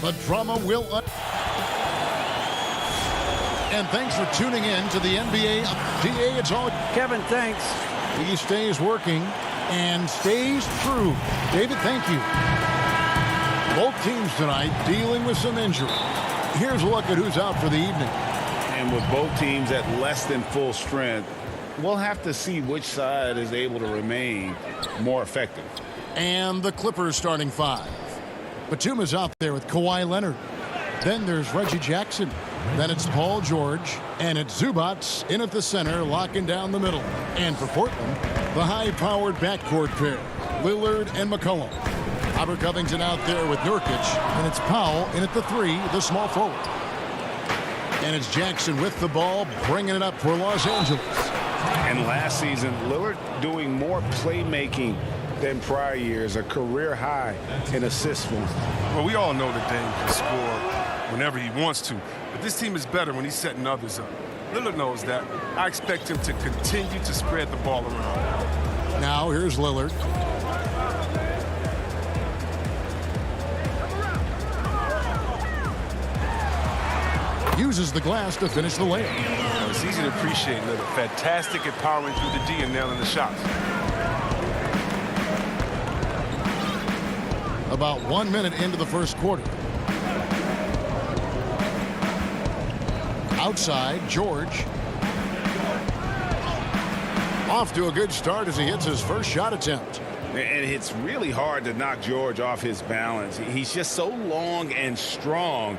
The drama will... And thanks for tuning in to the NBA. DA, it's all... Kevin, thanks. He stays working and stays true. David, thank you. Both teams tonight dealing with some injury. Here's a look at who's out for the evening. And with both teams at less than full strength, we'll have to see which side is able to remain more effective. And the Clippers starting five. Batum is out there with Kawhi Leonard. Then there's Reggie Jackson. Then it's Paul George. And it's Zubats in at the center, locking down the middle. And for Portland, the high-powered backcourt pair, Lillard and McCollum. Robert Covington out there with Nurkic. And it's Powell in at the three, the small forward. And it's Jackson with the ball, bringing it up for Los Angeles. And last season, Lillard doing more playmaking than prior years, a career high in assists for him. Well, we all know that Dame can score whenever he wants to, but this team is better when he's setting others up. Lillard knows that. I expect him to continue to spread the ball around. Now here's Lillard. Uses the glass to finish the layup. It's easy to appreciate Lillard. Fantastic at powering through the D and nailing the shots. About 1 minute into the first quarter. Outside, George. Off to a good start as he hits his first shot attempt. And it's really hard to knock George off his balance. He's just so long and strong.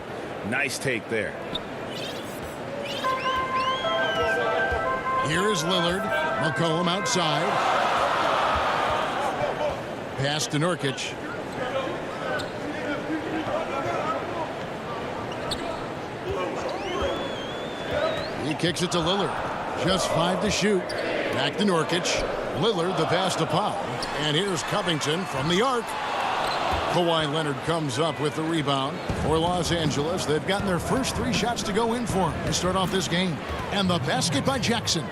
Nice take there. Here is Lillard. McCollum outside. Pass to Nurkic. He kicks it to Lillard. Just 5 to shoot. Back to Nurkic. Lillard the pass to Powell. And here's Covington from the arc. Kawhi Leonard comes up with the rebound for Los Angeles. They've gotten their first 3 shots to go in for him to start off this game. And the basket by Jackson.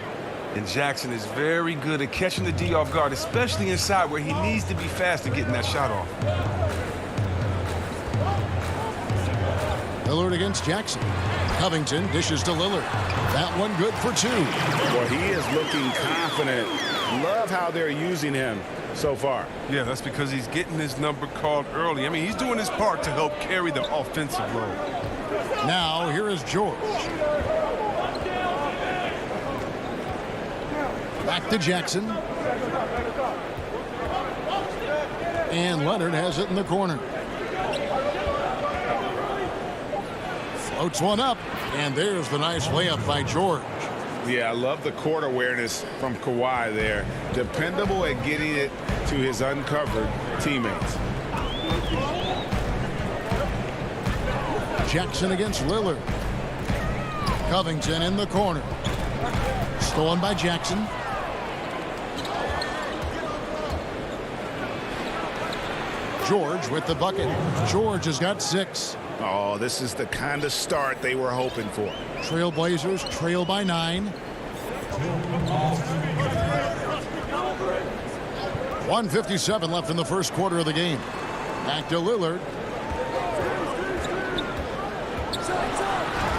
And Jackson is very good at catching the D off guard, especially inside where he needs to be fast at getting that shot off. Lillard against Jackson. Covington dishes to Lillard. That one good for 2. Well, he is looking confident. Love how they're using him so far. Yeah, that's because he's getting his number called early. I mean, he's doing his part to help carry the offensive load. Now, here is George. Back to Jackson. And Leonard has it in the corner. Floats one up. And there's the nice layup by George. Yeah, I love the court awareness from Kawhi there. Dependable at getting it to his uncovered teammates. Jackson against Lillard. Covington in the corner. Stolen by Jackson. George with the bucket. George has got 6. Oh, this is the kind of start they were hoping for. Trailblazers trail by 9. 1:57 left in the first quarter of the game. Back to Lillard.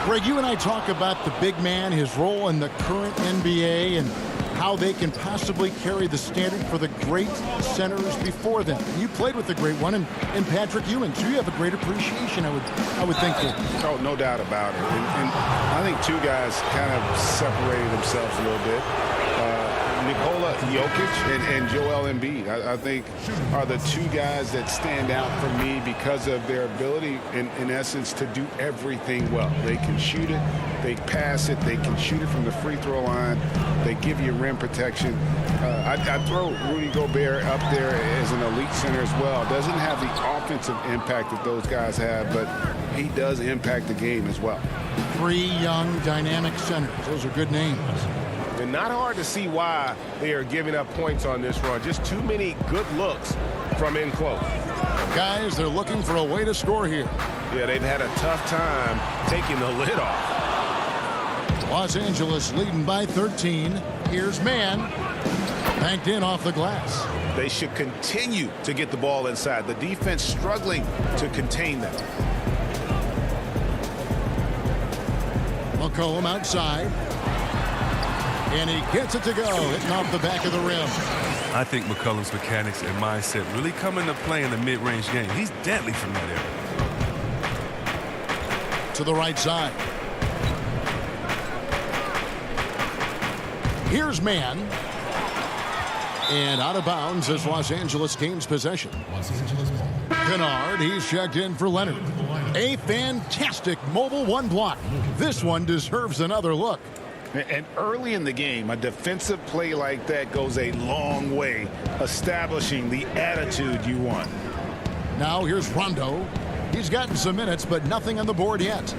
Greg, you and I talk about the big man, his role in the current NBA, and how they can possibly carry the standard for the great centers before them. You played with the great one in Patrick Ewing, so you have a great appreciation, I would think. Oh, no doubt about it. And I think 2 guys kind of separated themselves a little bit. Nikola Jokic and Joel Embiid, I think, are the 2 guys that stand out for me because of their ability, in essence, to do everything well. They can shoot it, they pass it, they can shoot it from the free throw line, they give you rim protection. I'd throw Rudy Gobert up there as an elite center as well. Doesn't have the offensive impact that those guys have, but he does impact the game as well. 3 young, dynamic centers. Those are good names. And not hard to see why they are giving up points on this run. Just too many good looks from in close. Guys, they're looking for a way to score here. Yeah, they've had a tough time taking the lid off. Los Angeles leading by 13. Here's Mann. Banked in off the glass. They should continue to get the ball inside. The defense struggling to contain that. McCollum outside. And he gets it to go, hitting off the back of the rim. I think McCollum's mechanics and mindset really come into play in the mid-range game. He's deadly from that area. To the right side. Here's Mann. And out of bounds as Los Angeles gains possession. Kennard, he's checked in for Leonard. A fantastic mobile one block. This one deserves another look. And early in the game, a defensive play like that goes a long way, establishing the attitude you want. Now here's Rondo. He's gotten some minutes, but nothing on the board yet.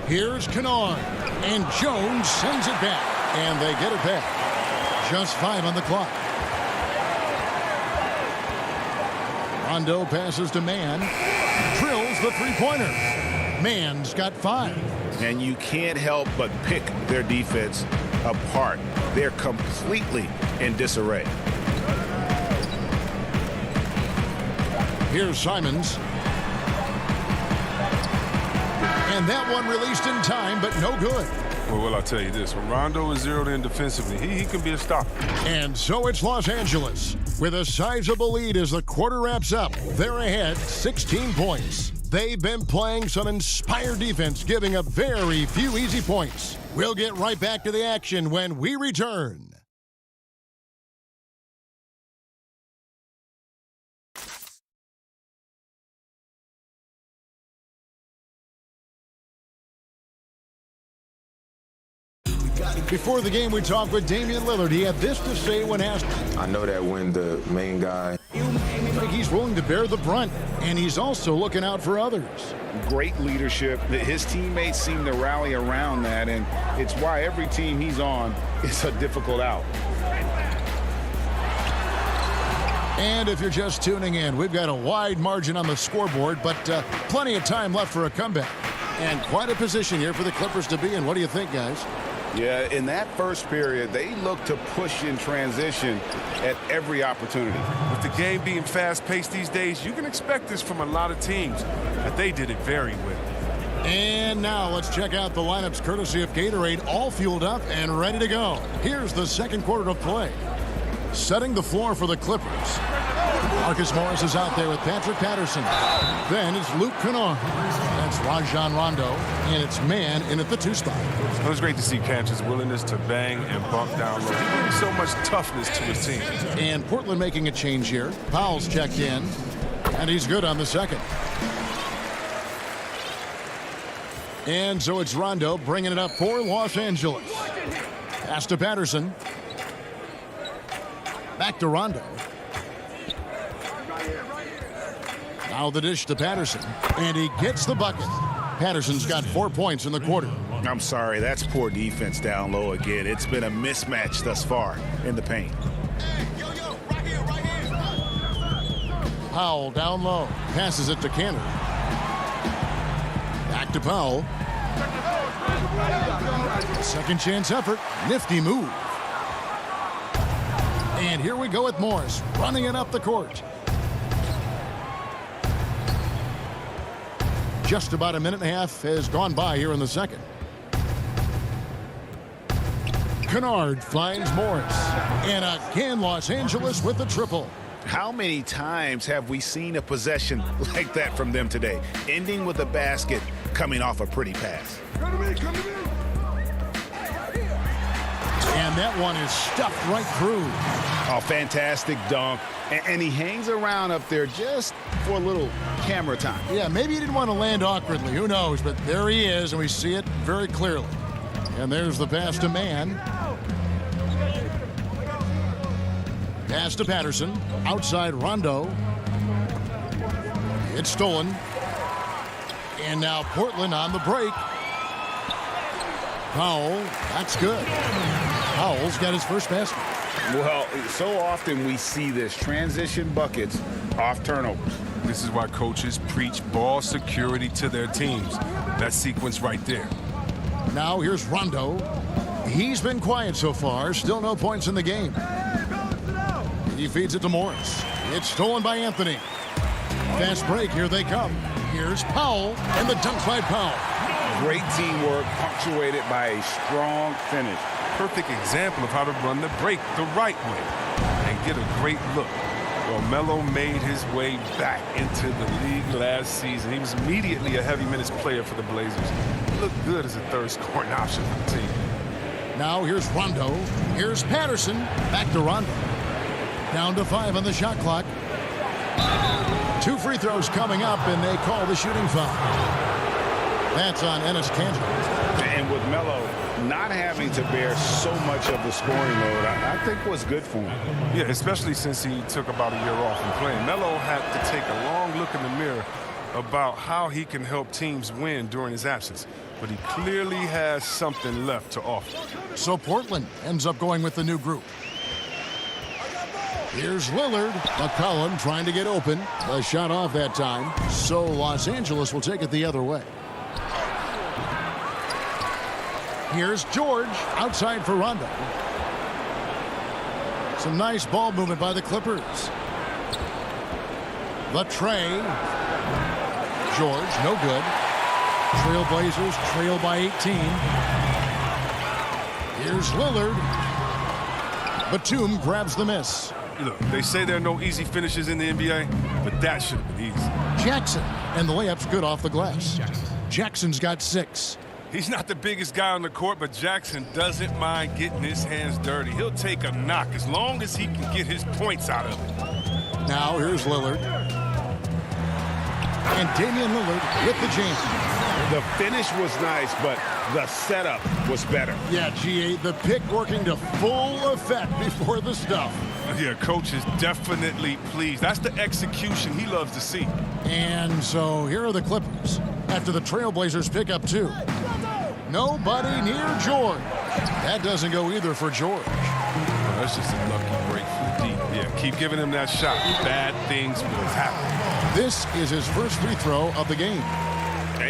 Here's Kennard. And Jones sends it back. And they get it back. Just 5 on the clock. Rondo passes to Mann. Drills the three-pointer. Mann's got 5. And you can't help but pick their defense apart. They're completely in disarray. Here's Simons. And that one released in time, but no good. Well, I'll tell you this. When Rondo is zeroed in defensively, he can be a stopper. And so it's Los Angeles with a sizable lead as the quarter wraps up. They're ahead 16 points. They've been playing some inspired defense, giving up very few easy points. We'll get right back to the action when we return. Before the game, we talked with Damian Lillard. He had this to say when asked. I know that when the main guy... He's willing to bear the brunt, and he's also looking out for others. Great leadership. His teammates seem to rally around that, and it's why every team he's on is a difficult out. And if you're just tuning in, we've got a wide margin on the scoreboard, but plenty of time left for a comeback. And quite a position here for the Clippers to be in. What do you think, guys? Yeah, in that first period, they look to push in transition at every opportunity. With the game being fast-paced these days, you can expect this from a lot of teams, but they did it very well. And now let's check out the lineups courtesy of Gatorade, all fueled up and ready to go. Here's the second quarter of play. Setting the floor for the Clippers. Marcus Morris is out there with Patrick Patterson. Then it's Luke Kennard. That's Rajon Rondo. And it's Mann in at the 2 spot. It was great to see Cantor's willingness to bang and bump down low. He brings so much toughness to his team. And Portland making a change here. Powell's checked in. And he's good on the second. And so it's Rondo bringing it up for Los Angeles. Pass to Patterson. Back to Rondo. Now the dish to Patterson. And he gets the bucket. Patterson's got 4 points in the quarter. I'm sorry, that's poor defense down low again. It's been a mismatch thus far in the paint. Powell down low. Passes it to Cantor. Back to Powell. Second chance effort. Nifty move. And here we go with Morris running it up the court. Just about a minute and a half has gone by here in the second. Kennard finds Morris. And again, Los Angeles with the triple. How many times have we seen a possession like that from them today? Ending with a basket, coming off a pretty pass. And that one is stuffed right through. Oh, fantastic dunk. And he hangs around up there just for a little camera time. Yeah, maybe he didn't want to land awkwardly. Who knows? But there he is, and we see it very clearly. And there's the pass to Mann. Pass to Patterson. Outside Rondo. It's stolen. And now Portland on the break. Powell, that's good. Powell's got his first basket. Well, so often we see this, transition buckets off turnovers. This is why coaches preach ball security to their teams. That sequence right there. Now here's Rondo. He's been quiet so far. Still no points in the game. He feeds it to Morris. It's stolen by Anthony. Fast break. Here they come. Here's Powell, and the dunk by Powell. Great teamwork punctuated by a strong finish. Perfect example of how to run the break the right way and get a great look. Well, Melo made his way back into the league last season. He was immediately a heavy minutes player for the Blazers. He looked good as a third scoring option for the team. Now here's Rondo. Here's Patterson. Back to Rondo. Down to 5 on the shot clock. 2 free throws coming up, and they call the shooting foul. That's on Enes Kanter. And with Melo not having to bear so much of the scoring load, I think was good for him. Yeah, especially since he took about a year off from playing. Melo had to take a long look in the mirror about how he can help teams win during his absence. But he clearly has something left to offer. So Portland ends up going with the new group. Here's Lillard. McCollum trying to get open. A shot off that time. So Los Angeles will take it the other way. Here's George outside for Rondo. Some nice ball movement by the Clippers. The tray. George, no good. Trailblazers trail by 18. Here's Lillard. Batum grabs the miss. Look, they say there are no easy finishes in the NBA, but that should have been easy. Jackson, and the layup's good off the glass. Jackson's got 6. He's not the biggest guy on the court, but Jackson doesn't mind getting his hands dirty. He'll take a knock as long as he can get his points out of it. Now here's Lillard. And Damian Lillard with the jam. The finish was nice, but the setup was better. Yeah, GA, the pick working to full effect before the stuff. Yeah, coach is definitely pleased. That's the execution he loves to see. And so here are the Clippers after the Trailblazers pick up 2. Nobody near George. That doesn't go either for George. Oh, that's just a lucky break from deep. Yeah, keep giving him that shot. Bad things will happen. This is his first free throw of the game.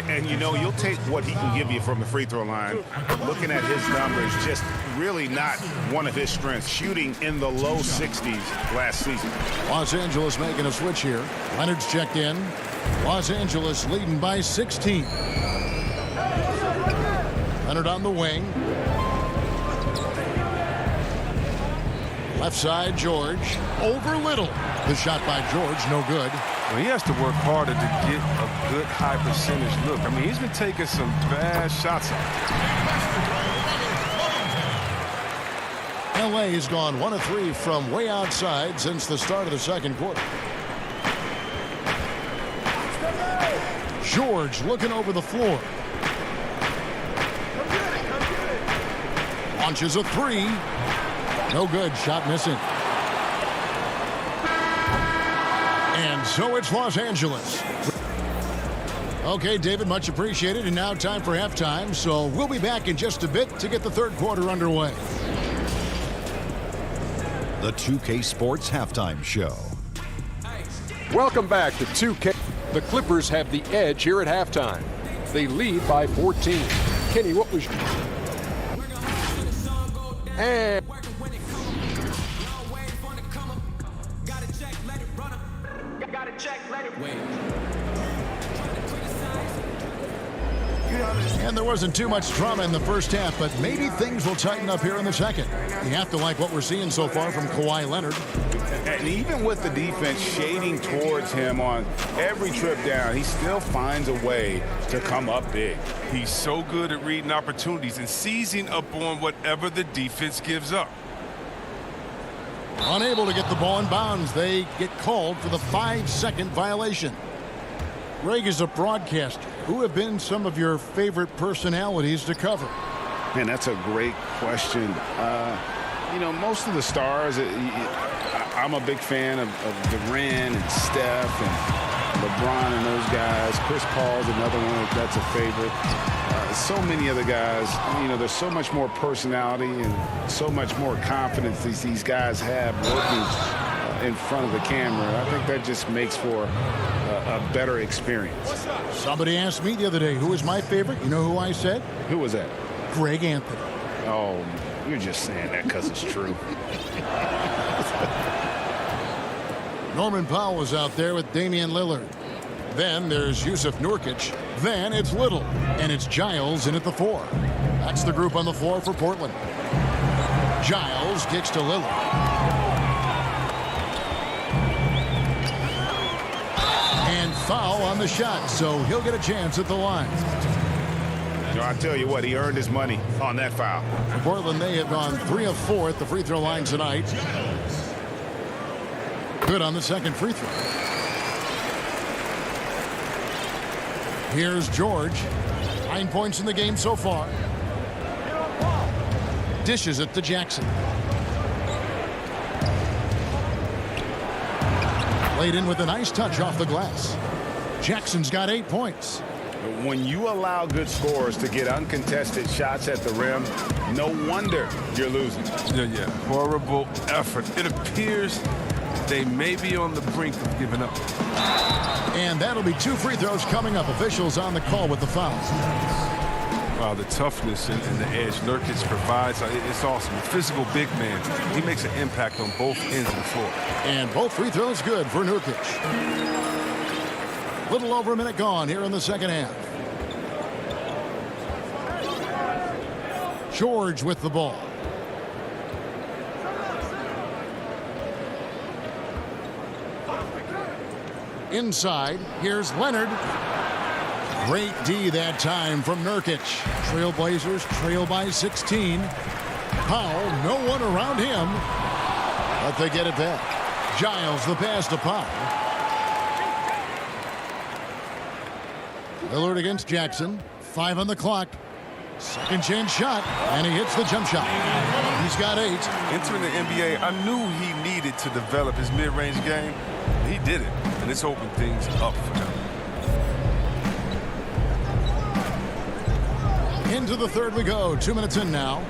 And you know, you'll take what he can give you from the free throw line. Looking at his numbers, just really not one of his strengths. Shooting in the low 60s last season. Los Angeles making a switch here. Leonard's checked in. Los Angeles leading by 16. Leonard on the wing. Left side, George. Over Little. The shot by George, no good. Well, he has to work harder to get a good high percentage look. I mean, he's been taking some bad shots out. LA has gone 1 of 3 from way outside since the start of the second quarter. George looking over the floor. Launches a 3. No good. Shot missing. And so it's Los Angeles. Okay, David, much appreciated. And now time for halftime. So we'll be back in just a bit to get the third quarter underway. The 2K Sports Halftime Show. Welcome back to 2K. The Clippers have the edge here at halftime. They lead by 14. Kenny, what was your... And... And there wasn't too much drama in the first half, but maybe things will tighten up here in the second. You have to like what we're seeing so far from Kawhi Leonard. And even with the defense shading towards him on every trip down, he still finds a way to come up big. He's so good at reading opportunities and seizing up on whatever the defense gives up. Unable to get the ball in bounds, they get called for the 5-second violation. Greg is a broadcaster. Who have been some of your favorite personalities to cover? Man, that's a great question. You know, most of the stars, I'm a big fan of Durant and Steph and LeBron and those guys. Chris Paul's another one that's a favorite. So many other guys, you know, there's so much more personality and so much more confidence these guys have working in front of the camera. I think that just makes for a better experience. Somebody asked me the other day, who was my favorite? You know who I said? Who was that? Greg Anthony. Oh, you're just saying that because it's true. Norman Powell was out there with Damian Lillard. Then there's Yusuf Nurkic. Then it's Little. And it's Giles in at the 4. That's the group on the floor for Portland. Giles kicks to Lillard. And foul on the shot, so he'll get a chance at the line. I tell you what, he earned his money on that foul. For Portland, they have gone 3 of 4 at the free throw line tonight. Good on the second free throw. Here's George. 9 points in the game so far. Dishes it to Jackson. Laid in with a nice touch off the glass. Jackson's got 8 points. When you allow good scorers to get uncontested shots at the rim, no wonder you're losing. Yeah. Horrible effort. It appears they may be on the brink of giving up. And that'll be 2 free throws coming up. Officials on the call with the foul. Wow, the toughness and the edge Nurkic provides, it's awesome. A physical big man. He makes an impact on both ends of the floor. And both free throws good for Nurkic. Little over a minute gone here in the second half. George with the ball. Inside, here's Leonard. Great D that time from Nurkic. Trailblazers trail by 16. Powell, no one around him. But they get it back. Giles the pass to Powell. Lillard against Jackson. 5 on the clock. Second chance shot, and he hits the jump shot. He's got 8. Entering the NBA, I knew he needed to develop his mid-range game. He did it, and it's opened things up for him. Into the third we go. 2 minutes in now.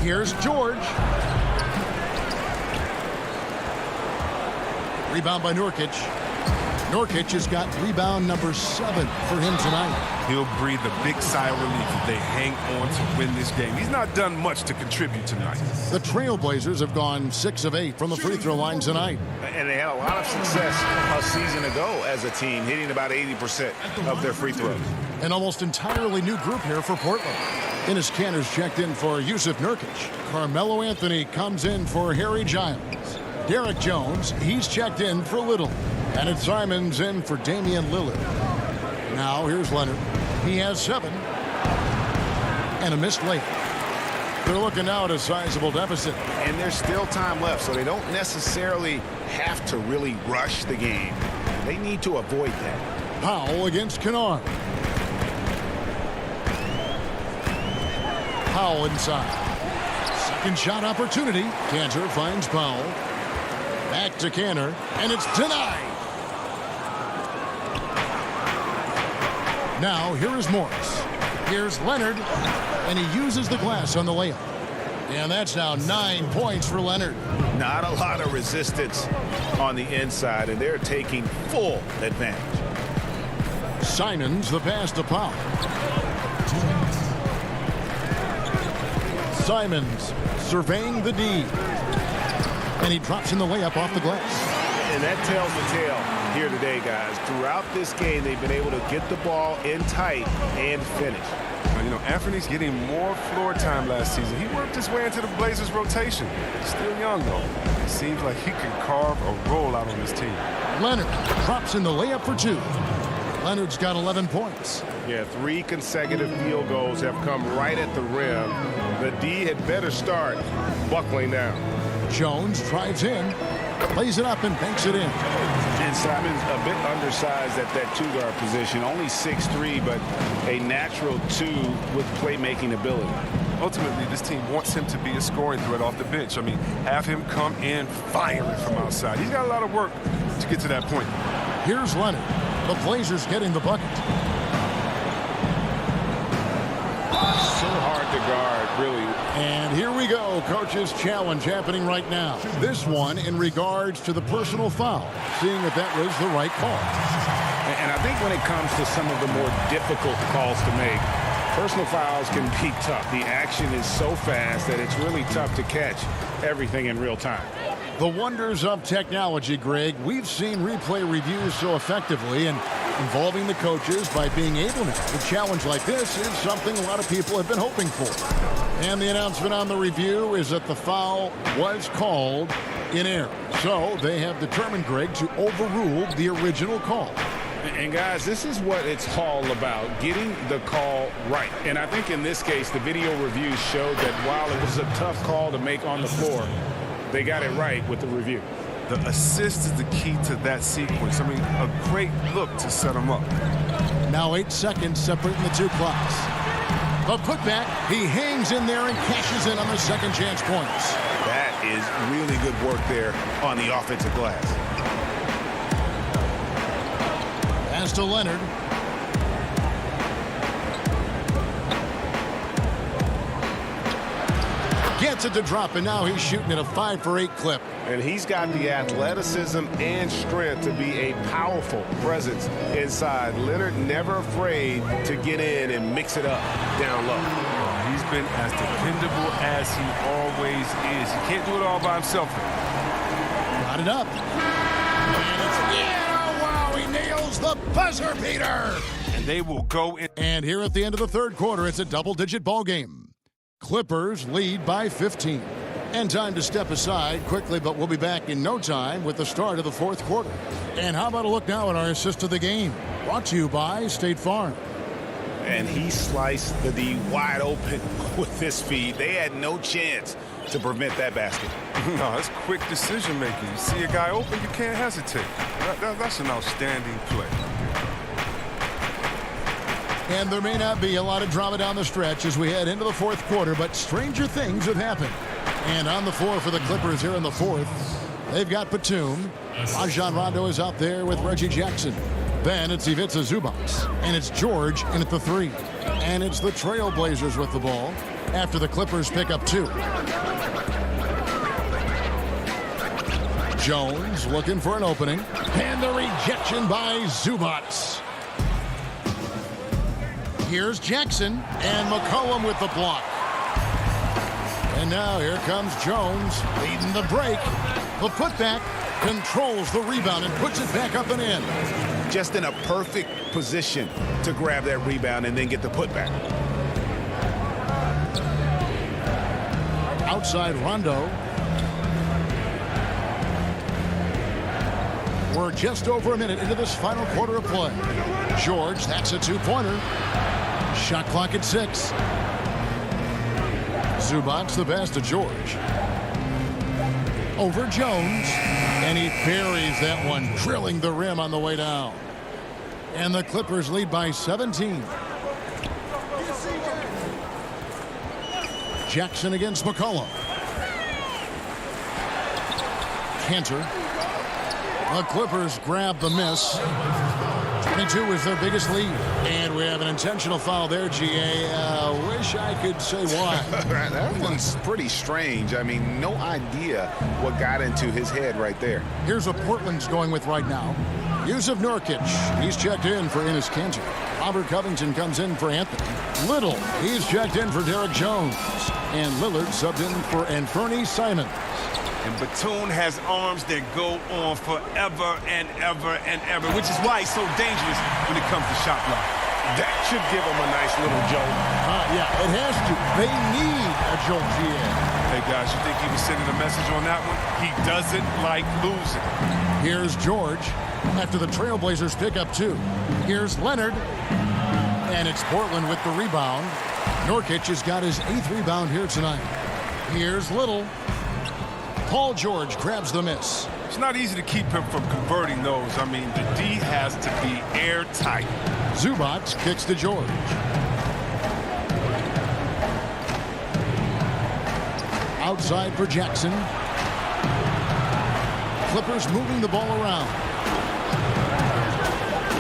Here's George. Rebound by Nurkic. Nurkic has got rebound number 7 for him tonight. He'll breathe a big sigh of relief if they hang on to win this game. He's not done much to contribute tonight. The Trailblazers have gone 6 of 8 from the free throw line tonight. And they had a lot of success a season ago as a team, hitting about 80% of their free throws. An almost entirely new group here for Portland. Enes Kanter's checked in for Yusuf Nurkic. Carmelo Anthony comes in for Harry Giles. Derek Jones, he's checked in for Little. And it's Simons in for Damian Lillard. Now here's Leonard. He has 7. And a missed layup. They're looking now at a sizable deficit. And there's still time left, so they don't necessarily have to really rush the game. They need to avoid that. Powell against Kennard. Powell inside. Second shot opportunity. Kanter finds Powell. Back to Kanter, and it's denied. Now here is Morris. Here's Leonard, and he uses the glass on the layup. And that's now 9 points for Leonard. Not a lot of resistance on the inside, and they're taking full advantage. Simons the pass to Powell. Simons surveying the D. And he drops in the layup off the glass. And that tells the tale here today, guys. Throughout this game, they've been able to get the ball in tight and finish. You know, Anthony's getting more floor time last season. He worked his way into the Blazers' rotation. Still young, though. It seems like he can carve a roll out on his team. Leonard drops in the layup for 2. Leonard's got 11 points. Yeah, 3 consecutive field goals have come right at the rim. The D had better start buckling down. Jones drives in, lays it up and banks it in. And Simon's a bit undersized at that 2-guard position. Only 6'3", but a natural 2 with playmaking ability. Ultimately, this team wants him to be a scoring threat off the bench. I mean, have him come in firing from outside. He's got a lot of work to get to that point. Here's Leonard. The Blazers getting the bucket. So hard to guard, really. And here we go. Coach's challenge happening right now. This one in regards to the personal foul. Seeing if that was the right call. And I think when it comes to some of the more difficult calls to make, personal fouls can be tough. The action is so fast that it's really tough to catch everything in real time. The wonders of technology, Greg. We've seen replay reviews so effectively, and involving the coaches by being able to have a challenge like this is something a lot of people have been hoping for. And the announcement on the review is that the foul was called in error. So they have determined, Greg, to overrule the original call. And guys, this is what it's all about, getting the call right. And I think in this case, the video reviews showed that while it was a tough call to make on the floor, they got it right with the review. The assist is the key to that sequence. I mean, a great look to set him up. Now 8 seconds separating the two clocks. The putback, he hangs in there and cashes in on the second chance points. That is really good work there on the offensive glass. Pass to Leonard. Gets it to drop, and now he's shooting at a 5 for 8 clip. And he's got the athleticism and strength to be a powerful presence inside. Leonard never afraid to get in and mix it up down low. He's been as dependable as he always is. He can't do it all by himself. Got it up. And it's, yeah, wow, he nails the buzzer beater. And they will go in. And here at the end of the third quarter, it's a double-digit ball game. Clippers lead by 15. And time to step aside quickly, but we'll be back in no time with the start of the fourth quarter. And how about a look now at our assist of the game? Brought to you by State Farm. And he sliced the D wide open with this feed. They had no chance to prevent that basket. No, that's quick decision making. You see a guy open, you can't hesitate. That's an outstanding play. And there may not be a lot of drama down the stretch as we head into the fourth quarter, but stranger things have happened. And on the floor for the Clippers here in the fourth, they've got Batum. Rajon Rondo is out there with Reggie Jackson. Then it's Ivica Zubac. And it's George in at the 3. And it's the Trailblazers with the ball after the Clippers pick up 2. Jones looking for an opening. And the rejection by Zubac. Here's Jackson and McCollum with the block. And now here comes Jones leading the break. The putback controls the rebound and puts it back up and in. Just in a perfect position to grab that rebound and then get the putback. Outside Rondo. We're just over a minute into this final quarter of play. George, that's a 2-pointer. Shot clock at 6. Zubac the pass to George. Over Jones. And he buries that one, drilling the rim on the way down. And the Clippers lead by 17. Jackson against McCollum. Cantor. The Clippers grab the miss. 22 is their biggest lead. And we have an intentional foul there, GA. Wish I could say why. That one's pretty strange. I mean, no idea what got into his head right there. Here's what Portland's going with right now. Yusuf Nurkic, he's checked in for Enes Kanter. Robert Covington comes in for Anthony. Little, he's checked in for Derek Jones. And Lillard subbed in for Anthony Simons. And Batum has arms that go on forever and ever and ever, which is why he's so dangerous when it comes to shot block. That should give him a nice little jolt. Yeah, it has to. They need a jolt, GA. Hey, guys, you think he was sending a message on that one? He doesn't like losing. Here's George after the Trailblazers pick up 2. Here's Leonard. And it's Portland with the rebound. Nurkic has got his 8th rebound here tonight. Here's Little. Paul George grabs the miss. It's not easy to keep him from converting those. I mean, the D has to be airtight. Zubac kicks to George. Outside for Jackson. Clippers moving the ball around.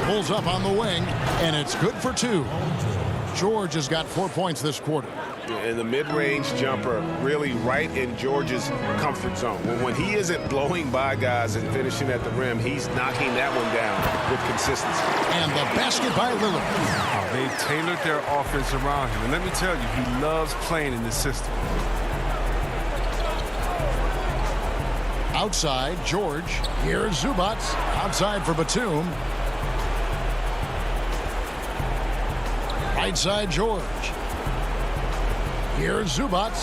Pulls up on the wing, and it's good for 2. George has got 4 points this quarter. And the mid-range jumper really right in George's comfort zone. When he isn't blowing by guys and finishing at the rim, he's knocking that one down with consistency. And the basket by Lillard. They've tailored their offense around him. And let me tell you, he loves playing in this system. Outside, George. Here's Zubac. Outside for Batum. Right side, George. Here's Zubac.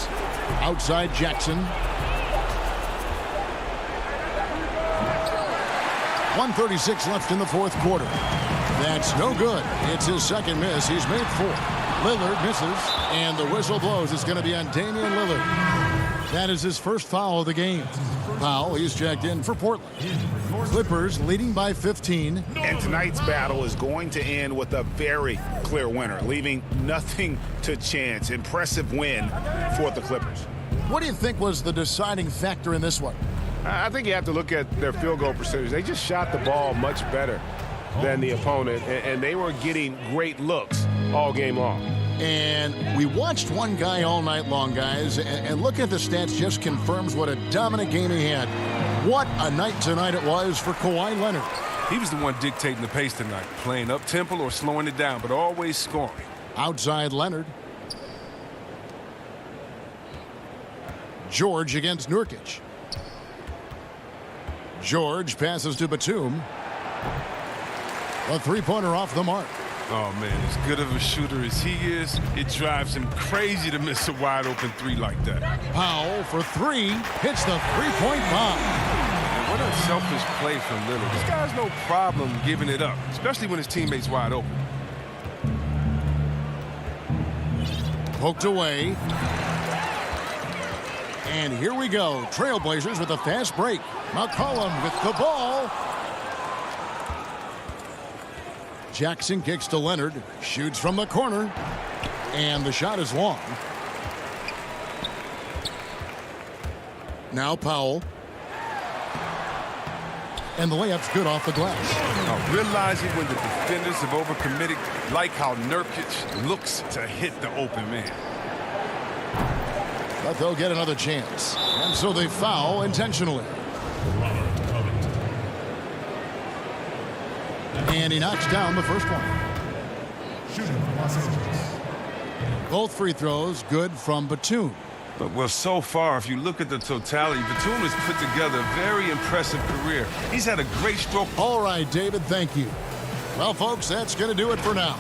Outside, Jackson. 1:36 left in the fourth quarter. That's no good. It's his second miss. He's made 4. Lillard misses, and the whistle blows. It's going to be on Damian Lillard. That is his first foul of the game. Powell, he's checked in for Portland. Clippers leading by 15. And tonight's battle is going to end with a very clear winner, leaving nothing to chance. Impressive win for the Clippers. What do you think was the deciding factor in this one? I think you have to look at their field goal percentage. They just shot the ball much better than the opponent, and they were getting great looks all game long. And we watched one guy all night long, guys, and looking at the stats just confirms what a dominant game he had. What a night tonight it was for Kawhi Leonard. He was the one dictating the pace tonight, playing up-tempo or slowing it down, but always scoring. Outside Leonard. George against Nurkic. George passes to Batum. A three-pointer off the mark. Oh, man, as good of a shooter as he is, it drives him crazy to miss a wide-open 3 like that. Powell for 3, hits the three-point bomb. And what a selfish play from Lillard. This guy's no problem giving it up, especially when his teammate's wide open. Poked away. And here we go. Trailblazers with a fast break. McCollum with the ball. Jackson kicks to Leonard. Shoots from the corner. And the shot is long. Now Powell. And the layup's good off the glass. Now, realizing when the defenders have overcommitted, like how Nurkic looks to hit the open man. But they'll get another chance. And so they foul intentionally. And he knocks down the first one. Both free throws good from Batum. But well, so far, if you look at the totality, Batum has put together a very impressive career. He's had a great stroke. All right, David, thank you. Well, folks, that's going to do it for now.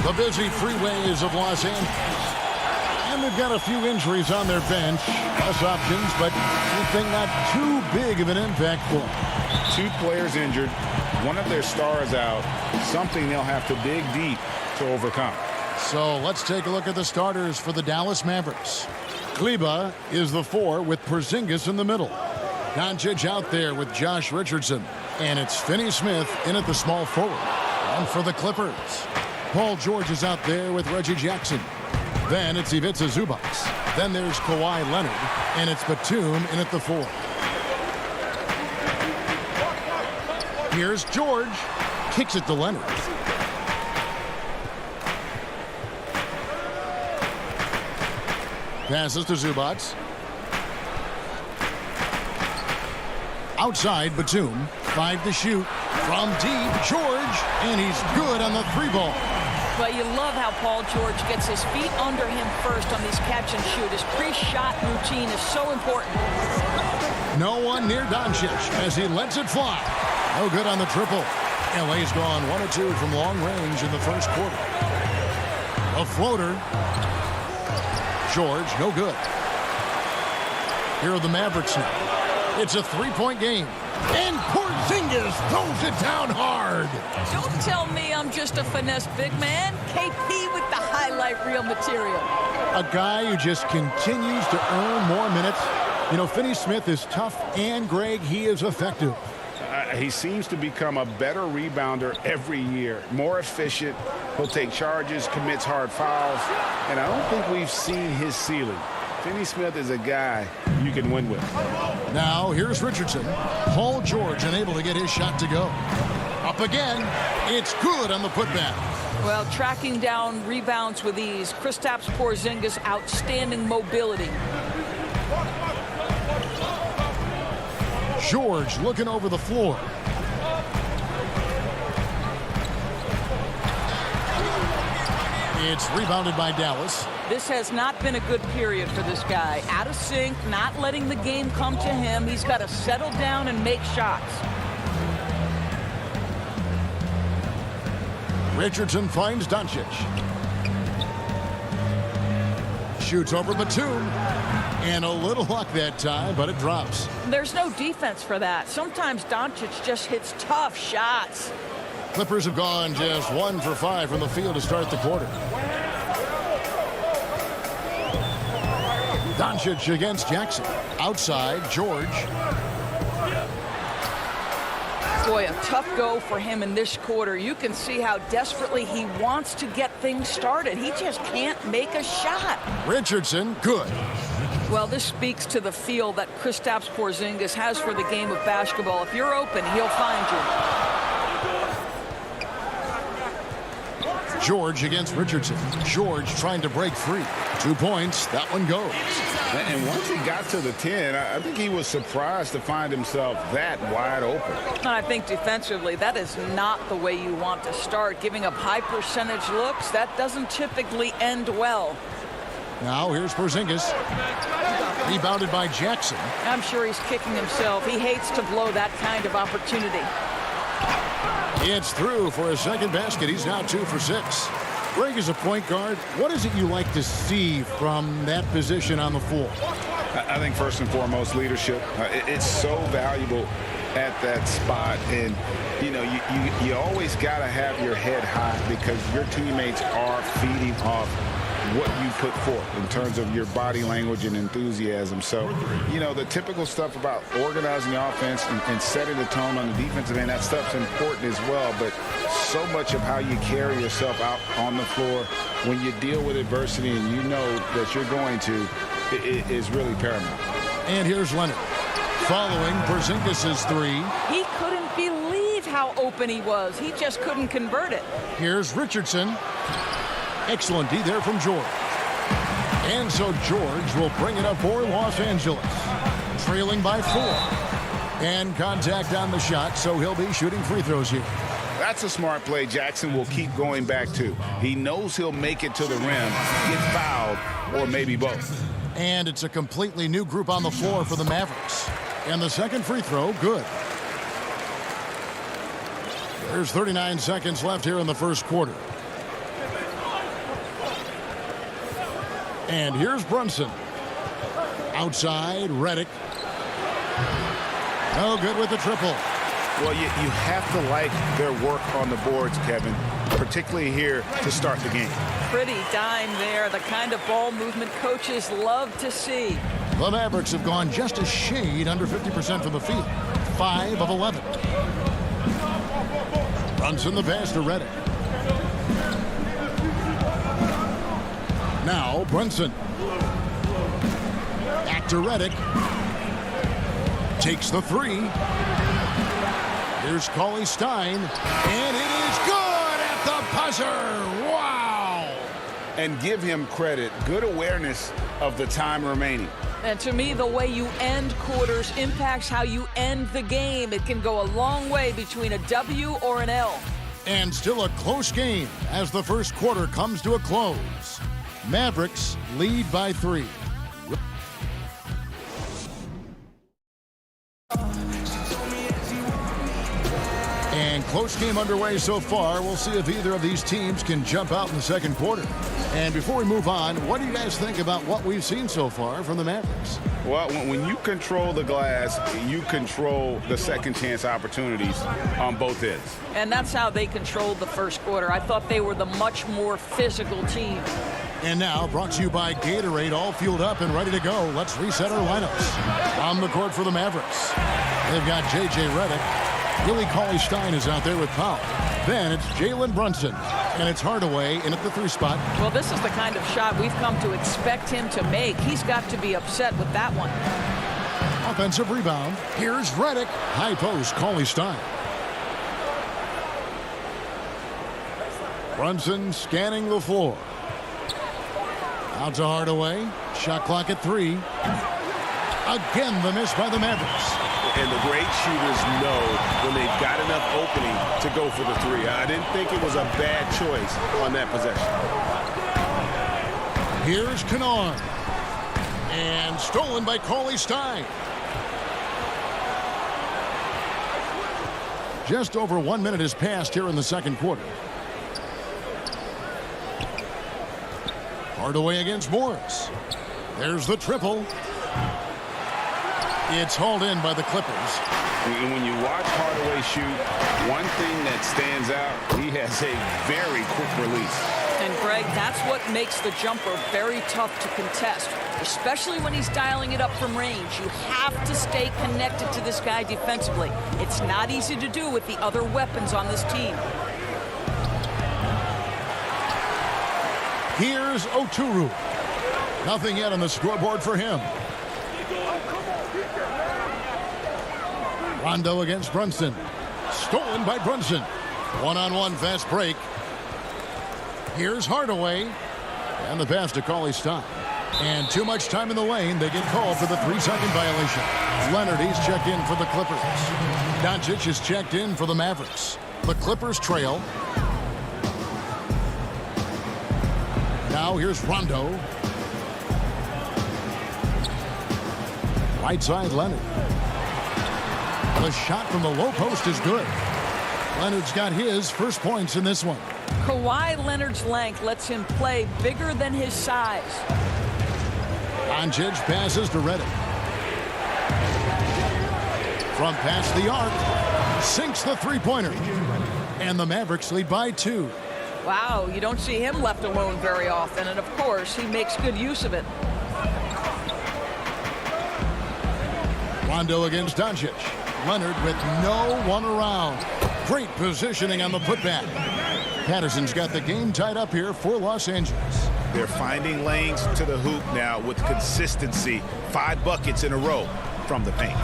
The busy freeways of Los Angeles. And they've got a few injuries on their bench. Less options, but anything not too big of an impact for them. 2 players injured. One of their stars out. Something they'll have to dig deep to overcome. So let's take a look at the starters for the Dallas Mavericks. Kleba is the 4 with Porzingis in the middle. Doncic out there with Josh Richardson. And it's Finney Smith in at the small forward. And for the Clippers, Paul George is out there with Reggie Jackson. Then it's Ivica Zubac. Then there's Kawhi Leonard. And it's Batum in at the 4. Here's George. Kicks it to Leonard. Passes to Zubac. Outside, Batum. 5 to shoot. From deep, George. And he's good on the 3-ball. But you love how Paul George gets his feet under him first on these catch and shoot. His pre-shot routine is so important. No one near Doncic as he lets it fly. No good on the triple. LA's gone 1 of 2 from long range in the first quarter. A floater. George, no good. Here are the Mavericks now. It's a 3-point game. And Porzingis throws it down hard. Don't tell me I'm just a finesse big man. KP with the highlight reel material. A guy who just continues to earn more minutes. You know, Finney Smith is tough, and Greg, he is effective. He seems to become a better rebounder every year. More efficient. He'll take charges, commits hard fouls. And I don't think we've seen his ceiling. Finney Smith is a guy you can win with. Now, here's Richardson. Paul George unable to get his shot to go. Up again. It's good on the putback. Well, tracking down rebounds with ease. Kristaps Porzingis, outstanding mobility. George looking over the floor. It's rebounded by Dallas. This has not been a good period for this guy. Out of sync, not letting the game come to him. He's got to settle down and make shots. Richardson finds Doncic. Shoots over Batum. And a little luck that time, but it drops. There's no defense for that. Sometimes Doncic just hits tough shots. Clippers have gone just 1 for 5 from the field to start the quarter. Doncic against Jackson. Outside, George. Boy, a tough go for him in this quarter. You can see how desperately he wants to get things started. He just can't make a shot. Richardson, good. Well, this speaks to the feel that Kristaps Porzingis has for the game of basketball. If you're open, he'll find you. George against Richardson. George trying to break free. 2 points. That one goes. And once he got to the 10, I think he was surprised to find himself that wide open. And I think defensively, that is not the way you want to start. Giving up high percentage looks, that doesn't typically end well. Now here's Porzingis. Rebounded by Jackson. I'm sure he's kicking himself. He hates to blow that kind of opportunity. It's through for a second basket. He's now 2 for 6. Greg, as a point guard, what is it you like to see from that position on the floor? I think first and foremost, leadership. It's so valuable at that spot. And, you know, you always got to have your head high because your teammates are feeding off what you put forth in terms of your body language and enthusiasm. So, you know, the typical stuff about organizing the offense and setting the tone on the defensive end, that stuff's important as well. But so much of how you carry yourself out on the floor when you deal with adversity and you know that you're going to, it is really paramount. And here's Leonard. Following Porzingis' 3. He couldn't believe how open he was. He just couldn't convert it. Here's Richardson. Excellent D there from George. And so George will bring it up for Los Angeles. Trailing by 4. And contact on the shot, so he'll be shooting free throws here. That's a smart play Jackson will keep going back to. He knows he'll make it to the rim, get fouled, or maybe both. And it's a completely new group on the floor for the Mavericks. And the second free throw, good. There's 39 seconds left here in the first quarter. And here's Brunson. Outside, Redick. No good with the triple. Well, you have to like their work on the boards, Kevin, particularly here to start the game. Pretty dime there, the kind of ball movement coaches love to see. The Mavericks have gone just a shade under 50% from the field. 5 of 11. Brunson the pass to Redick. Now Brunson. Back to Redick. Takes the 3. Here's Cauley Stein. And it is good at the buzzer. Wow. And give him credit. Good awareness of the time remaining. And to me, the way you end quarters impacts how you end the game. It can go a long way between a W or an L. And still a close game as the first quarter comes to a close. Mavericks lead by 3. And close game underway so far. We'll see if either of these teams can jump out in the second quarter. And before we move on, what do you guys think about what we've seen so far from the Mavericks? Well, when you control the glass, you control the second chance opportunities on both ends. And that's how they controlled the first quarter. I thought they were the much more physical team. And now, brought to you by Gatorade, all fueled up and ready to go. Let's reset our lineups. On the court for the Mavericks, they've got J.J. Redick. Willie Cauley-Stein is out there with Powell. Then it's Jalen Brunson. And it's Hardaway in at the 3 spot. Well, this is the kind of shot we've come to expect him to make. He's got to be upset with that one. Offensive rebound. Here's Redick. High post, Cauley-Stein. Brunson scanning the floor. Out to Hardaway. Shot clock at 3. Again, the miss by the Mavericks. And the great shooters know when they've got enough opening to go for the 3. I didn't think it was a bad choice on that possession. Here's Kennard. And stolen by Cauley-Stein. Just over 1 minute has passed here in the second quarter. Hardaway against Morris. There's the triple. It's hauled in by the Clippers. When you watch Hardaway shoot, one thing that stands out, he has a very quick release. And, Greg, that's what makes the jumper very tough to contest, especially when he's dialing it up from range. You have to stay connected to this guy defensively. It's not easy to do with the other weapons on this team. Here's Oturu. Nothing yet on the scoreboard for him. Rondo against Brunson. Stolen by Brunson. One-on-one fast break. Here's Hardaway. And the pass to Cauley Stein. And too much time in the lane. They get called for the 3-second violation. Leonard, he's checked in for the Clippers. Doncic is checked in for the Mavericks. The Clippers trail. Now here's Rondo. Right side, Leonard. The shot from the low post is good. Leonard's got his first points in this one. Kawhi Leonard's length lets him play bigger than his size. Doncic passes to Redick. From past the arc, sinks the three-pointer. And the Mavericks lead by 2. Wow, you don't see him left alone very often, and of course, he makes good use of it. Rondo against Doncic. Leonard with no one around. Great positioning on the putback. Patterson's got the game tied up here for Los Angeles. They're finding lanes to the hoop now with consistency. 5 buckets in a row from the paint.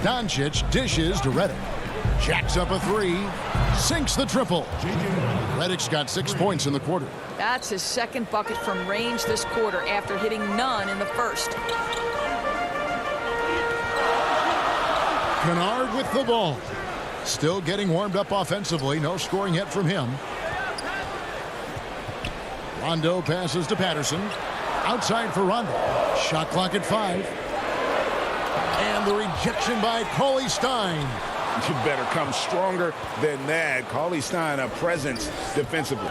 Doncic dishes to Redick. Jacks up a 3. Sinks the triple. Redick's got 6 points in the quarter. That's his second bucket from range this quarter after hitting none in the first. Kennard with the ball. Still getting warmed up offensively. No scoring yet from him. Rondo passes to Patterson. Outside for Rondo. Shot clock at 5. And the rejection by Cauley Stein. You better come stronger than that. Cauley Stein, a presence defensively.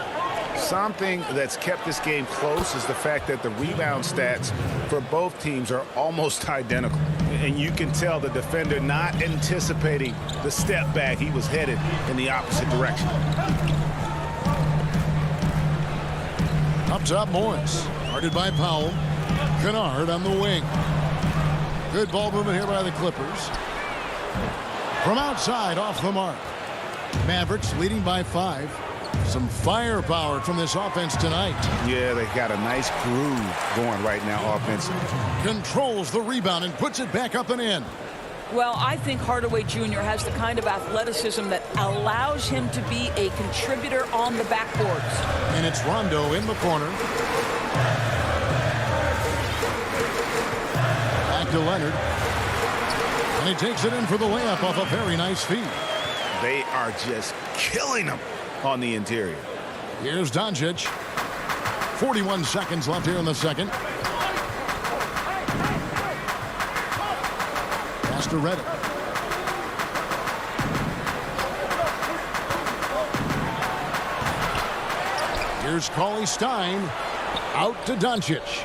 Something that's kept this game close is the fact that the rebound stats for both teams are almost identical. And you can tell the defender not anticipating the step back. He was headed in the opposite direction. Up top, Morris. Guarded by Powell. Kennard on the wing. Good ball movement here by the Clippers. From outside, off the mark. Mavericks leading by 5. Some firepower from this offense tonight. Yeah, they got a nice groove going right now offensively. Controls the rebound and puts it back up and in. Well, I think Hardaway Jr. has the kind of athleticism that allows him to be a contributor on the backboards. And it's Rondo in the corner. Back to Leonard. And he takes it in for the layup off a very nice feed. They are just killing them on the interior. Here's Doncic. 41 seconds left here in the second. Pass to Redick. Here's Cauley Stein. Out to Doncic.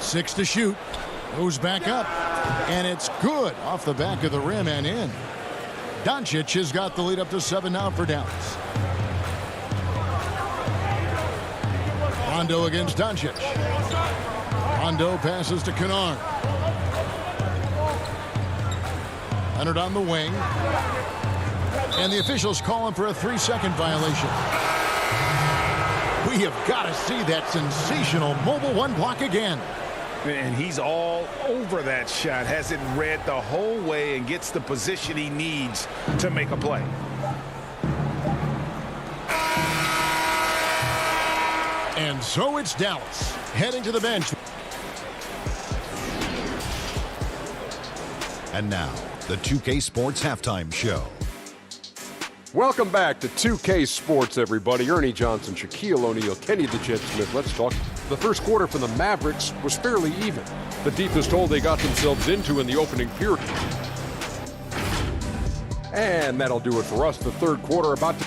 6 to shoot. Goes back up. And it's good off the back of the rim and in. Doncic has got the lead up to 7 now for Dallas. Rondo against Doncic. Rondo passes to Kennard. Leonard on the wing. And the officials call him for a 3-second violation. We have got to see that sensational mobile 1 block again. And he's all over that shot. Has it read the whole way and gets the position he needs to make a play. And so it's Dallas heading to the bench. And now, the 2K Sports Halftime Show. Welcome back to 2K Sports, everybody. Ernie Johnson, Shaquille O'Neal, Kenny the Jet Smith. Let's talk. The first quarter for the Mavericks was fairly even. The deepest hole they got themselves into in the opening period. And that'll do it for us. The third quarter about to...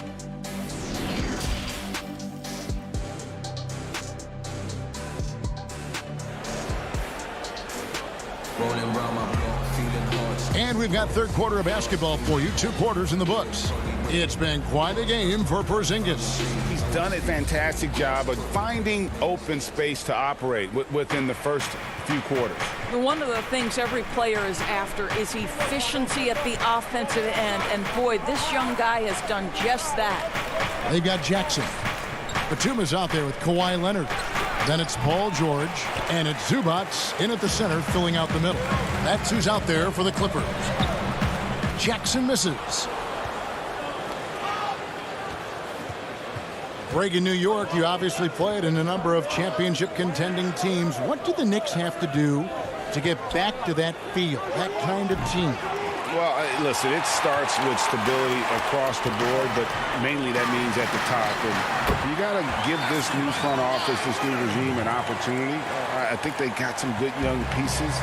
And we've got third quarter of basketball for you. 2 quarters in the books. It's been quite a game for Porzingis. He's done a fantastic job of finding open space to operate within the first few quarters. One of the things every player is after is efficiency at the offensive end. And boy, this young guy has done just that. They've got Jackson. Batum is out there with Kawhi Leonard. Then it's Paul George, and it's Zubats in at the center, filling out the middle. That's who's out there for the Clippers. Jackson misses. Greg, in New York, you obviously played in a number of championship contending teams. What do the Knicks have to do to get back to that feel, that kind of team? Well, listen, it starts with stability across the board, but mainly that means at the top. And you got to give this new front office, this new regime, an opportunity. I think they got some good young pieces,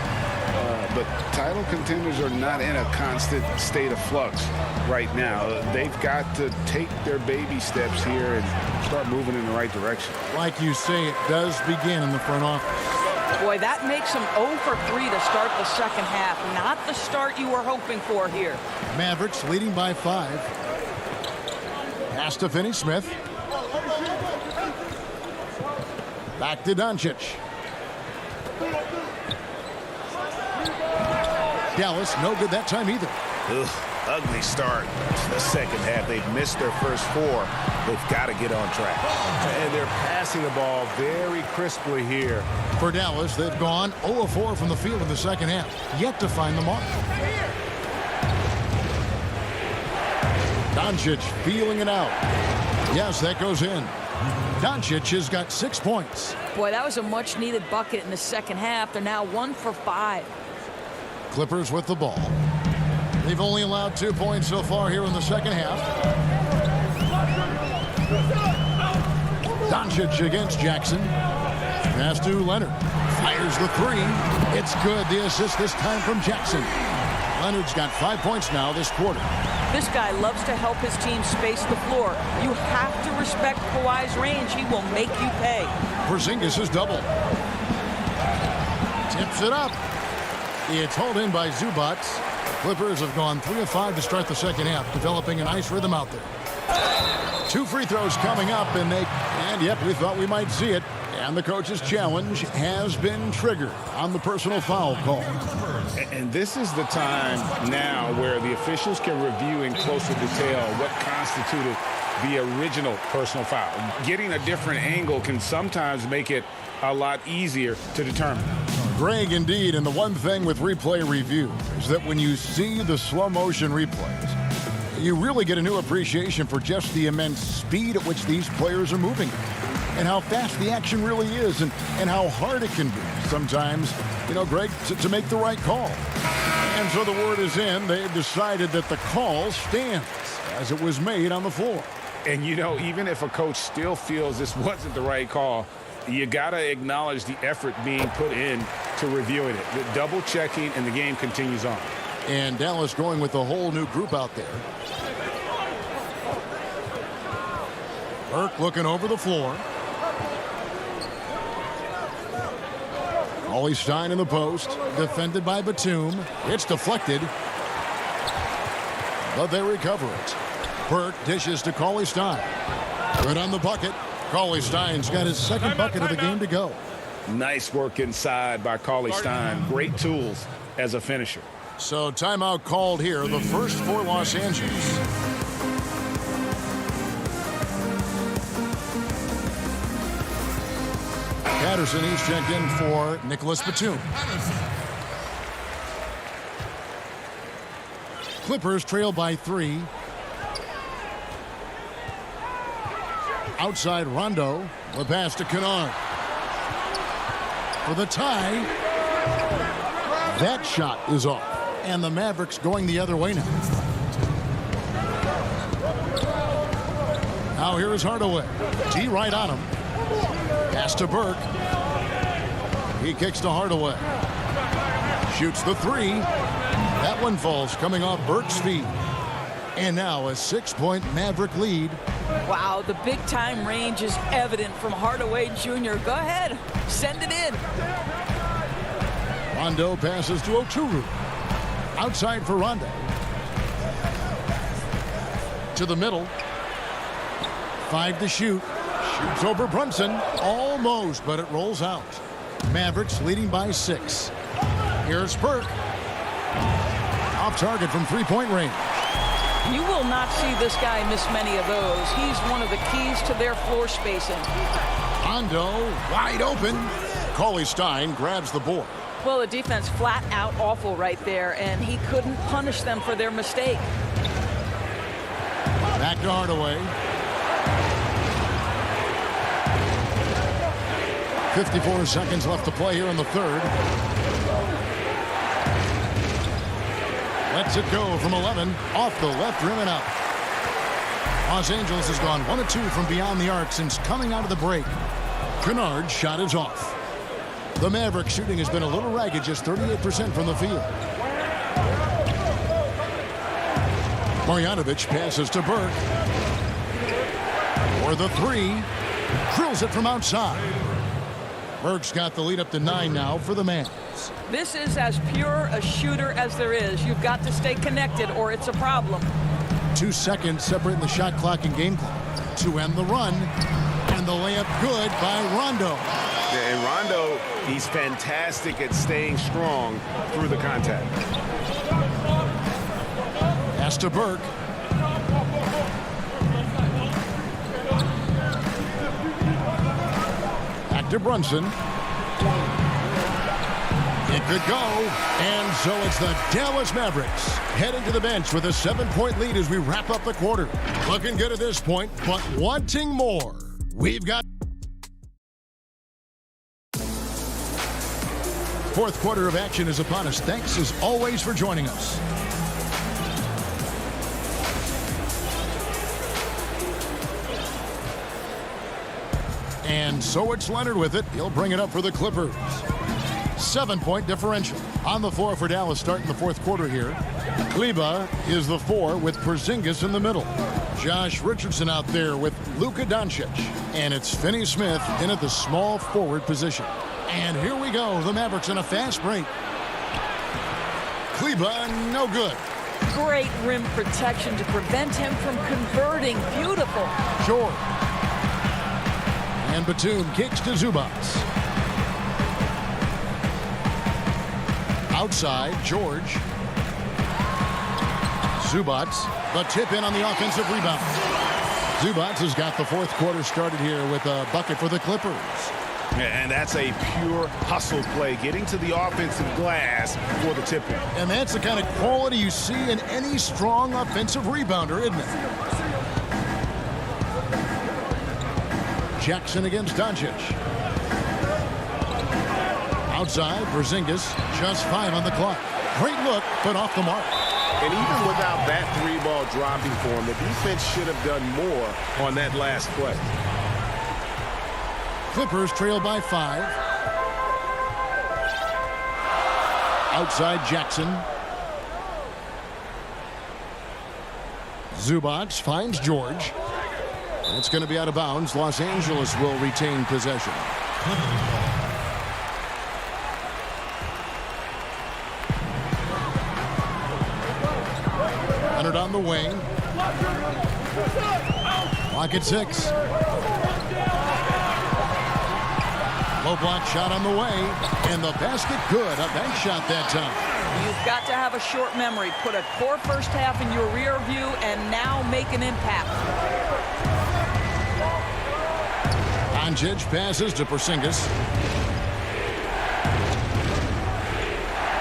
but title contenders are not in a constant state of flux right now. They've got to take their baby steps here and start moving in the right direction. Like you say, it does begin in the front office. Boy, that makes them 0 for 3 to start the second half. Not the start you were hoping for here. Mavericks leading by 5. Pass to Finney-Smith. Back to Doncic. Dallas, no good that time either. Ugh, ugly start to the second half. They've missed their first 4. They've got to get on track. And they're passing the ball very crisply here. For Dallas, they've gone 0 of 4 from the field in the second half. Yet to find the mark. Doncic feeling it out. Yes, that goes in. Doncic has got 6 points. Boy, that was a much-needed bucket in the second half. They're now 1 for 5. Clippers with the ball. They've only allowed 2 points so far here in the second half. Doncic against Jackson. Pass to Leonard. Fires the 3. It's good. The assist this time from Jackson. Leonard's got 5 points now this quarter. This guy loves to help his team space the floor. You have to respect Kawhi's range. He will make you pay. Porzingis is double. Tips it up. It's hauled in by Zubats. Clippers have gone 3 of 5 to start the second half, developing a nice rhythm out there. 2 free throws coming up, and yep, we thought we might see it. And the coach's challenge has been triggered on the personal foul call. And this is the time now where the officials can review in closer detail what constituted the original personal foul. Getting a different angle can sometimes make it a lot easier to determine. Greg, indeed, and the one thing with replay review is that when you see the slow motion replays, you really get a new appreciation for just the immense speed at which these players are moving and how fast the action really is and how hard it can be sometimes, Greg, to make the right call. And so the word is in. They've decided that the call stands as it was made on the floor. And, even if a coach still feels this wasn't the right call, you got to acknowledge the effort being put in to reviewing it. The double checking, and the game continues on. And Dallas going with a whole new group out there. Burke looking over the floor. Cauley Stein in the post. Defended by Batum. It's deflected. But they recover it. Burke dishes to Cauley Stein. Good on the bucket. Cauley Stein's got his second bucket of the game to go. Nice work inside by Cauley Stein. Great tools as a finisher. So timeout called here, the first for Los Angeles. Patterson, he's checked in for Nicholas Batum. Clippers trail by 3. Outside Rondo. The pass to Kennard. For the tie. That shot is off. And the Mavericks going the other way now. Now here is Hardaway. T right on him. Pass to Burke. He kicks to Hardaway. Shoots the 3. That one falls coming off Burke's feet. And now a 6-point Maverick lead. Wow, the big-time range is evident from Hardaway Jr. Go ahead, send it in. Rondo passes to Oturu. Outside for Rondo. To the middle. 5 to shoot. Shoots over Brunson. Almost, but it rolls out. Mavericks leading by 6. Here's Burke. Off target from 3-point range. You will not see this guy miss many of those. He's one of the keys to their floor spacing. Rondo wide open. Cauley Stein grabs the board. Well, the defense flat out awful right there, and he couldn't punish them for their mistake. Back to Hardaway. 54 seconds left to play here in the third. Lets it go from 11, off the left rim and out. Los Angeles has gone 1 of 2 from beyond the arc since coming out of the break. Kennard's shot is off. The Mavericks shooting has been a little ragged, just 38% from the field. Marjanovic passes to Burke. For the three, drills it from outside. Burke's got the lead up to 9 now for the Mavs. This is as pure a shooter as there is. You've got to stay connected or it's a problem. 2 seconds separating the shot clock and game clock to end the run. And the layup good by Rondo. Yeah, and Rondo, he's fantastic at staying strong through the contact. Pass to Burke. Back to Brunson. It could go. And so it's the Dallas Mavericks heading to the bench with a 7-point lead as we wrap up the quarter. Looking good at this point, but wanting more. We've got fourth quarter of action is upon us. Thanks as always for joining us. And so it's Leonard with it. He'll bring it up for the Clippers. 7-point differential. On the floor for Dallas starting the fourth quarter here. Kleba is the 4 with Porzingis in the middle. Josh Richardson out there with Luka Doncic. And it's Finney Smith in at the small forward position. And here we go. The Mavericks in a fast break. Kleba, no good. Great rim protection to prevent him from converting. Beautiful. Short. And Batum kicks to Zubac. Outside, George. Zubac, the tip in on the offensive rebound. Zubac has got the fourth quarter started here with a bucket for the Clippers. And that's a pure hustle play, getting to the offensive glass for the tip-in. And that's the kind of quality you see in any strong offensive rebounder, isn't it? Jackson against Doncic. Outside, Porzingis, just 5 on the clock. Great look, but off the mark. And even without that 3-ball dropping for him, the defense should have done more on that last play. Clippers trail by 5. Outside Jackson. Zubac finds George. It's going to be out of bounds. Los Angeles will retain possession. Leonard on the wing. Clock at 6. Low block shot on the way, and the basket good. A bank shot that time. You've got to have a short memory. Put a poor first half in your rear view and now make an impact. Doncic passes to Porzingis.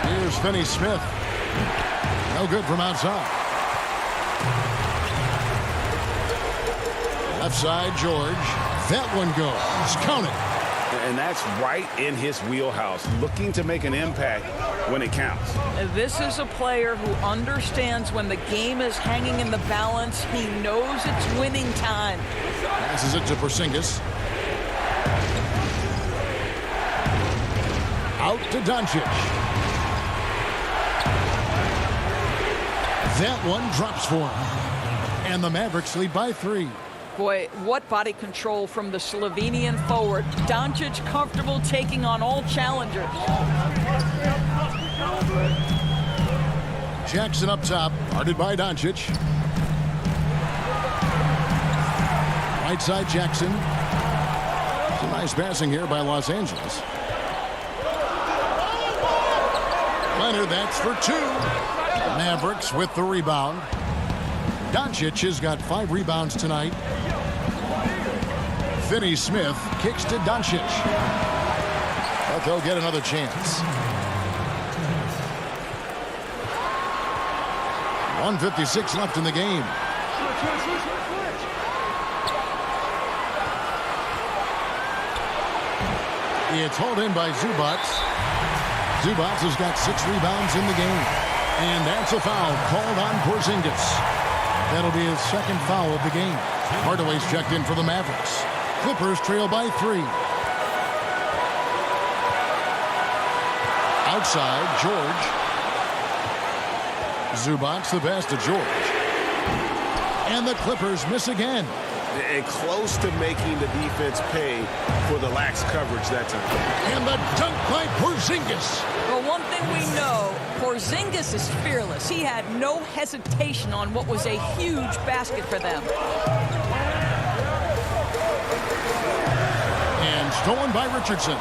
Here's Finney Smith. No good from outside. Left side, George. That one goes. Count it. And that's right in his wheelhouse, looking to make an impact when it counts. This is a player who understands when the game is hanging in the balance. He knows it's winning time. Passes it to Porzingis. Out to Doncic. That one drops for him. And the Mavericks lead by 3. Boy, what body control from the Slovenian forward. Doncic comfortable taking on all challengers. Jackson up top, guarded by Doncic. Right side, Jackson. Some nice passing here by Los Angeles. Leonard, that's for 2. Mavericks with the rebound. Doncic has got 5 rebounds tonight. Finney-Smith kicks to Doncic. But they'll get another chance. 1:56 left in the game. It's hauled in by Zubats. Zubats has got 6 rebounds in the game. And that's a foul called on Porzingis. That'll be his second foul of the game. Hardaway's checked in for the Mavericks. Clippers trail by 3. Outside, George. Zubats the pass to George. And the Clippers miss again. And close to making the defense pay for the lax coverage that time. And the dunk by Porzingis. Well, one thing we know, Porzingis is fearless. He had no hesitation on what was a huge basket for them. And stolen by Richardson.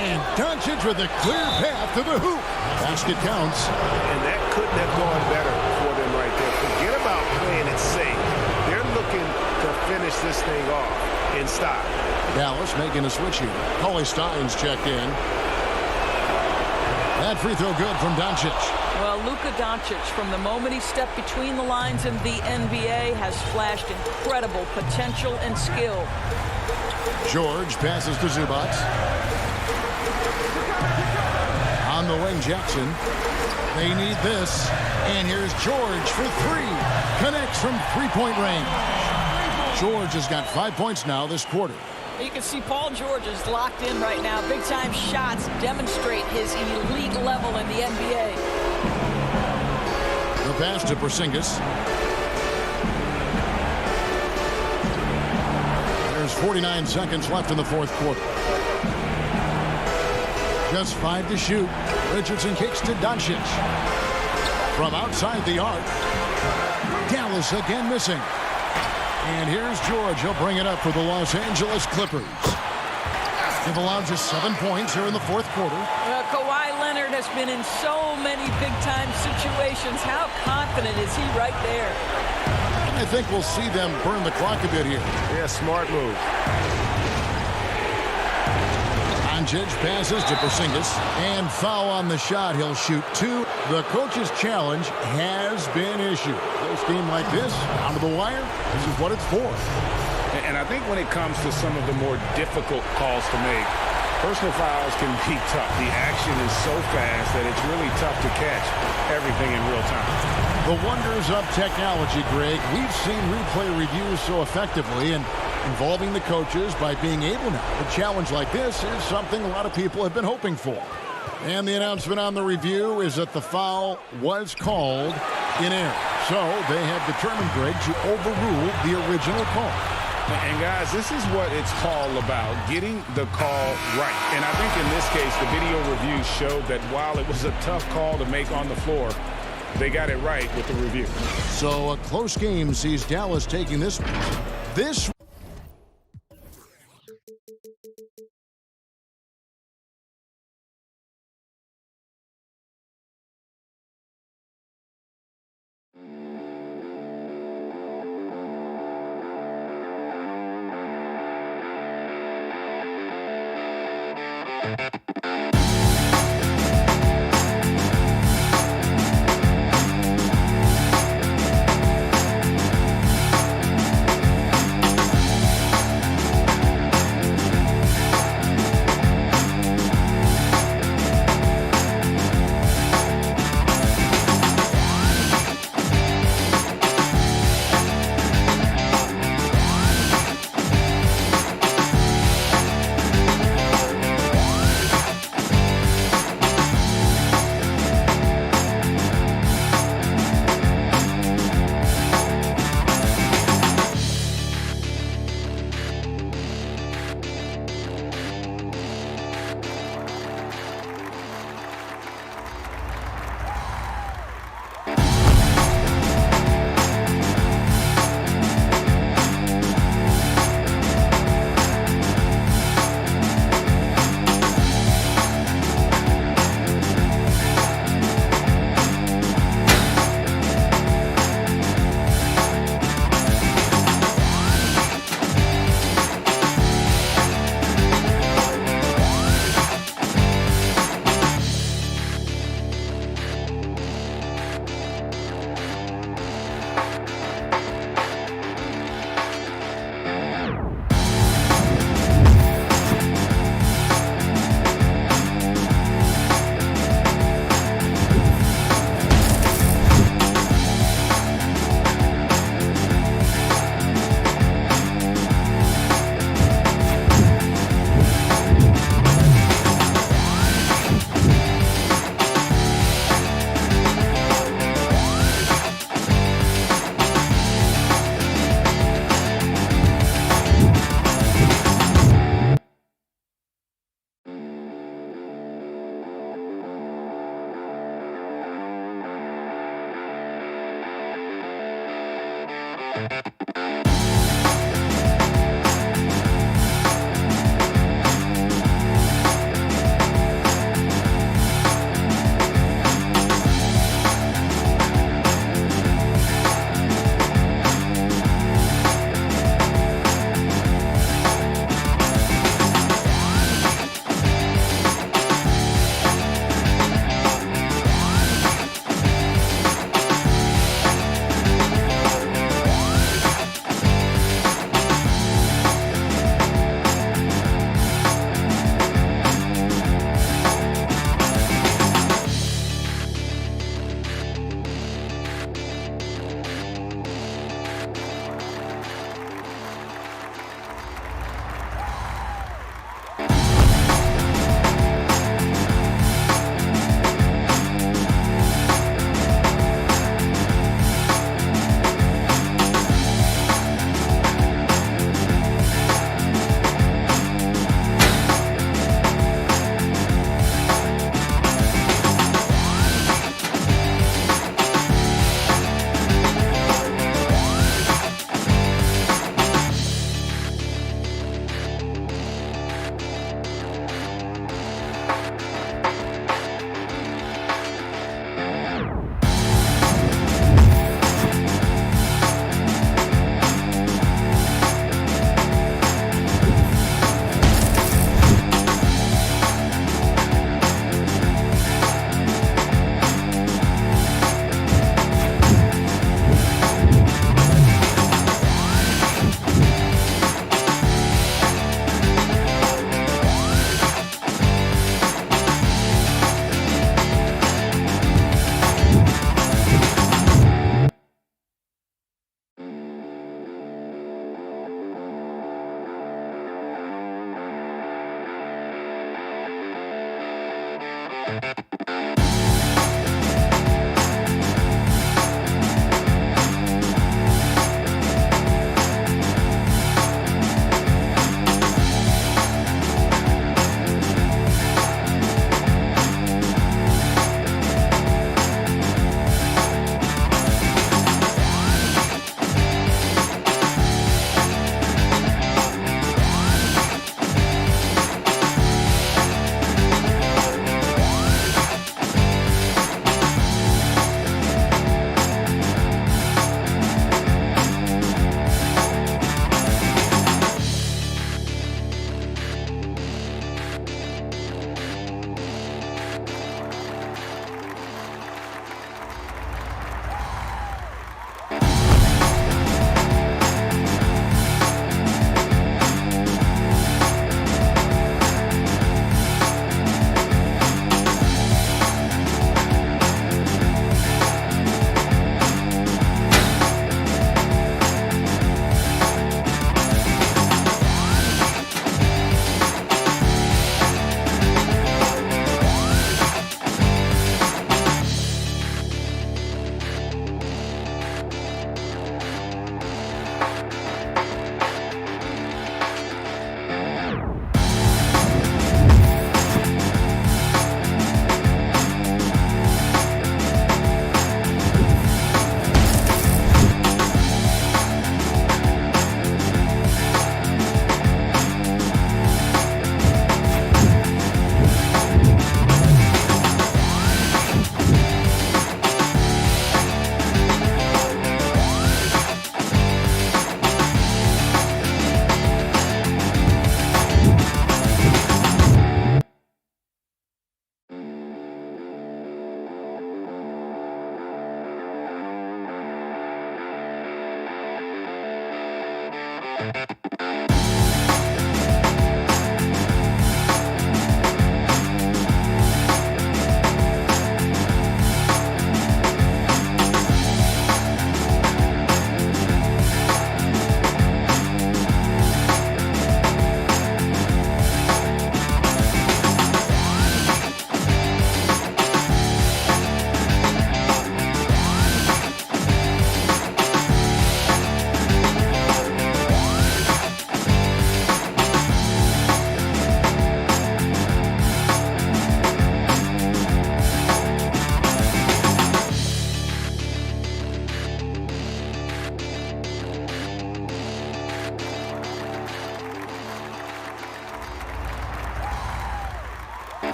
And Doncic with a clear path to the hoop. Basket counts. And that couldn't have gone better for them right there. Forget about playing it safe. They're looking to finish this thing off in style. Dallas making a switch here. Cauley Stein's checked in. That free throw good from Doncic. Well, Luka Doncic, from the moment he stepped between the lines in the NBA, has flashed incredible potential and skill. George passes to Zubats. On the wing, Jackson. They need this. And here's George for 3. Connects from 3-point range. George has got 5 points now this quarter. You can see Paul George is locked in right now. Big-time shots demonstrate his elite level in the NBA. The pass to Porzingis. There's 49 seconds left in the fourth quarter. Just 5 to shoot. Richardson kicks to Doncic. From outside the arc. Dallas again missing. And here's George. He'll bring it up for the Los Angeles Clippers. They've allowed just 7 points here in the fourth quarter. Kawhi Leonard has been in so many big-time situations. How confident is he right there? I think we'll see them burn the clock a bit here. Yeah, smart move. Doncic passes to Porzingis. And foul on the shot. He'll shoot 2. The coach's challenge has been issued. Close game like this, down to the wire, this is what it's for. And I think when it comes to some of the more difficult calls to make, personal fouls can be tough. The action is so fast that it's really tough to catch everything in real time. The wonders of technology, Greg. We've seen replay reviews so effectively, and involving the coaches by being able now. A challenge like this is something a lot of people have been hoping for. And the announcement on the review is that the foul was called in error. So they have determined, Greg, to overrule the original call. And guys, this is what it's all about, getting the call right. And I think in this case, the video review showed that while it was a tough call to make on the floor, they got it right with the review. So a close game sees Dallas taking this.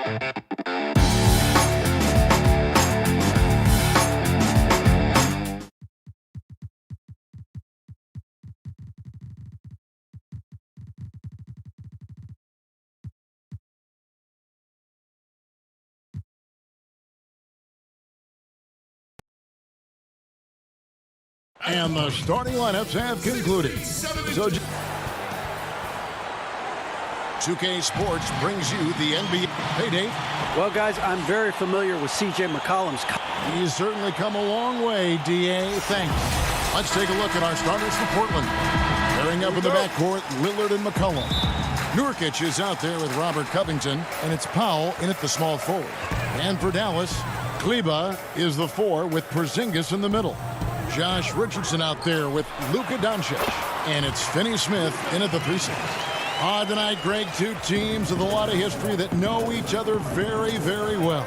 And the starting lineups have concluded. So 2K Sports brings you the NBA. Hey, Dave. Well, guys, I'm very familiar with C.J. McCollum's. He's certainly come a long way, D.A. Thanks. Let's take a look at our starters for Portland. Pairing up in the backcourt, Lillard and McCollum. Nurkic is out there with Robert Covington, and it's Powell in at the small forward. And for Dallas, Kleba is the 4 with Porzingis in the middle. Josh Richardson out there with Luka Doncic. And it's Finney-Smith in at the 3-6. Tonight, Greg, two teams with a lot of history that know each other very, very well.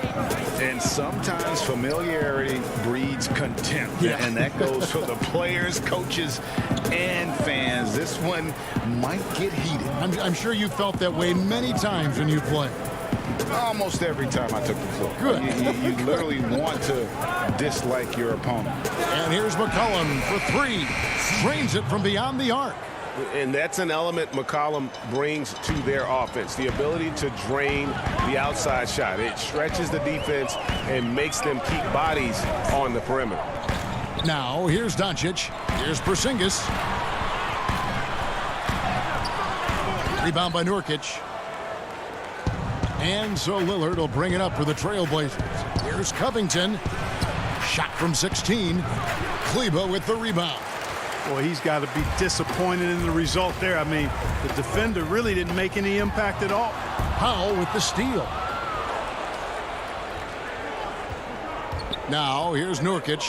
And sometimes familiarity breeds contempt. Yeah. And that goes for the players, coaches, and fans. This one might get heated. I'm sure you felt that way many times when you played. Almost every time I took the floor. Good. You literally want to dislike your opponent. And here's McCollum for 3. Drains it from beyond the arc. And that's an element McCollum brings to their offense, the ability to drain the outside shot. It stretches the defense and makes them keep bodies on the perimeter. Now, here's Doncic. Here's Porzingis. Rebound by Nurkic. And so Lillard will bring it up for the Trailblazers. Here's Covington. Shot from 16. Kleba with the rebound. Boy, he's got to be disappointed in the result there. I mean, the defender really didn't make any impact at all. Powell with the steal. Now, here's Nurkic.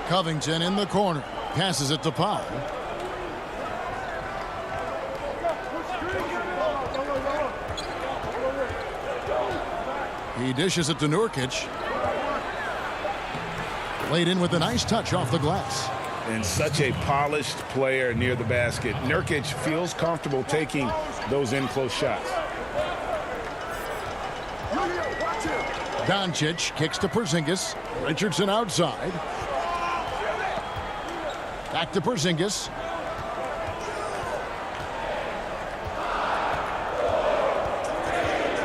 Covington in the corner. Passes it to Powell. He dishes it to Nurkic. Laid in with a nice touch off the glass. And such a polished player near the basket. Nurkic feels comfortable taking those in-close shots. Doncic kicks to Porzingis. Richardson outside. Back to Porzingis.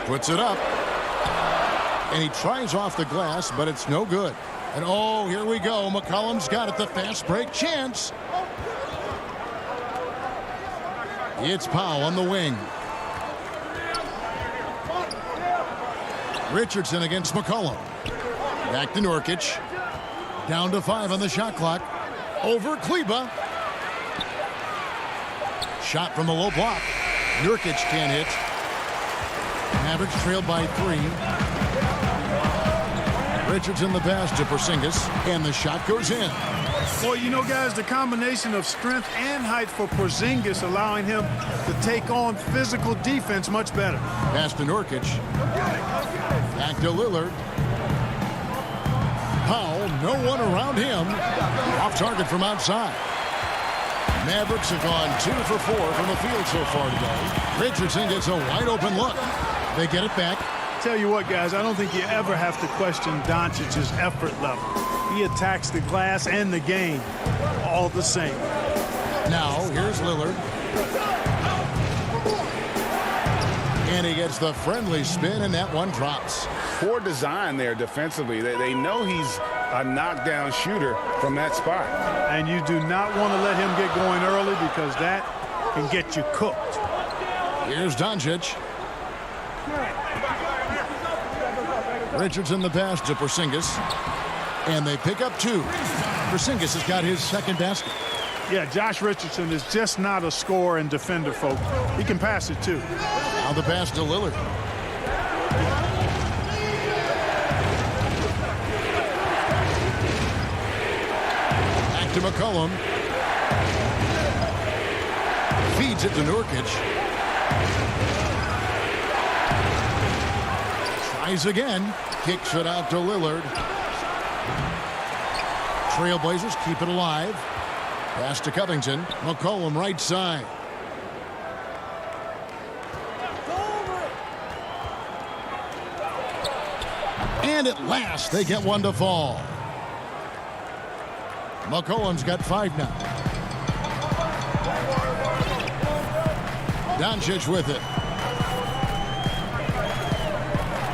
Puts it up. And he tries off the glass, but it's no good. And oh, here we go. McCollum's got it. The fast break chance. It's Powell on the wing. Richardson against McCollum. Back to Nurkic. Down to 5 on the shot clock. Over Kleba. Shot from the low block. Nurkic can't hit. Mavericks trailed by 3. Richardson the pass to Porzingis, and the shot goes in. Well, you know, guys, the combination of strength and height for Porzingis allowing him to take on physical defense much better. Pass to Nurkic. Back to Lillard. Powell, no one around him. Off target from outside. Mavericks have gone 2 for 4 from the field so far today. Richardson gets a wide open look. They get it back. Tell you what, guys, I don't think you ever have to question Doncic's effort level. He attacks the glass and the game all the same. Now, here's Lillard. And he gets the friendly spin, and that one drops. Poor design there defensively. They know he's a knockdown shooter from that spot. And you do not want to let him get going early because that can get you cooked. Here's Doncic. Richardson the pass to Porzingis. And they pick up 2. Porzingis has got his second basket. Yeah, Josh Richardson is just not a scorer and defender, folks. He can pass it, too. Now the pass to Lillard. Back to McCollum. Feeds it to Nurkic. Tries again. Kicks it out to Lillard. Trailblazers keep it alive. Pass to Covington. McCollum right side. And at last, they get one to fall. McCollum's got 5 now. Doncic with it.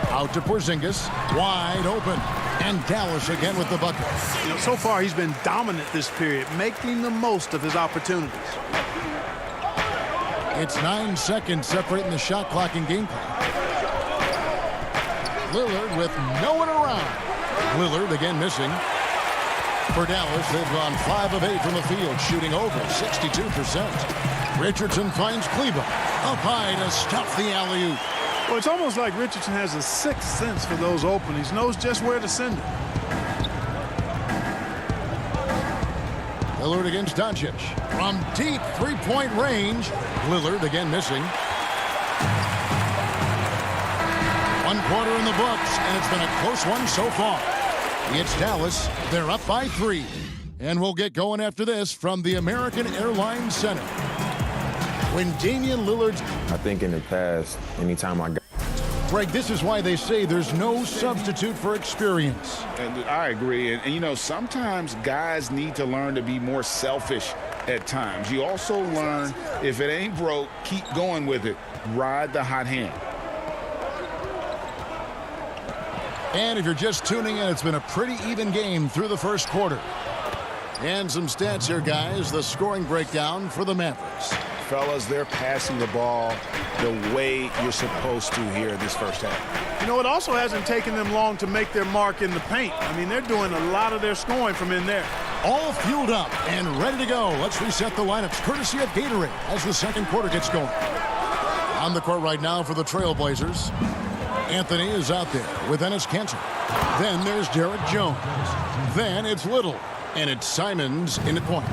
Out to Porzingis. Wide open. And Dallas again with the bucket. You know, so far he's been dominant this period, making the most of his opportunities. It's 9 seconds separating the shot clock and game clock. Lillard with no one around. Lillard again missing. For Dallas, they've gone 5 of 8 from the field, shooting over 62%. Richardson finds Kleber. Up high to stuff the alley-oop. Well, it's almost like Richardson has a sixth sense for those openings. Knows just where to send it. Lillard against Doncic. From deep three-point range. Lillard again missing. 1 quarter in the books, and it's been a close one so far. It's Dallas. They're up by 3. And we'll get going after this from the American Airlines Center. When Damian Lillard's... I think in the past, anytime I got... Greg, this is why they say there's no substitute for experience. And I agree. And, you know, sometimes guys need to learn to be more selfish at times. You also learn, if it ain't broke, keep going with it. Ride the hot hand. And if you're just tuning in, it's been a pretty even game through the first quarter. And some stats here, guys. The scoring breakdown for the Mavericks. Fellas, they're passing the ball the way you're supposed to here in this first half. You know, it also hasn't taken them long to make their mark in the paint. I mean, they're doing a lot of their scoring from in there. All fueled up and ready to go. Let's reset the lineups courtesy of Gatorade as the second quarter gets going. On the court right now for the Trailblazers, Anthony is out there with Enes Kanter. Then there's Derek Jones. Then it's Little. And it's Simons in at point.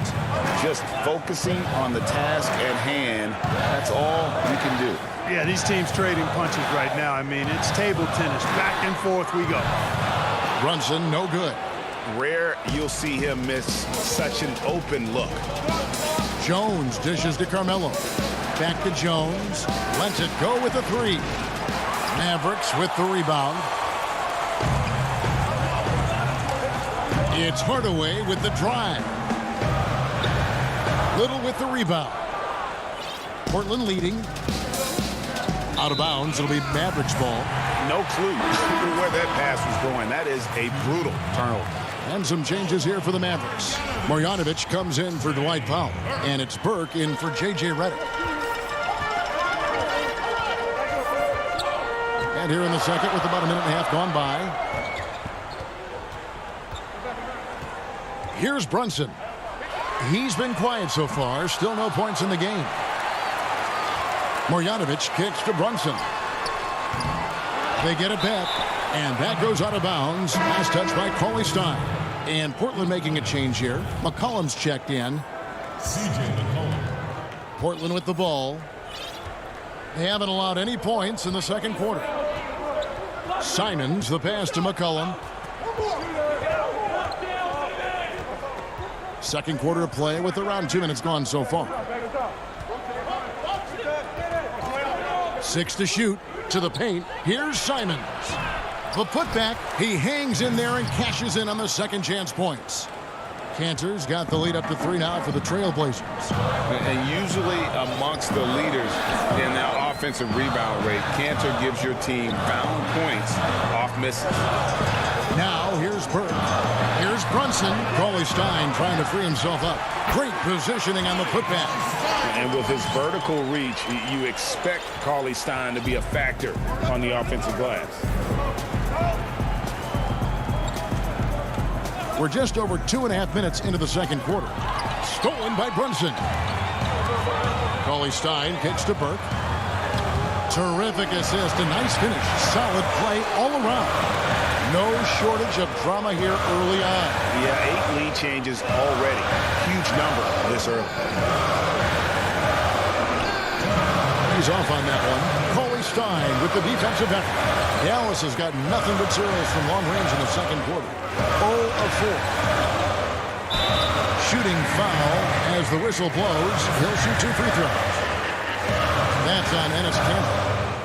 Just focusing on the task at hand, that's all you can do. Yeah, these teams trading punches right now. I mean, it's table tennis. Back and forth we go. Brunson, no good. Rare you'll see him miss such an open look. Jones dishes to Carmelo. Back to Jones. Lets it go with a 3. Mavericks with the rebound. It's Hardaway with the drive. Little with the rebound. Portland leading. Out of bounds. It'll be Mavericks ball. No clue where that pass was going. That is a brutal turnover. And some changes here for the Mavericks. Marjanovic comes in for Dwight Powell. And it's Burke in for J.J. Redick. And here in the second with about a minute and a half gone by. Here's Brunson. He's been quiet so far. Still no points in the game. Marjanovic kicks to Brunson. They get it back. And that goes out of bounds. Last touch by Cauley Stein. And Portland making a change here. McCollum's checked in. Portland with the ball. They haven't allowed any points in the second quarter. Simons, the pass to McCollum. Second quarter of play with around 2 minutes gone so far. 6 to shoot. To the paint. Here's Simons. The putback. He hangs in there and cashes in on the second chance points. Kanter's got the lead up to 3 now for the Trailblazers. And usually amongst the leaders in that offensive rebound rate, Kanter gives your team found points off misses. Now here's Burke. Here's Brunson. Cauley Stein trying to free himself up. Great positioning on the putback. And with his vertical reach, you expect Cauley Stein to be a factor on the offensive glass. We're just over 2.5 minutes into the second quarter. Stolen by Brunson. Cauley Stein kicks to Burke. Terrific assist. A nice finish. Solid play all around. No shortage of drama here early on. Yeah, 8 lead changes already. Huge number this early. He's off on that one. Cauley Stein with the defensive effort. Dallas has got nothing but zeros from long range in the second quarter. 0 of 4. Shooting foul as the whistle blows. He'll shoot 2 free throws. That's on Enes Kanter.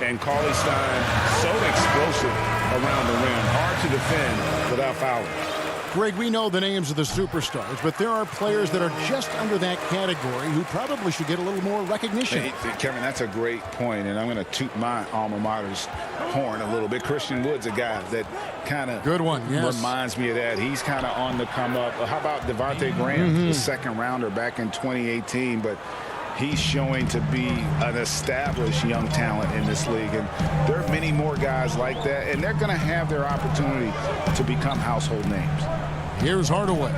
And Cauley Stein, so explosive around the rim. Hard to defend without fouling. Greg, we know the names of the superstars, but there are players that are just under that category who probably should get a little more recognition. Hey, Kevin, that's a great point, and I'm going to toot my alma mater's horn a little bit. Christian Wood's a guy that kind of reminds me of that. He's kind of on the come up. How about Devontae Graham, the second rounder back in 2018, but he's showing to be an established young talent in this league, and there are many more guys like that, and they're going to have their opportunity to become household names. Here's Hardaway,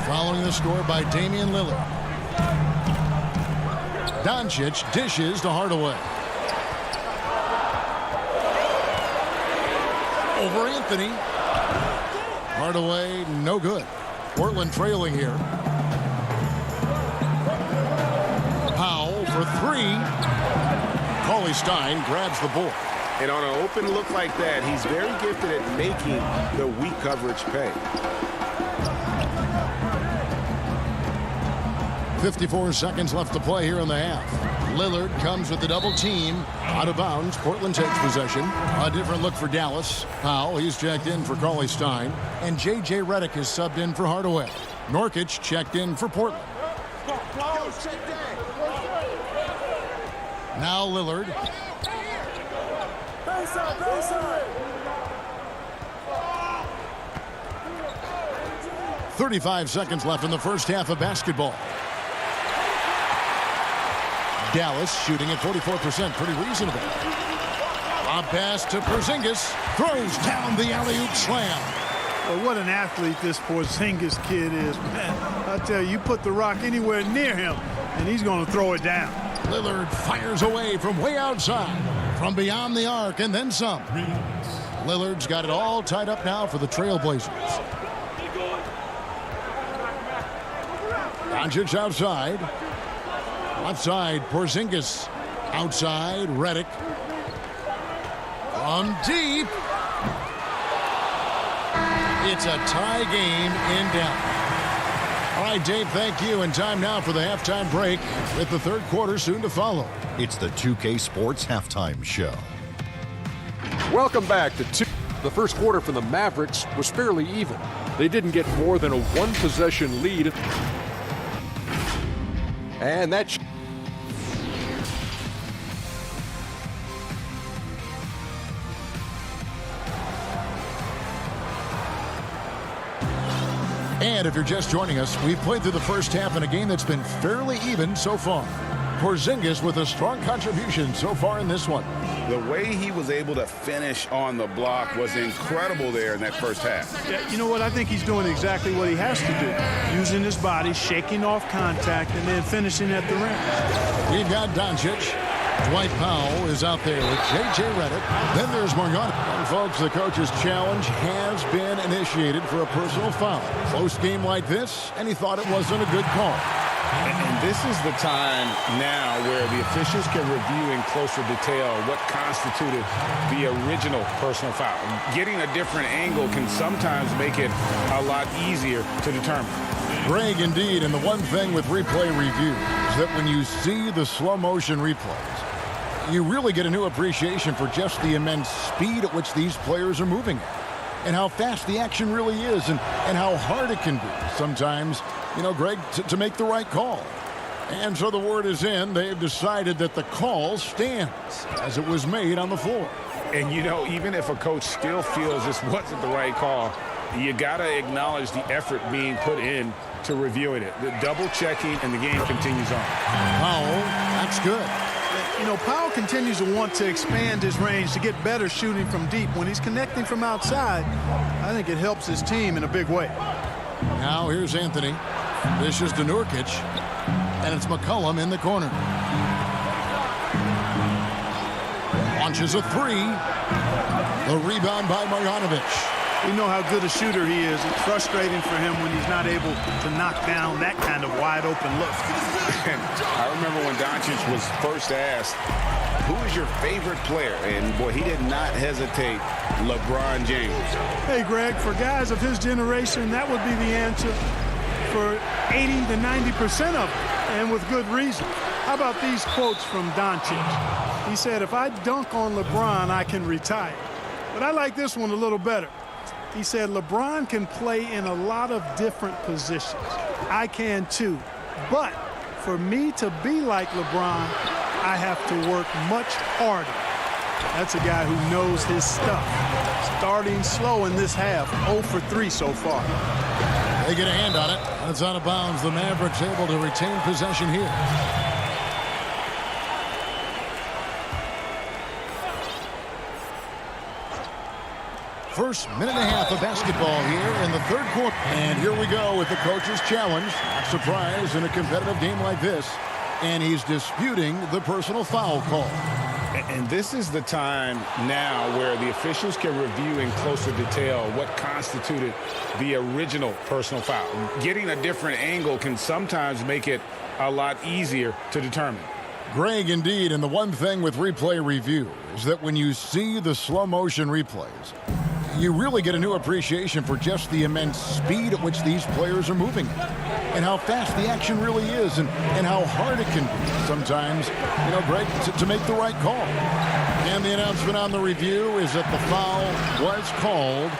following the score by Damian Lillard. Doncic dishes to Hardaway. Over Anthony. Hardaway, no good. Portland trailing here. Powell for three. Cauley Stein grabs the board. And on an open look like that, he's very gifted at making the weak coverage pay. 54 seconds left to play here in the half. Lillard comes with the double team. Out of bounds. Portland takes possession. A different look for Dallas. Powell, he's checked in for Cauley Stein. And J.J. Redick is subbed in for Hardaway. Nurkic checked in for Portland. Now Lillard. 35 seconds left in the first half of basketball. Dallas shooting at 44%, pretty reasonable. Lob pass to Porzingis, throws down the alley-oop slam. Well, what an athlete this Porzingis kid is, man. I tell you, you put the rock anywhere near him, and he's going to throw it down. Lillard fires away from way outside, from beyond the arc, and then some. Lillard's got it all tied up now for the Trailblazers. Doncic outside. Outside, Porzingis. Outside, Redick. From deep. It's a tie game in Dallas. All right, Dave, thank you. And time now for the halftime break with the third quarter soon to follow. It's the 2K Sports Halftime Show. Welcome back to The first quarter for the Mavericks was fairly even. They didn't get more than a one-possession lead. And that's And if you're just joining us, we've played through the first half in a game that's been fairly even so far. Porzingis with a strong contribution so far in this one. The way he was able to finish on the block was incredible there in that first half. Yeah, you know what? I think he's doing exactly what he has to do. Using his body, shaking off contact, and then finishing at the rim. We've got Doncic. Dwight Powell is out there with J.J. Redick. Then there's Morgan. And folks, the coach's challenge has been initiated for a personal foul. Close game like this, and he thought it wasn't a good call. And this is the time now where the officials can review in closer detail what constituted the original personal foul. Getting a different angle can sometimes make it a lot easier to determine. Greg, indeed, and the one thing with replay review is that when you see the slow motion replays, you really get a new appreciation for just the immense speed at which these players are moving and how fast the action really is and how hard it can be sometimes, you know, Greg, to make the right call. And so the word is in. They've decided that the call stands as it was made on the floor. And, you know, even if a coach still feels this wasn't the right call, you got to acknowledge the effort being put in to reviewing it. The double checking, and the game continues on. Powell, that's good. You know, Powell continues to want to expand his range to get better shooting from deep. When he's connecting from outside, I think it helps his team in a big way. Now here's Anthony. This is to Nurkic. And it's McCollum in the corner. Launches a three. The rebound by Marjanovic. We know how good a shooter he is. It's frustrating for him when he's not able to knock down that kind of wide open look. I remember when Doncic was first asked, who is your favorite player? And, boy, he did not hesitate. LeBron James. Hey, Greg, for guys of his generation, that would be the answer for 80 to 90% of them, and with good reason. How about these quotes from Doncic? He said, if I dunk on LeBron, I can retire. But I like this one a little better. He said LeBron can play in a lot of different positions. I can too. But for me to be like LeBron, I have to work much harder. That's a guy who knows his stuff. Starting slow in this half, 0 for 3 so far. They get a hand on it. It's out of bounds. The Mavericks able to retain possession here. First minute and a half of basketball here in the third quarter. And here we go with the coach's challenge. Not surprise in a competitive game like this. And he's disputing the personal foul call. And this is the time now where the officials can review in closer detail what constituted the original personal foul. Getting a different angle can sometimes make it a lot easier to determine. Greg, indeed, and the one thing with replay review is that when you see the slow motion replays, you really get a new appreciation for just the immense speed at which these players are moving and how fast the action really is and how hard it can be sometimes, you know, Greg, to make the right call. And the announcement on the review is that the foul was called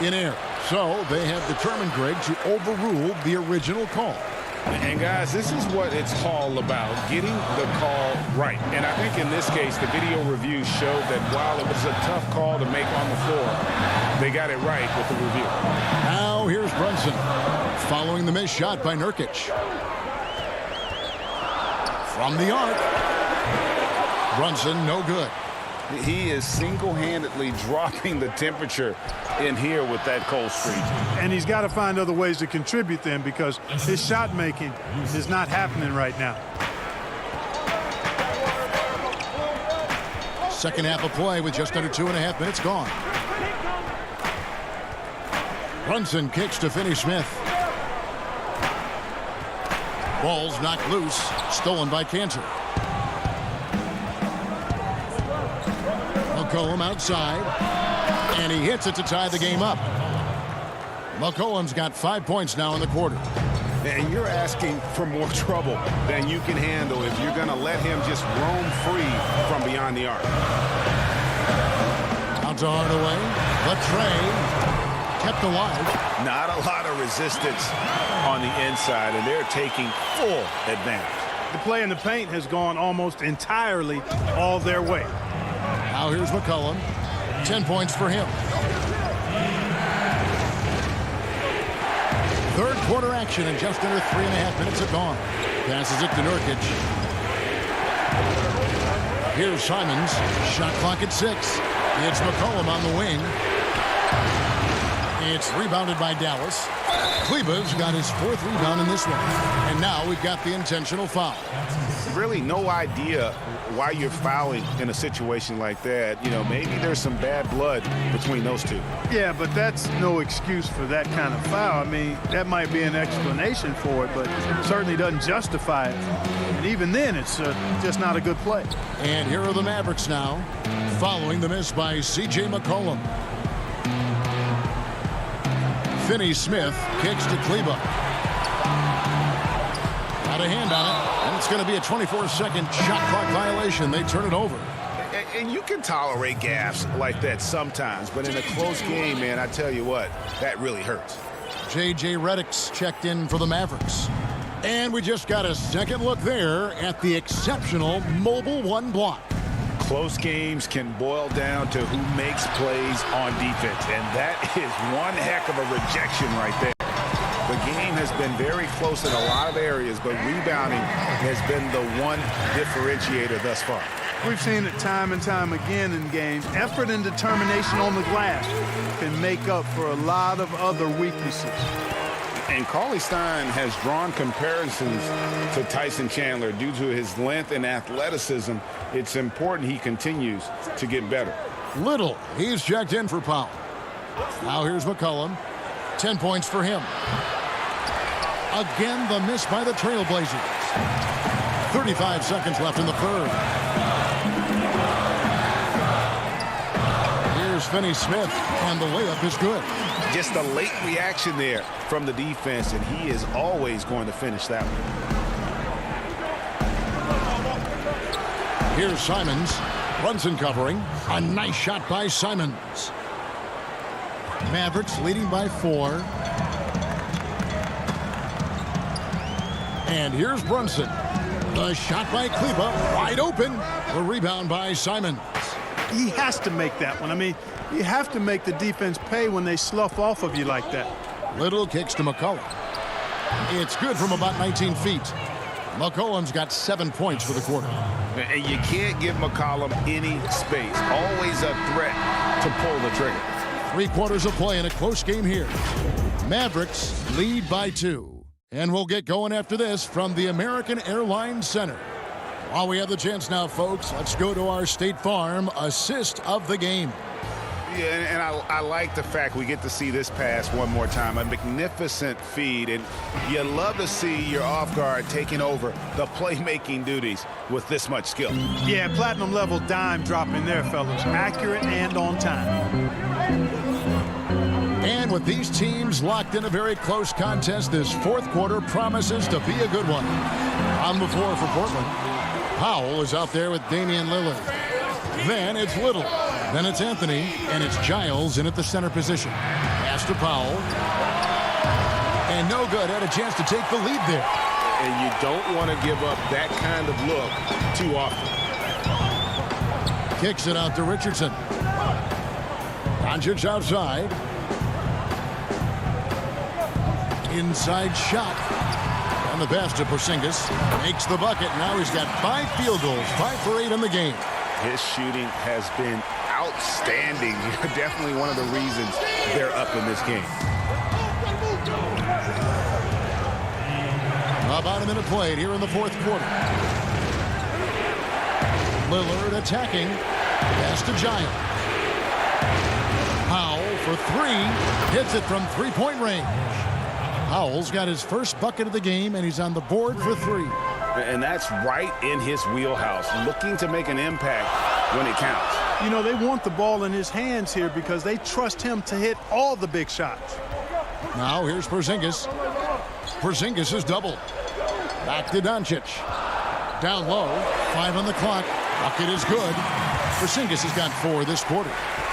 in error. So they have determined, Greg, to overrule the original call. And guys, this is what it's all about, getting the call right. And I think in this case, the video review showed that while it was a tough call to make on the floor, they got it right with the review. Now here's Brunson following the missed shot by Nurkic. From the arc. Brunson, no good. He is single-handedly dropping the temperature in here with that cold streak. And he's got to find other ways to contribute then because his shot making is not happening right now. Second half of play with just under 2.5 minutes gone. Brunson kicks to Finney-Smith. Ball's knocked loose, stolen by Cantor. McCollum outside, and he hits it to tie the game up. McCollum's got 5 points now in the quarter. And you're asking for more trouble than you can handle if you're going to let him just roam free from beyond the arc. Out to Hardaway. The tray kept alive. Not a lot of resistance on the inside, and they're taking full advantage. The play in the paint has gone almost entirely all their way. Now here's McCollum. 10 points for him. Third quarter action in just under 3.5 minutes have gone. Passes it to Nurkic. Here's Simons. Shot clock at 6. It's McCollum on the wing. It's rebounded by Dallas. Kleba's got his 4th rebound in this one. And now we've got the intentional foul. Really no idea why you're fouling in a situation like that. You know, maybe there's some bad blood between those two. Yeah, but that's no excuse for that kind of foul. I mean, that might be an explanation for it, but it certainly doesn't justify it. And even then, it's just not a good play. And here are the Mavericks now, following the miss by C.J. McCollum. Finney-Smith kicks to Kleba. Got a hand on it, and it's going to be a 24-second shot clock violation. They turn it over. And you can tolerate gaffes like that sometimes, but in a close game, man, I tell you what, that really hurts. J.J. Redick's checked in for the Mavericks. And we just got a second look there at the exceptional Mobile 1 block. Close games can boil down to who makes plays on defense, and that is one heck of a rejection right there. The game has been very close in a lot of areas, but rebounding has been the one differentiator thus far. We've seen it time and time again in games. Effort and determination on the glass can make up for a lot of other weaknesses. And Cauley-Stein has drawn comparisons to Tyson Chandler due to his length and athleticism. It's important he continues to get better. Little, he's checked in for Powell. Now here's McCollum. 10 points for him. Again, the miss by the Trailblazers. 35 seconds left in the third. Here's Finney-Smith, and the layup is good. Just a late reaction there from the defense, and he is always going to finish that one. Here's Simons. Brunson covering. A nice shot by Simons. Mavericks leading by 4. And here's Brunson. The shot by Kleber, wide open. The rebound by Simons. He has to make that one. I mean, you have to make the defense pay when they slough off of you like that. Little kicks to McCollum. It's good from about 19 feet. McCollum's got 7 points for the quarter. And you can't give McCollum any space. Always a threat to pull the trigger. 3 quarters of play in a close game here. Mavericks lead by 2. And we'll get going after this from the American Airlines Center. While we have the chance now, folks, let's go to our State Farm assist of the game. Yeah, and I like the fact we get to see this pass one more time. A magnificent feed, and you love to see your off guard taking over the playmaking duties with this much skill. Yeah, platinum level dime drop in there, fellas. Accurate and on time. And with these teams locked in a very close contest, this 4th quarter promises to be a good one. On the floor for Portland, Powell is out there with Damian Lillard. Then it's Little. Then it's Anthony, and it's Giles in at the center position. Pass to Powell. And no good. Had a chance to take the lead there. And you don't want to give up that kind of look too often. Kicks it out to Richardson. Doncic outside. Inside shot. On the pass to Porzingis. Makes the bucket. Now he's got 5 field goals. 5 for 8 in the game. His shooting has been outstanding. Definitely one of the reasons they're up in this game. About a minute played here in the 4th quarter. Lillard attacking. Pass to Giles. Powell for 3. Hits it from 3-point range. Powell's got his first bucket of the game, and he's on the board for 3. And that's right in his wheelhouse, looking to make an impact when it counts. You know, they want the ball in his hands here because they trust him to hit all the big shots. Now here's Porzingis. Porzingis is doubled. Back to Doncic. Down low. 5 on the clock. Bucket is good. Porzingis has got 4 this quarter.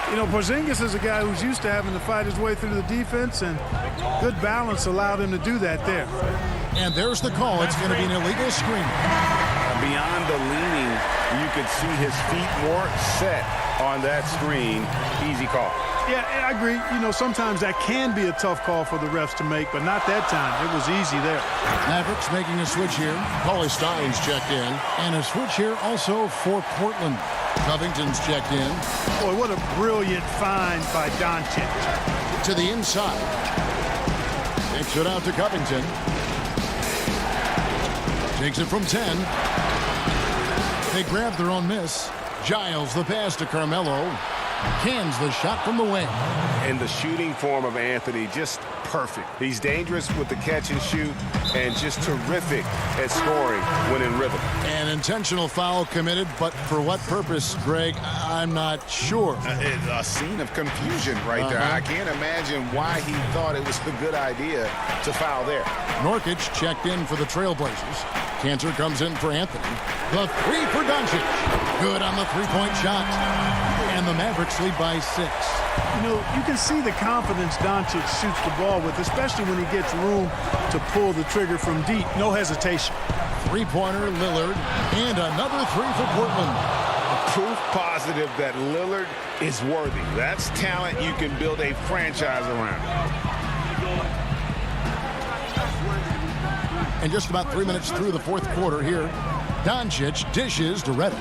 You know, Porzingis is a guy who's used to having to fight his way through the defense, and good balance allowed him to do that there. And there's the call. It's going to be an illegal screen. Beyond the leaning, you could see his feet more set on that screen. Easy call. Yeah, I agree. You know, sometimes that can be a tough call for the refs to make, but not that time. It was easy there. Mavericks making a switch here. Paulie Stein's checked in. And a switch here also for Portland. Covington's checked in. Boy, what a brilliant find by Doncic. To the inside. Takes it out to Covington. Takes it from 10. They grab their own miss. Giles the pass to Carmelo. Cans the shot from the wing. And the shooting form of Anthony, just perfect. He's dangerous with the catch and shoot and just terrific at scoring when in rhythm. An intentional foul committed, but for what purpose, Greg? I'm not sure. A scene of confusion right there. I can't imagine why he thought it was a good idea to foul there. Nurkic checked in for the Trailblazers. Cantor comes in for Anthony. The 3 for Doncic. Good on the 3-point shot. And the Mavericks lead by 6. You know, you can see the confidence Doncic shoots the ball with, especially when he gets room to pull the trigger from deep. No hesitation. 3-pointer, Lillard, and another 3 for Portland. Proof positive that Lillard is worthy. That's talent you can build a franchise around. And just about 3 minutes through the 4th quarter here, Doncic dishes to Redick.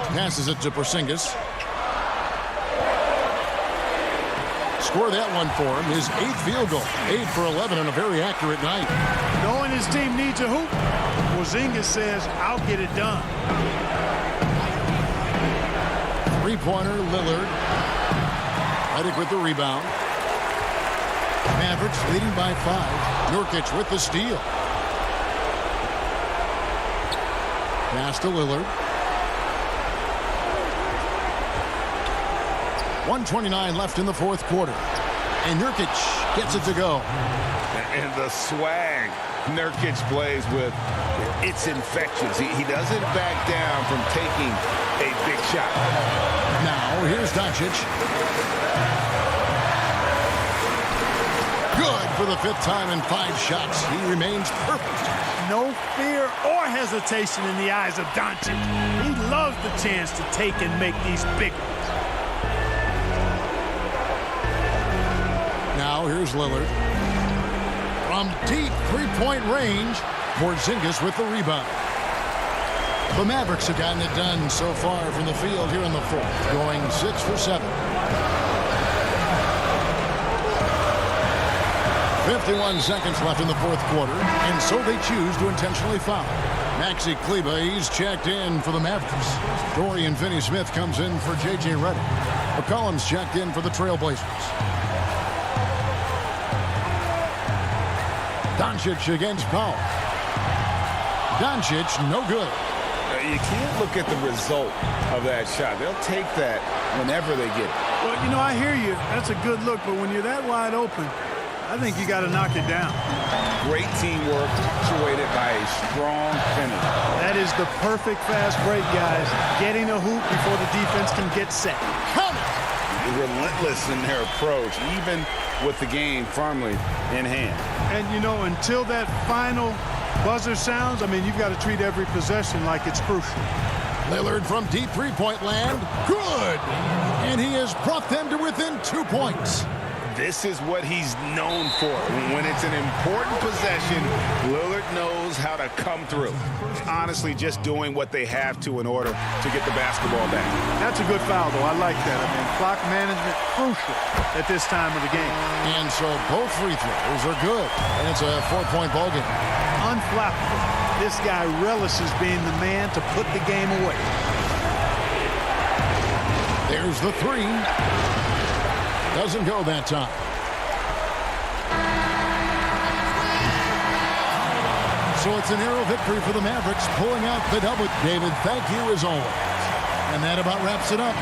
Passes it to Porzingis. Score that one for him. His 8th field goal. 8 for 11 on a very accurate night. Knowing his team needs a hoop, Porzingis says, I'll get it done. 3-pointer, Lillard. Redick with the rebound. Mavericks leading by 5. Nurkic with the steal. Pass to Lillard. 1:29 left in the 4th quarter. And Nurkic gets it to go. And the swag Nurkic plays with, it's infectious. He doesn't back down from taking a big shot. Now, here's Doncic. Good for the 5th time in 5 shots. He remains perfect. No fear or hesitation in the eyes of Doncic. He loves the chance to take and make these big ones. Now, here's Lillard. From deep three-point range, Porzingis with the rebound. The Mavericks have gotten it done so far from the field here in the 4th, going 6 for 7. 51 seconds left in the 4th quarter, and so they choose to intentionally foul. Maxi Kleber, he's checked in for the Mavericks. Dorian Finney-Smith comes in for J.J. Redick. McCollum's checked in for the Trailblazers. Doncic against Powell. Doncic, no good. You can't look at the result of that shot. They'll take that whenever they get it. Well, you know, I hear you. That's a good look, but when you're that wide open, I think you got to knock it down. Great teamwork, punctuated by a strong finish. That is the perfect fast break, guys. Getting a hoop before the defense can get set. Count it! Relentless in their approach, even with the game firmly in hand. And, you know, until that final buzzer sounds, I mean, you've got to treat every possession like it's crucial. Lillard from deep three-point land. Good! And he has brought them to within 2 points. This is what he's known for. When it's an important possession, Lillard knows how to come through. Honestly, just doing what they have to in order to get the basketball back. That's a good foul, though. I like that. I mean, clock management crucial at this time of the game. And so both free throws are good. And it's a 4-point ball game. Unflappable. This guy relishes being the man to put the game away. There's the 3. Doesn't go that time. So it's a narrow victory for the Mavericks, pulling out the double. David, thank you as always. And that about wraps it up.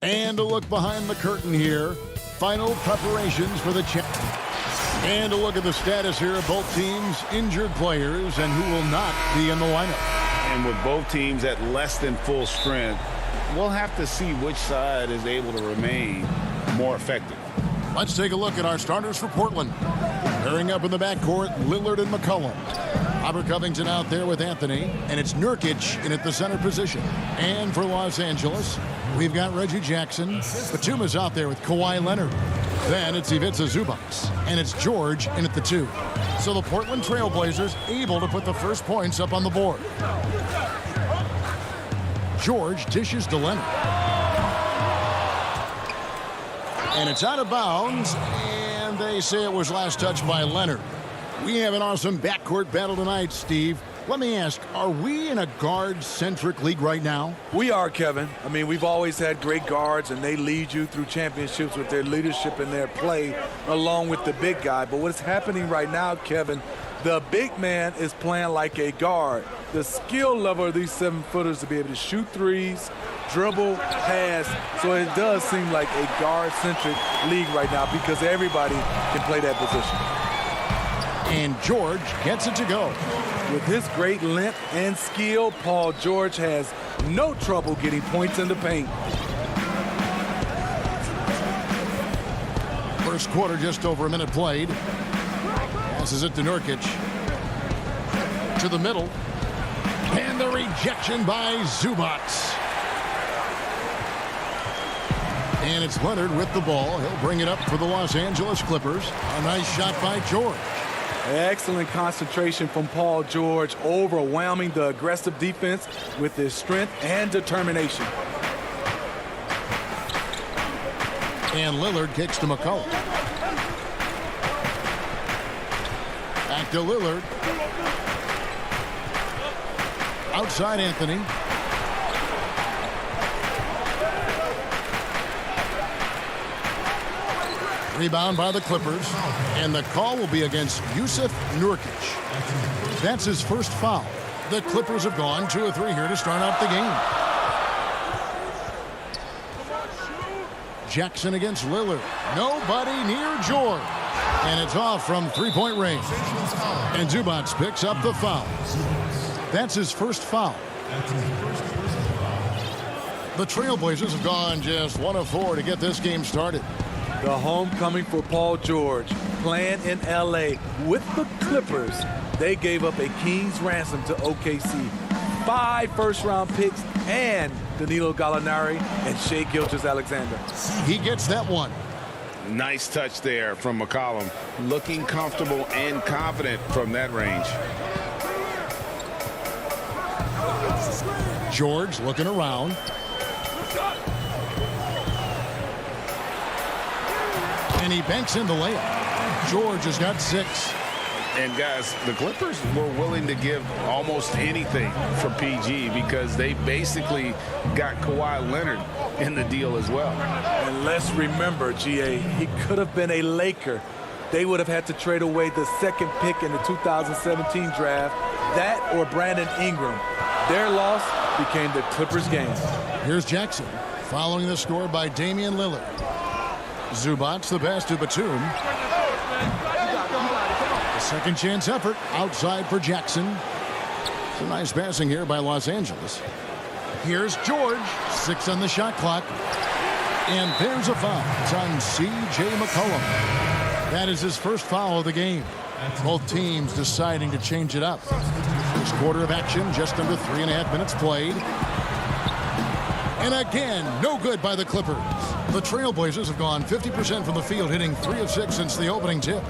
And a look behind the curtain here. Final preparations for the and a look at the status here of both teams' injured players and who will not be in the lineup. And with both teams at less than full strength, we'll have to see which side is able to remain more effective. Let's take a look at our starters for Portland. Pairing up in the backcourt, Lillard and McCollum. Robert Covington out there with Anthony, and it's Nurkic in at the center position. And for Los Angeles, we've got Reggie Jackson. Batuma's out there with Kawhi Leonard. Then it's Ivica Zubac, and it's George in at the 2. So the Portland Trail Blazers able to put the first points up on the board. George dishes to Leonard. And it's out of bounds, and they say it was last touched by Leonard. We have an awesome backcourt battle tonight, Steve. Let me ask, are we in a guard-centric league right now? We are, Kevin. I mean, we've always had great guards, and they lead you through championships with their leadership and their play, along with the big guy. But what's happening right now, Kevin, the big man is playing like a guard. The skill level of these 7-footers to be able to shoot threes, dribble, pass. So it does seem like a guard-centric league right now because everybody can play that position. And George gets it to go. With his great length and skill, Paul George has no trouble getting points in the paint. First quarter, just over a minute played. Passes it to Nurkic. To the middle. And the rejection by Zubac. And it's Leonard with the ball. He'll bring it up for the Los Angeles Clippers. A nice shot by George. Excellent concentration from Paul George, overwhelming the aggressive defense with his strength and determination. And Lillard kicks to McCollum. Back to Lillard. Outside Anthony. Rebound by the Clippers, and the call will be against Jusuf Nurkic. That's his first foul. The Clippers have gone 2 of 3 here to start out the game. Jackson against Lillard. Nobody near George. And it's off from three-point range. And Zubac picks up the foul. That's his first foul. The Trailblazers have gone just 1 of 4 to get this game started. The homecoming for Paul George, playing in L.A. with the Clippers. They gave up a king's ransom to OKC. 5 first-round picks and Danilo Gallinari and Shai Gilgeous-Alexander. He gets that one. Nice touch there from McCollum. Looking comfortable and confident from that range. George looking around. And he banks in the layup. George has got 6. And guys, the Clippers were willing to give almost anything for PG because they basically got Kawhi Leonard in the deal as well. And let's remember, GA, he could have been a Laker. They would have had to trade away the 2nd pick in the 2017 draft, that or Brandon Ingram. Their loss became the Clippers' game. Here's Jackson, following the score by Damian Lillard. Zubac, the pass to Batum. A second chance effort outside for Jackson. Some nice passing here by Los Angeles. Here's George, 6 on the shot clock. And there's a foul. It's on C.J. McCollum. That is his first foul of the game. Both teams deciding to change it up. First quarter of action, just under 3.5 minutes played. And again, no good by the Clippers. The Trailblazers have gone 50% from the field, hitting 3 of 6 since the opening tip.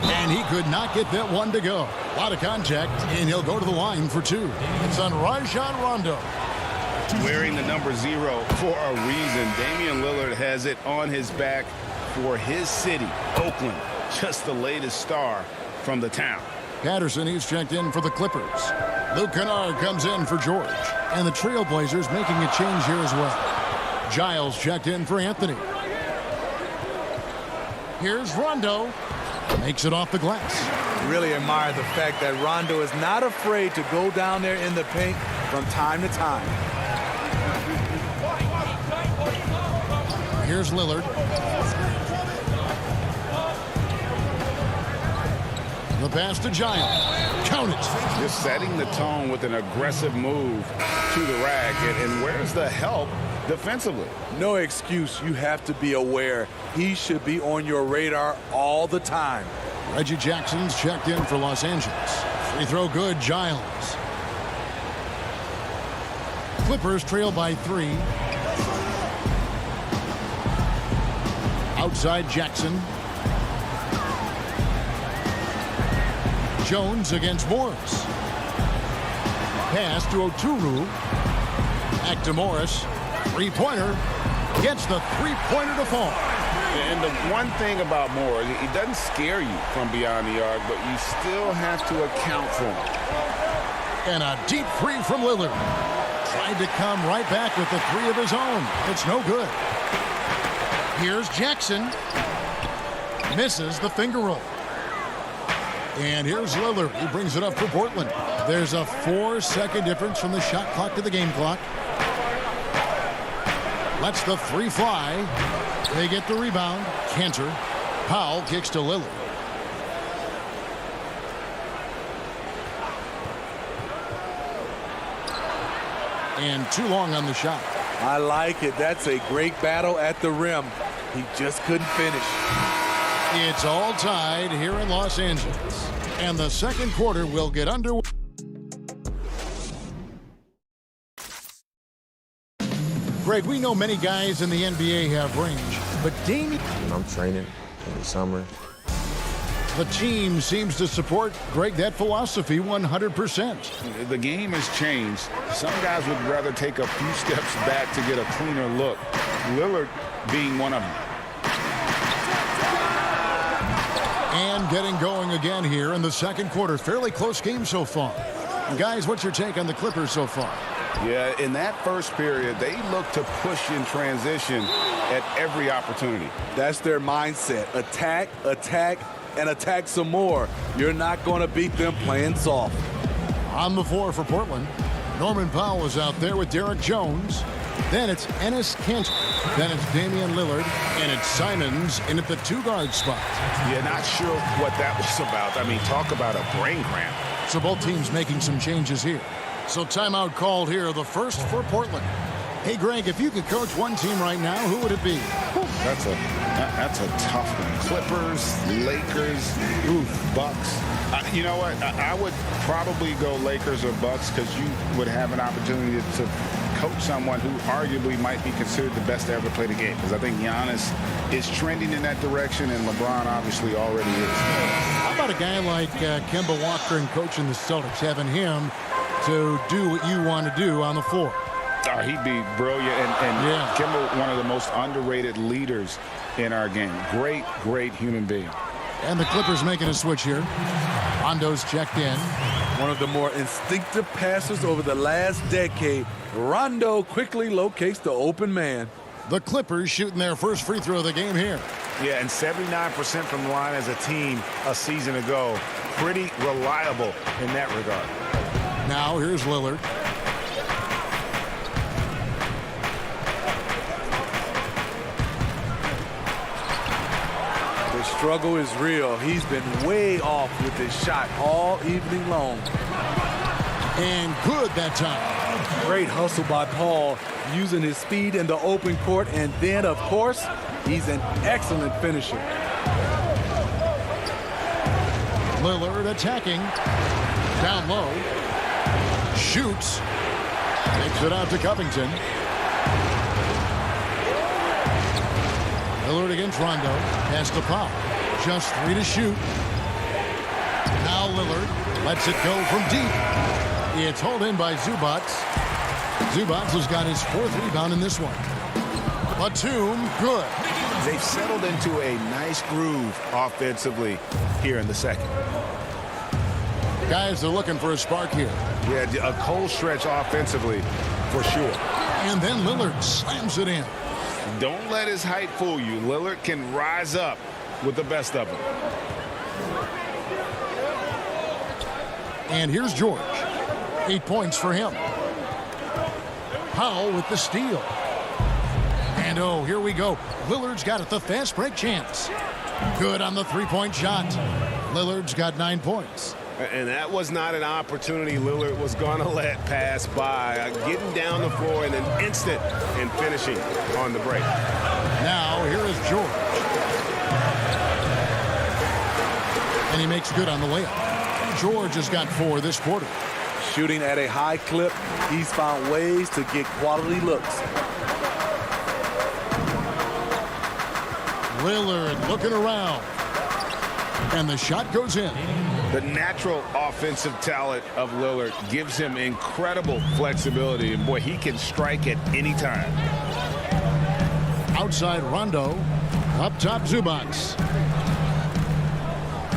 And he could not get that one to go. A lot of contact, and he'll go to the line for 2. It's on Rajon Rondo. Wearing the number 0 for a reason. Damian Lillard has it on his back for his city, Oakland. Just the latest star from the town. Patterson, he's checked in for the Clippers. Luke Kennard comes in for George. And the Trailblazers making a change here as well. Giles checked in for Anthony. Here's Rondo. Makes it off the glass. Really admire the fact that Rondo is not afraid to go down there in the paint from time to time. Here's Lillard. The pass to Giles. Count it. Just setting the tone with an aggressive move to the rack. And where's the help defensively. No excuse. You have to be aware. He should be on your radar all the time. Reggie Jackson's checked in for Los Angeles. Free throw good, Giles. Clippers trail by 3. Outside Jackson. Jones against Morris. Pass to Oturu. Back to Morris. Three-pointer. Gets the three-pointer to fall. And the one thing about Moore, he doesn't scare you from beyond the arc, but you still have to account for him. And a deep three from Lillard. Tried to come right back with the three of his own. It's no good. Here's Jackson. Misses the finger roll. And here's Lillard. He brings it up for Portland. There's a 4-second difference from the shot clock to the game clock. Lets the three fly. They get the rebound. Cantor. Powell kicks to Lillard. And too long on the shot. I like it. That's a great battle at the rim. He just couldn't finish. It's all tied here in Los Angeles. And the second quarter will get underway. Greg, we know many guys in the NBA have range, but Damian... I'm training in the summer. The team seems to support, Greg, that philosophy 100%. The game has changed. Some guys would rather take a few steps back to get a cleaner look. Lillard being one of them. And getting going again here in the second quarter. Fairly close game so far. Guys, what's your take on the Clippers so far? Yeah, in that first period, they look to push in transition at every opportunity. That's their mindset. Attack, attack, and attack some more. You're not going to beat them playing soft. On the floor for Portland, Norman Powell is out there with Derek Jones. Then it's Enes Kanter. Then it's Damian Lillard. And it's Simons in at the two-guard spot. Yeah, not sure what that was about. I mean, talk about a brain cramp. So both teams making some changes here. So timeout called here, the first for Portland. Hey, Greg, if you could coach one team right now, who would it be? That's a tough one. Clippers, Lakers, Bucks. You know what? I would probably go Lakers or Bucks because you would have an opportunity to coach someone who arguably might be considered the best to ever play the game. Because I think Giannis is trending in that direction, and LeBron obviously already is. How about a guy like Kemba Walker and coaching the Celtics, having him to do what you want to do on the floor? Oh, he'd be brilliant, and yeah. Kemba, one of the most underrated leaders in our game. Great, great human being. And the Clippers making a switch here. Rondo's checked in. One of the more instinctive passes over the last decade. Rondo quickly locates the open man. The Clippers shooting their first free throw of the game here. Yeah, and 79% from the line as a team a season ago. Pretty reliable in that regard. Now here's Lillard. The struggle is real. He's been way off with his shot all evening long. And good that time. Great hustle by Paul, using his speed in the open court. And then, of course, he's an excellent finisher. Lillard attacking. Down low. Shoots. Takes it out to Covington. Lillard against Rondo. Pass to Powell. Just 3 to shoot. Now Lillard lets it go from deep. It's hauled in by Zubac. Zubac has got his 4th rebound in this one. Batum, good. They've settled into a nice groove offensively here in the second. Guys, they're looking for a spark here. Yeah, a cold stretch offensively for sure. And then Lillard slams it in. Don't let his height fool you. Lillard can rise up with the best of them. And here's George. 8 points for him. Powell with the steal. And oh, here we go. Lillard's got it, the fast break chance. Good on the three-point shot. Lillard's got 9 points. And that was not an opportunity Lillard was going to let pass by. Getting down the floor in an instant and finishing on the break. Now, here is George. And he makes good on the layup. George has got 4 this quarter. Shooting at a high clip, he's found ways to get quality looks. Lillard looking around. And the shot goes in. The natural offensive talent of Lillard gives him incredible flexibility. And, boy, he can strike at any time. Outside Rondo. Up top Zubac.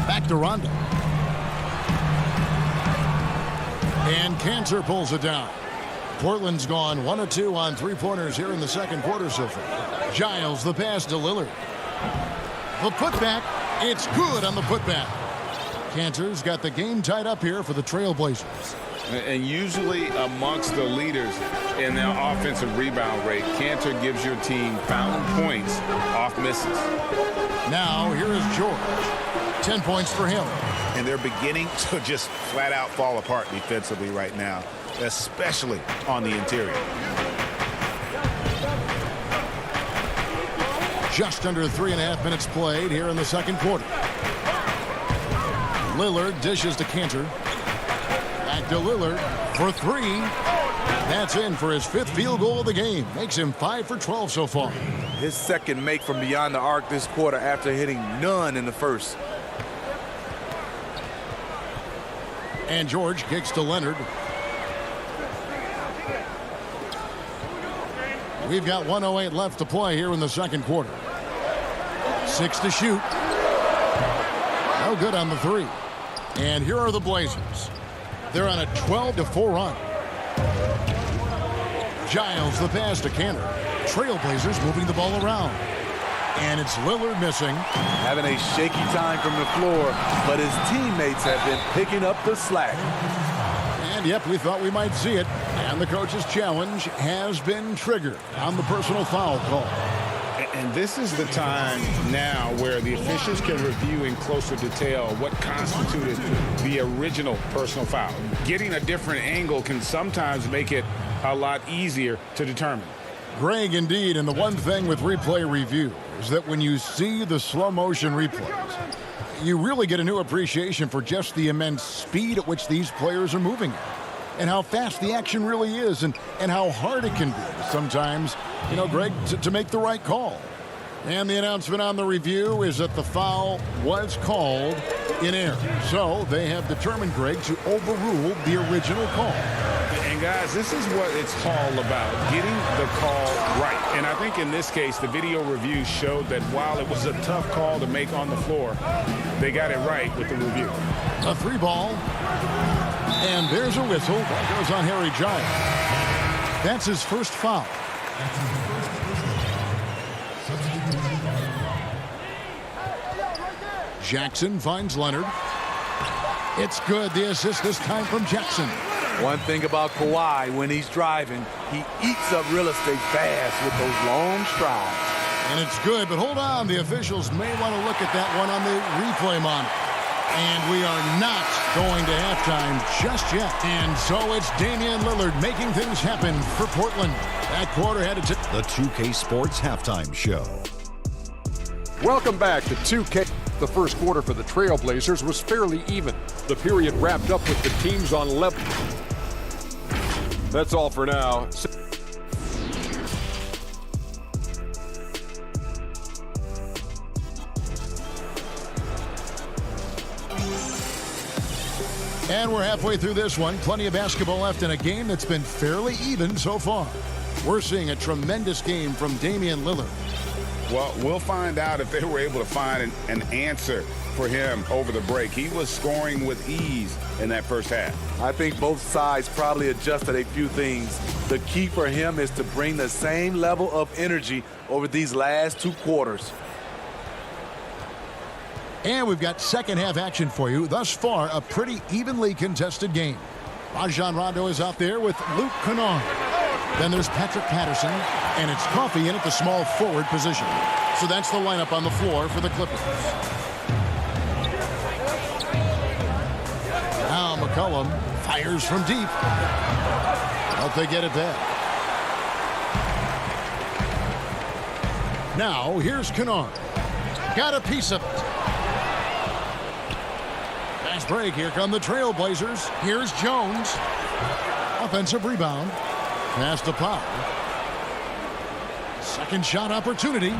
Back to Rondo. And Cantor pulls it down. Portland's gone 1 of 2 on 3-pointers here in the second quarter so far. Giles the pass to Lillard. The putback. It's good on the putback. Cantor's got the game tied up here for the Trailblazers. And usually amongst the leaders in their offensive rebound rate, Cantor gives your team found points off misses. Now here is George. 10 points for him. And they're beginning to just flat out fall apart defensively right now, especially on the interior. Just under 3.5 minutes played here in the second quarter. Lillard dishes to Cantor. Back to Lillard for 3. That's in for his 5th field goal of the game. Makes him 5 for 12 so far. His second make from beyond the arc this quarter after hitting none in the first. And George kicks to Leonard. We've got 1:08 left to play here in the second quarter. 6 to shoot. No good on the 3. And here are the Blazers. They're on a 12-4 run. Giles the pass to Cantor. Trailblazers moving the ball around. And it's Lillard missing. Having a shaky time from the floor, but his teammates have been picking up the slack. And yep, we thought we might see it. And the coach's challenge has been triggered on the personal foul call. And this is the time now where the officials can review in closer detail what constituted the original personal foul. Getting a different angle can sometimes make it a lot easier to determine. Greg, indeed, and the one thing with replay review is that when you see the slow motion replays, you really get a new appreciation for just the immense speed at which these players are moving at, and how fast the action really is, and how hard it can be sometimes, you know, Greg, to make the right call. And the announcement on the review is that the foul was called in error. So they have determined, Greg, to overrule the original call. And guys, this is what it's all about, getting the call right. And I think in this case, the video review showed that while it was a tough call to make on the floor, they got it right with the review. A 3-ball. And there's a whistle. That goes on Harry Giles. That's his first foul. Jackson finds Leonard. It's good. The assist this time from Jackson. One thing about Kawhi, when he's driving, he eats up real estate fast with those long strides. And it's good, but hold on. The officials may want to look at that one on the replay monitor. And we are not going to halftime just yet. And so it's Damian Lillard making things happen for Portland. That quarter had to The 2K Sports Halftime Show. Welcome back to 2K. The first quarter for the Trailblazers was fairly even. The period wrapped up with the teams on level. That's all for now. And we're halfway through this one. Plenty of basketball left in a game that's been fairly even so far. We're seeing a tremendous game from Damian Lillard. Well, we'll find out if they were able to find an answer for him over the break. He was scoring with ease in that first half. I think both sides probably adjusted a few things. The key for him is to bring the same level of energy over these last 2 quarters. And we've got second half action for you. Thus far, a pretty evenly contested game. Rajon Rondo is out there with Luke Kennard. Then there's Patrick Patterson, and it's Coffey in at the small forward position. So that's the lineup on the floor for the Clippers. McCollum fires from deep. Hope they get it back. Now, here's Kennard. Got a piece of it. Fast break. Here come the Trailblazers. Here's Jones. Offensive rebound. Pass to Powell. Second shot opportunity.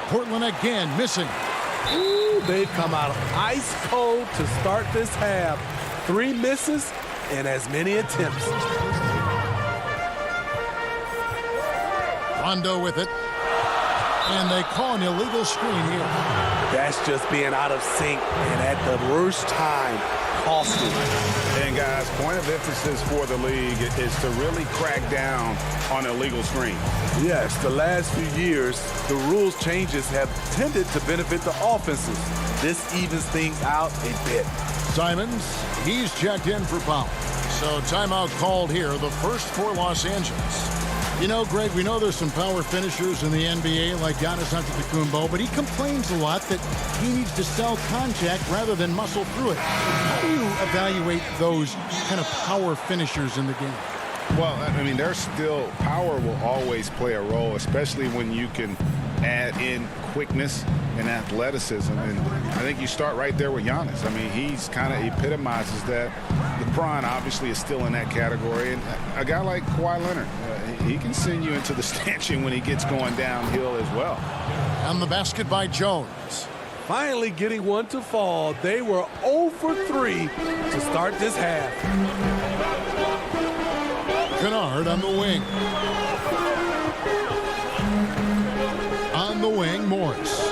Portland again missing. Ooh, they've come out ice cold to start this half. 3 misses and as many attempts. Rondo with it. And they call an illegal screen here. That's just being out of sync and at the worst time, costly. And guys, point of emphasis for the league is to really crack down on illegal screen. Yes, the last few years, the rules changes have tended to benefit the offenses. This evens things out a bit. Simons, he's checked in for foul. So timeout called here, the first for Los Angeles. You know, Greg, we know there's some power finishers in the NBA like Giannis Antetokounmpo, but he complains a lot that he needs to sell contact rather than muscle through it. How do you evaluate those kind of power finishers in the game? Well, I mean, there's still power will always play a role, especially when you can add in quickness and athleticism. And I think you start right there with Giannis. I mean, he's kind of epitomizes that. LeBron obviously is still in that category. And a guy like Kawhi Leonard, he can send you into the stanchion when he gets going downhill as well. On the basket by Jones. Finally getting one to fall. They were 0 for 3 to start this half. Kennard on the wing. On the wing, Morris.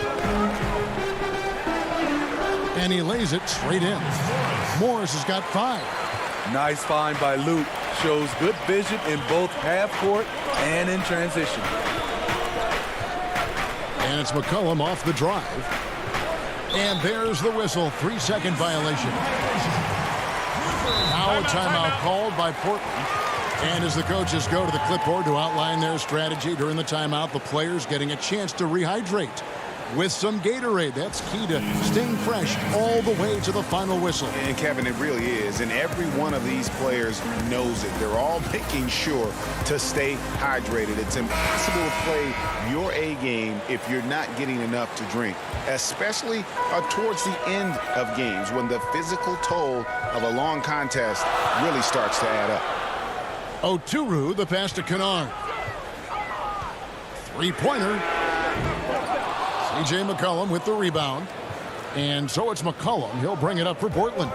And he lays it straight in. Morris has got 5. Nice find by Luke. Shows good vision in both half court and in transition. And it's McCollum off the drive. And there's the whistle. 3-second violation. Now a timeout called by Portland. And as the coaches go to the clipboard to outline their strategy during the timeout, the players getting a chance to rehydrate with some Gatorade. That's key to staying fresh all the way to the final whistle. And Kevin, it really is. And every one of these players knows it. They're all making sure to stay hydrated. It's impossible to play your A game if you're not getting enough to drink, especially towards the end of games when the physical toll of a long contest really starts to add up. Oturu, the pass to Kennard. 3-pointer. C.J. McCollum with the rebound. And so it's McCollum. He'll bring it up for Portland.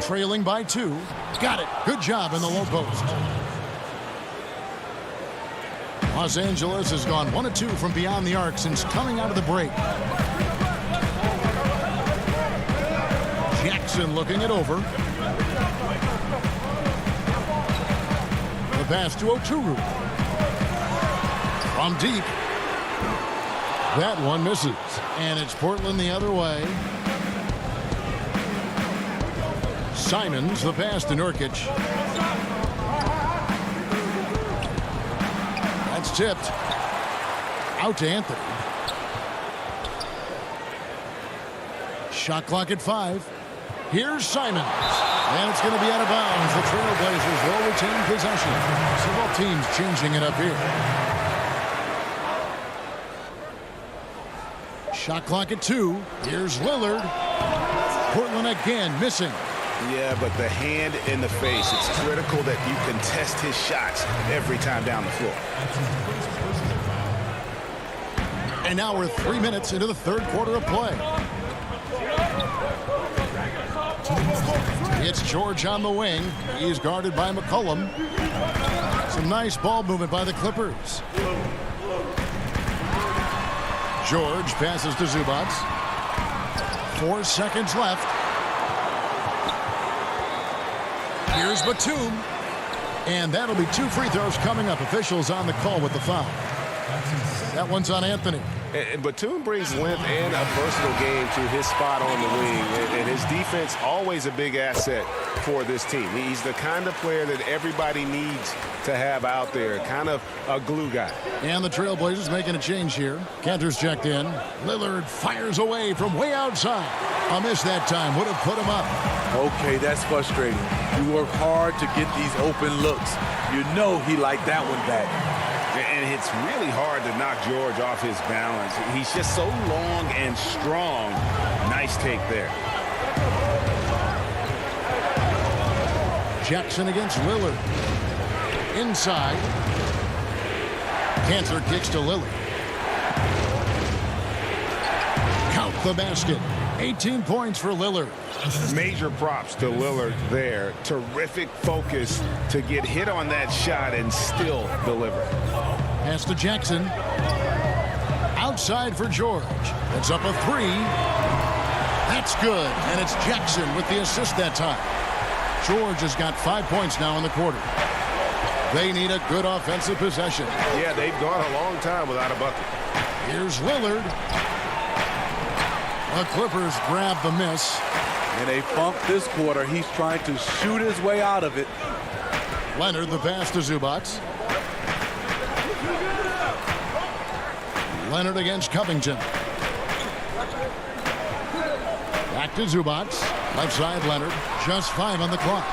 Trailing by 2. Got it. Good job in the low post. Los Angeles has gone 1 of 2 from beyond the arc since coming out of the break. Jackson looking it over. The pass to Oturu. From deep. That one misses. And it's Portland the other way. Simons, the pass to Nurkic. That's tipped. Out to Anthony. Shot clock at 5. Here's Simons. And it's going to be out of bounds. The Trailblazers will retain possession. So both teams changing it up here. Shot clock at 2. Here's Lillard. Portland again missing. Yeah, but the hand in the face, it's critical that you contest his shots every time down the floor. And now we're 3 minutes into the third quarter of play. It's George on the wing. He's guarded by McCollum. Some nice ball movement by the Clippers. George passes to Zubac. 4 seconds left. Here's Batum. And that'll be 2 free throws coming up. Officials on the call with the foul. That one's on Anthony. And Batum brings length and a versatile game to his spot on the wing. And his defense always a big asset for this team. He's the kind of player that everybody needs to have out there, kind of a glue guy. And the Trailblazers making a change here. Cantor's checked in. Lillard fires away from way outside. A miss that time would have put him up. Okay, that's frustrating. You work hard to get these open looks. You know he liked that one back. And it's really hard to knock George off his balance. He's just so long and strong. Nice take there. Jackson against Lillard. Inside. Cantor kicks to Lillard. Count the basket. 18 points for Lillard. Major props to Lillard there. Terrific focus to get hit on that shot and still deliver. Pass to Jackson. Outside for George. It's up a three. That's good. And it's Jackson with the assist that time. George has got 5 points now in the quarter. They need a good offensive possession. Yeah, they've gone a long time without a bucket. Here's Lillard. The Clippers grab the miss. And they funk this quarter. He's trying to shoot his way out of it. Leonard the pass to Zubac. Leonard against Covington. Back to Zubac. Left side Leonard. Just 5 on the clock.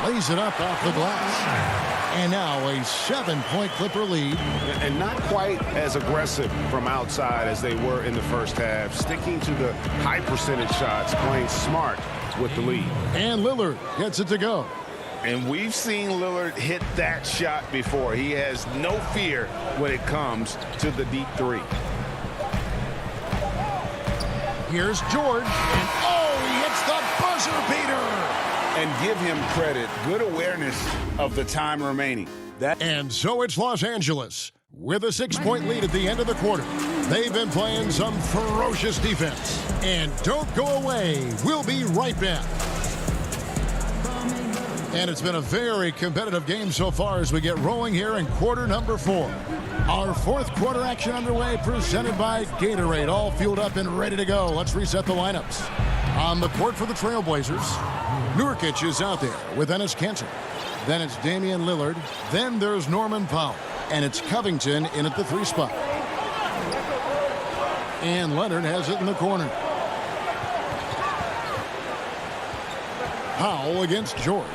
Lays it up off the glass. And now a 7-point Clipper lead. And not quite as aggressive from outside as they were in the first half. Sticking to the high percentage shots, playing smart with the lead. And Lillard gets it to go. And we've seen Lillard hit that shot before. He has no fear when it comes to the deep three. Here's George. And oh, he hits the buzzer beater. And give him credit. Good awareness of the time remaining. And so it's Los Angeles with a 6-point lead at the end of the quarter. They've been playing some ferocious defense. And don't go away. We'll be right back. And it's been a very competitive game so far as we get rolling here in quarter number 4. Our fourth quarter action underway, presented by Gatorade, all fueled up and ready to go. Let's reset the lineups. On the court for the Trailblazers, Nurkic is out there with Enes Kanter. Then it's Damian Lillard. Then there's Norman Powell. And it's Covington in at the 3 spot. And Leonard has it in the corner. Powell against George.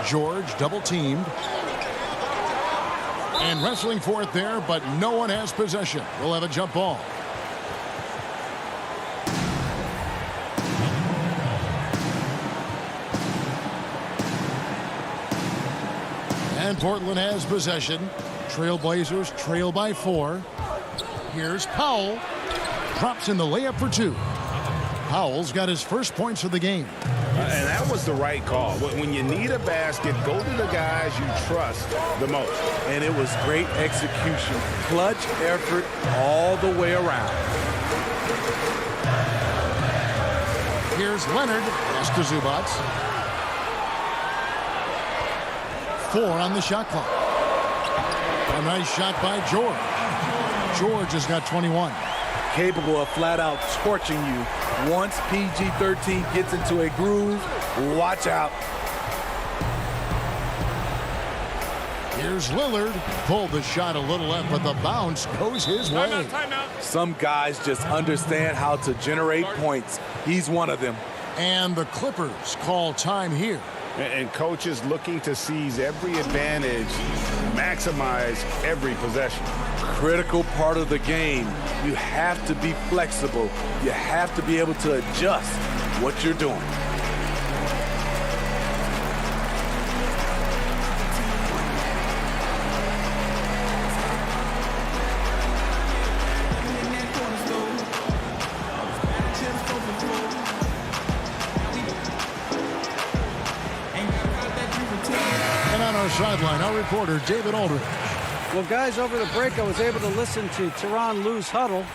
George double teamed. And wrestling for it there, but no one has possession. We'll have a jump ball. And Portland has possession. Trailblazers trail by 4. Here's Powell. Drops in the layup for 2. Powell's got his first points of the game. And that was the right call. When you need a basket, go to the guys you trust the most. And it was great execution. Clutch effort all the way around. Here's Leonard. Pass to Zubac. 4 on the shot clock. A nice shot by George. George has got 21. Capable of flat out torching you. Once PG-13 gets into a groove, watch out. Here's Lillard. Pulled the shot a little left, but the bounce goes his way. Timeout. Some guys just understand how to generate points. He's one of them. And the Clippers call time here. And coaches looking to seize every advantage, maximize every possession. Critical part of the game. You have to be flexible. You have to be able to adjust what you're doing. Sideline, our reporter, David Aldridge. Well, guys, over the break, I was able to listen to Tyronn Lue's huddle.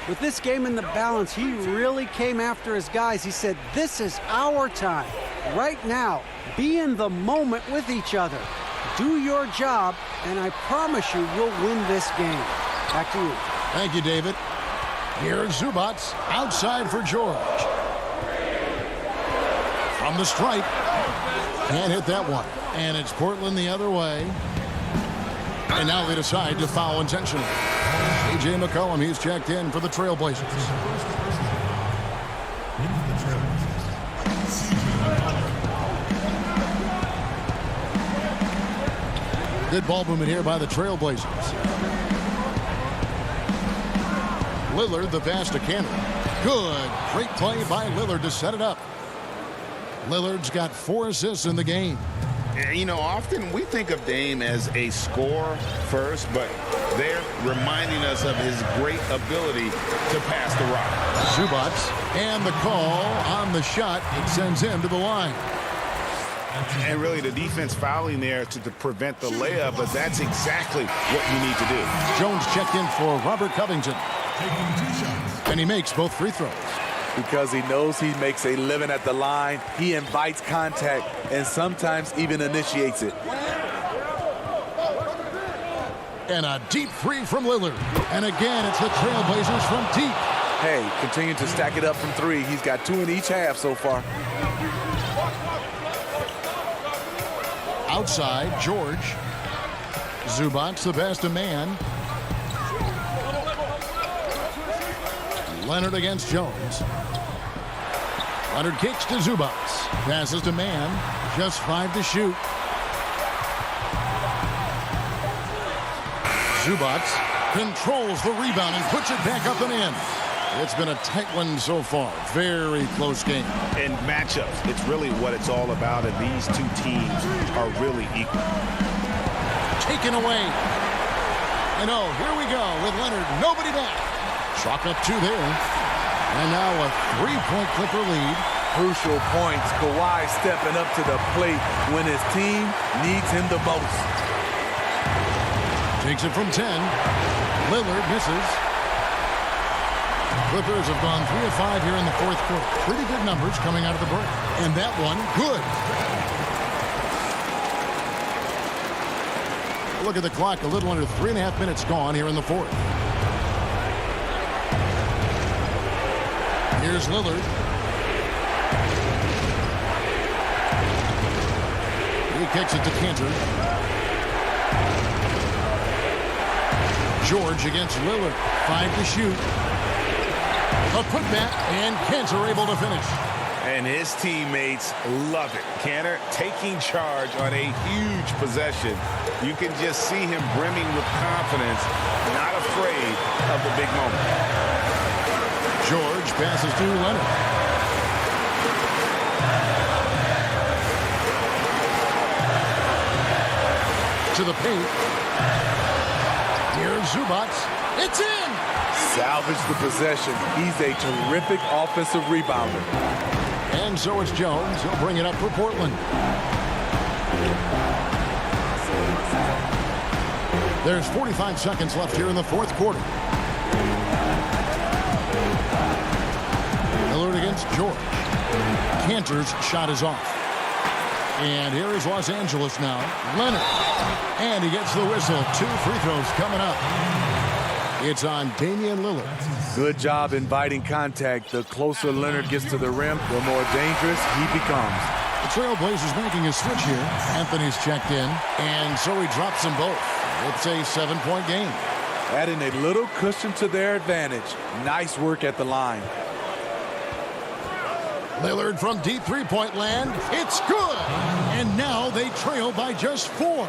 With this game in the balance, he really came after his guys. He said, this is our time. Right now, be in the moment with each other. Do your job, and I promise you we'll win this game. Back to you. Thank you, David. Here's Zubats outside for George. From the stripe. Can't hit that one. And it's Portland the other way. And now they decide to foul intentionally. A.J. McCollum, he's checked in for the Trailblazers. Good ball movement here by the Trailblazers. Lillard, the pass to Cantor. Good. Great play by Lillard to set it up. Lillard's got 4 assists in the game. You know, often we think of Dame as a scorer first, but they're reminding us of his great ability to pass the rock. Zubats, and the call on the shot. It sends him to the line. And really the defense fouling there to prevent the layup, but that's exactly what you need to do. Jones checked in for Robert Covington. And he makes both free throws. Because he knows he makes a living at the line, he invites contact and sometimes even initiates it. And a deep three from Lillard. And again, it's the Trailblazers from deep. Hey, continue to stack it up from 3. He's got 2 in each half so far. Outside, George. Zubats, the best of man. Leonard against Jones. Leonard kicks to Zubats. Passes to man. Just 5 to shoot. Zubats controls the rebound and puts it back up and in. It's been a tight one so far. Very close game. And matchups, it's really what it's all about, and these two teams are really equal. Taken away. And oh, here we go with Leonard. Nobody back. Chalk up 2 there. And now a 3-point Clipper lead. Crucial points. Kawhi stepping up to the plate when his team needs him the most. Takes it from 10. Lillard misses. Clippers have gone 3 of 5 here in the 4th quarter. Pretty good numbers coming out of the break. And that one, good. Look at the clock. A little under 3.5 minutes gone here in the 4th. Here's Lillard. He kicks it to Cantor. George against Lillard. 5 to shoot. A putback, and Cantor able to finish. And his teammates love it. Cantor taking charge on a huge possession. You can just see him brimming with confidence, not afraid of the big moment. George passes to Leonard. To the paint. Here's Zubats. It's in! Salvage the possession. He's a terrific offensive rebounder. And so it's Jones. He'll bring it up for Portland. There's 45 seconds left here in the 4th quarter. Lillard against George. Cantor's shot is off. And here is Los Angeles now. Leonard. And he gets the whistle. 2 free throws coming up. It's on Damian Lillard. Good job inviting contact. The closer Leonard gets to the rim, the more dangerous he becomes. The Trailblazers making a switch here. Anthony's checked in, and so he drops them both. It's a 7-point game. Adding a little cushion to their advantage. Nice work at the line. Lillard from deep 3-point land. It's good. And now they trail by just 4.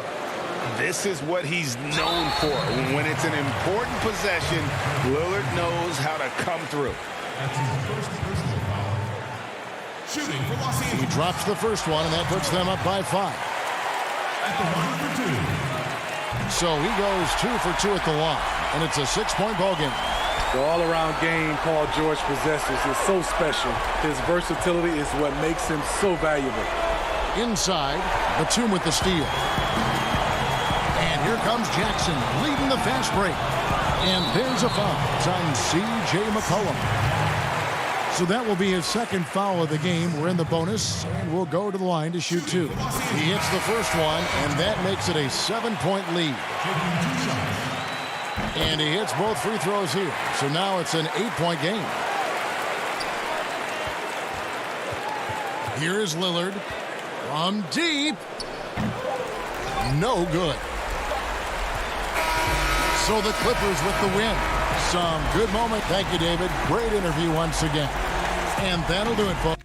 This is what he's known for. When it's an important possession, Lillard knows how to come through. He drops the first one, and that puts them up by 5. So he goes 2 for 2 at the line, and it's a 6-point ball game. The all-around game Paul George possesses is so special. His versatility is what makes him so valuable. Inside, Batum with the steal. And here comes Jackson leading the fast break. And there's a foul. It's on C.J. McCollum. So that will be his second foul of the game. We're in the bonus, and we'll go to the line to shoot 2. He hits the first one, and that makes it a 7-point lead. And he hits both free throws here. So now it's an 8-point game. Here is Lillard from deep. No good. So the Clippers with the win. Some good moment. Thank you, David. Great interview once again. And that'll do it, folks.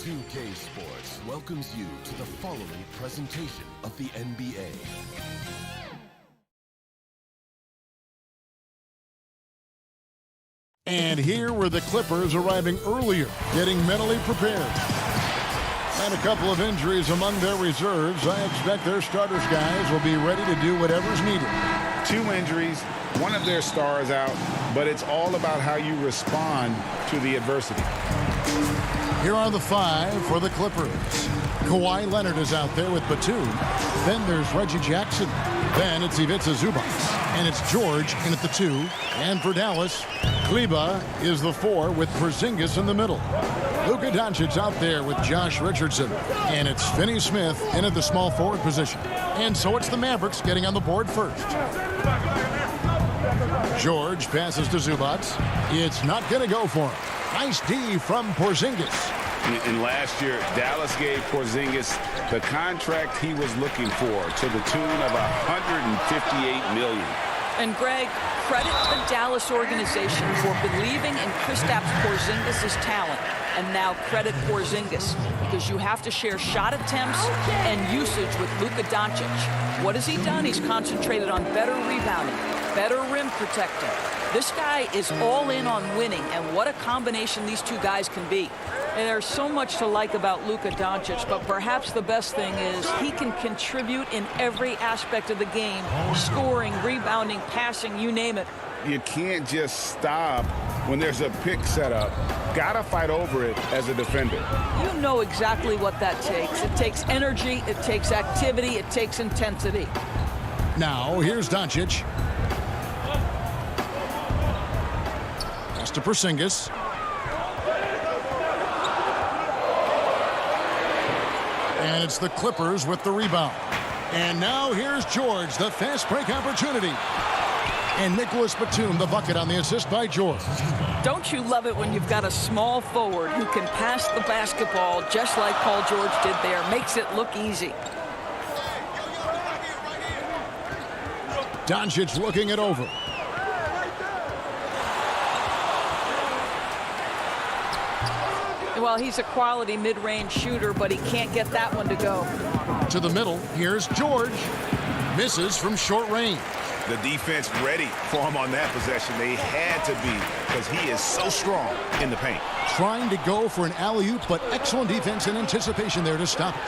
2K Sports welcomes you to the following presentation of the NBA. And here were the Clippers arriving earlier, getting mentally prepared. And a couple of injuries among their reserves. I expect their starters guys will be ready to do whatever's needed. 2 injuries, one of their stars out, but it's all about how you respond to the adversity. Here are the 5 for the Clippers. Kawhi Leonard is out there with Batum. Then there's Reggie Jackson. Then it's Ivica Zubac. And it's George in at the 2. And for Dallas, Kleber is the 4 with Porzingis in the middle. Luka Doncic out there with Josh Richardson. And it's Finney Smith in at the small forward position. And so it's the Mavericks getting on the board first. George passes to Zubac. It's not going to go for him. Nice D from Porzingis. And last year, Dallas gave Porzingis the contract he was looking for to the tune of $158 million. And Greg, credit the Dallas organization for believing in Kristaps Porzingis' talent. And now credit Porzingis, because you have to share shot attempts and usage with Luka Doncic. What has he done? He's concentrated on better rebounding, better rim protecting. This guy is all in on winning, and what a combination these two guys can be. And there's so much to like about Luka Doncic, but perhaps the best thing is he can contribute in every aspect of the game, scoring, rebounding, passing, you name it. You can't just stop when there's a pick set up. Gotta fight over it as a defender. You know exactly what that takes. It takes energy, it takes activity, it takes intensity. Now, here's Doncic. Pass to Porzingis. And it's the Clippers with the rebound. And now here's George, the fast break opportunity. And Nicholas Batum, the bucket on the assist by George. Don't you love it when you've got a small forward who can pass the basketball just like Paul George did there? Makes it look easy. Doncic looking it over. Well, he's a quality mid-range shooter, but he can't get that one to go. To the middle, here's George. Misses from short range. The defense ready for him on that possession. They had to be, because he is so strong in the paint. Trying to go for an alley-oop, but excellent defense and anticipation there to stop it.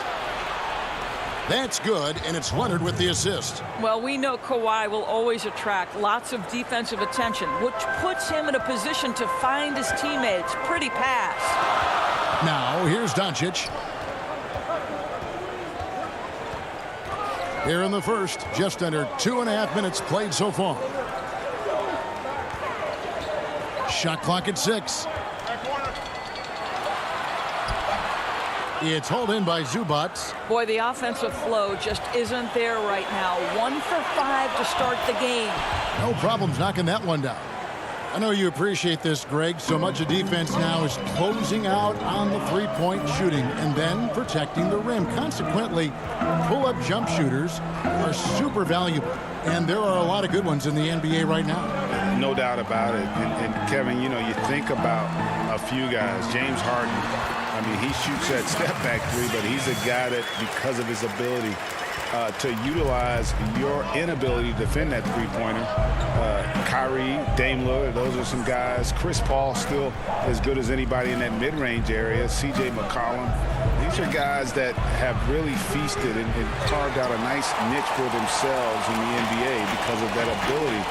That's good, and it's Leonard with the assist. Well, we know Kawhi will always attract lots of defensive attention, which puts him in a position to find his teammates. Pretty pass. Now, here's Doncic. Here in the first, just under 2.5 minutes played so far. Shot clock at 6. It's hauled in by Zubac. Boy, the offensive flow just isn't there right now. 1 for 5 to start the game. No problems knocking that one down. I know you appreciate this, Greg. So much of defense now is closing out on the three-point shooting and then protecting the rim. Consequently, pull-up jump shooters are super valuable. And there are a lot of good ones in the NBA right now. No doubt about it. And Kevin, you know, you think about a few guys. James Harden, I mean, he shoots that step-back three, but he's a guy that, because of his ability to utilize your inability to defend that three-pointer. Kyrie, Dame Lillard, those are some guys. Chris Paul still as good as anybody in that mid-range area. C.J. McCollum. These are guys that have really feasted and carved out a nice niche for themselves in the NBA because of that ability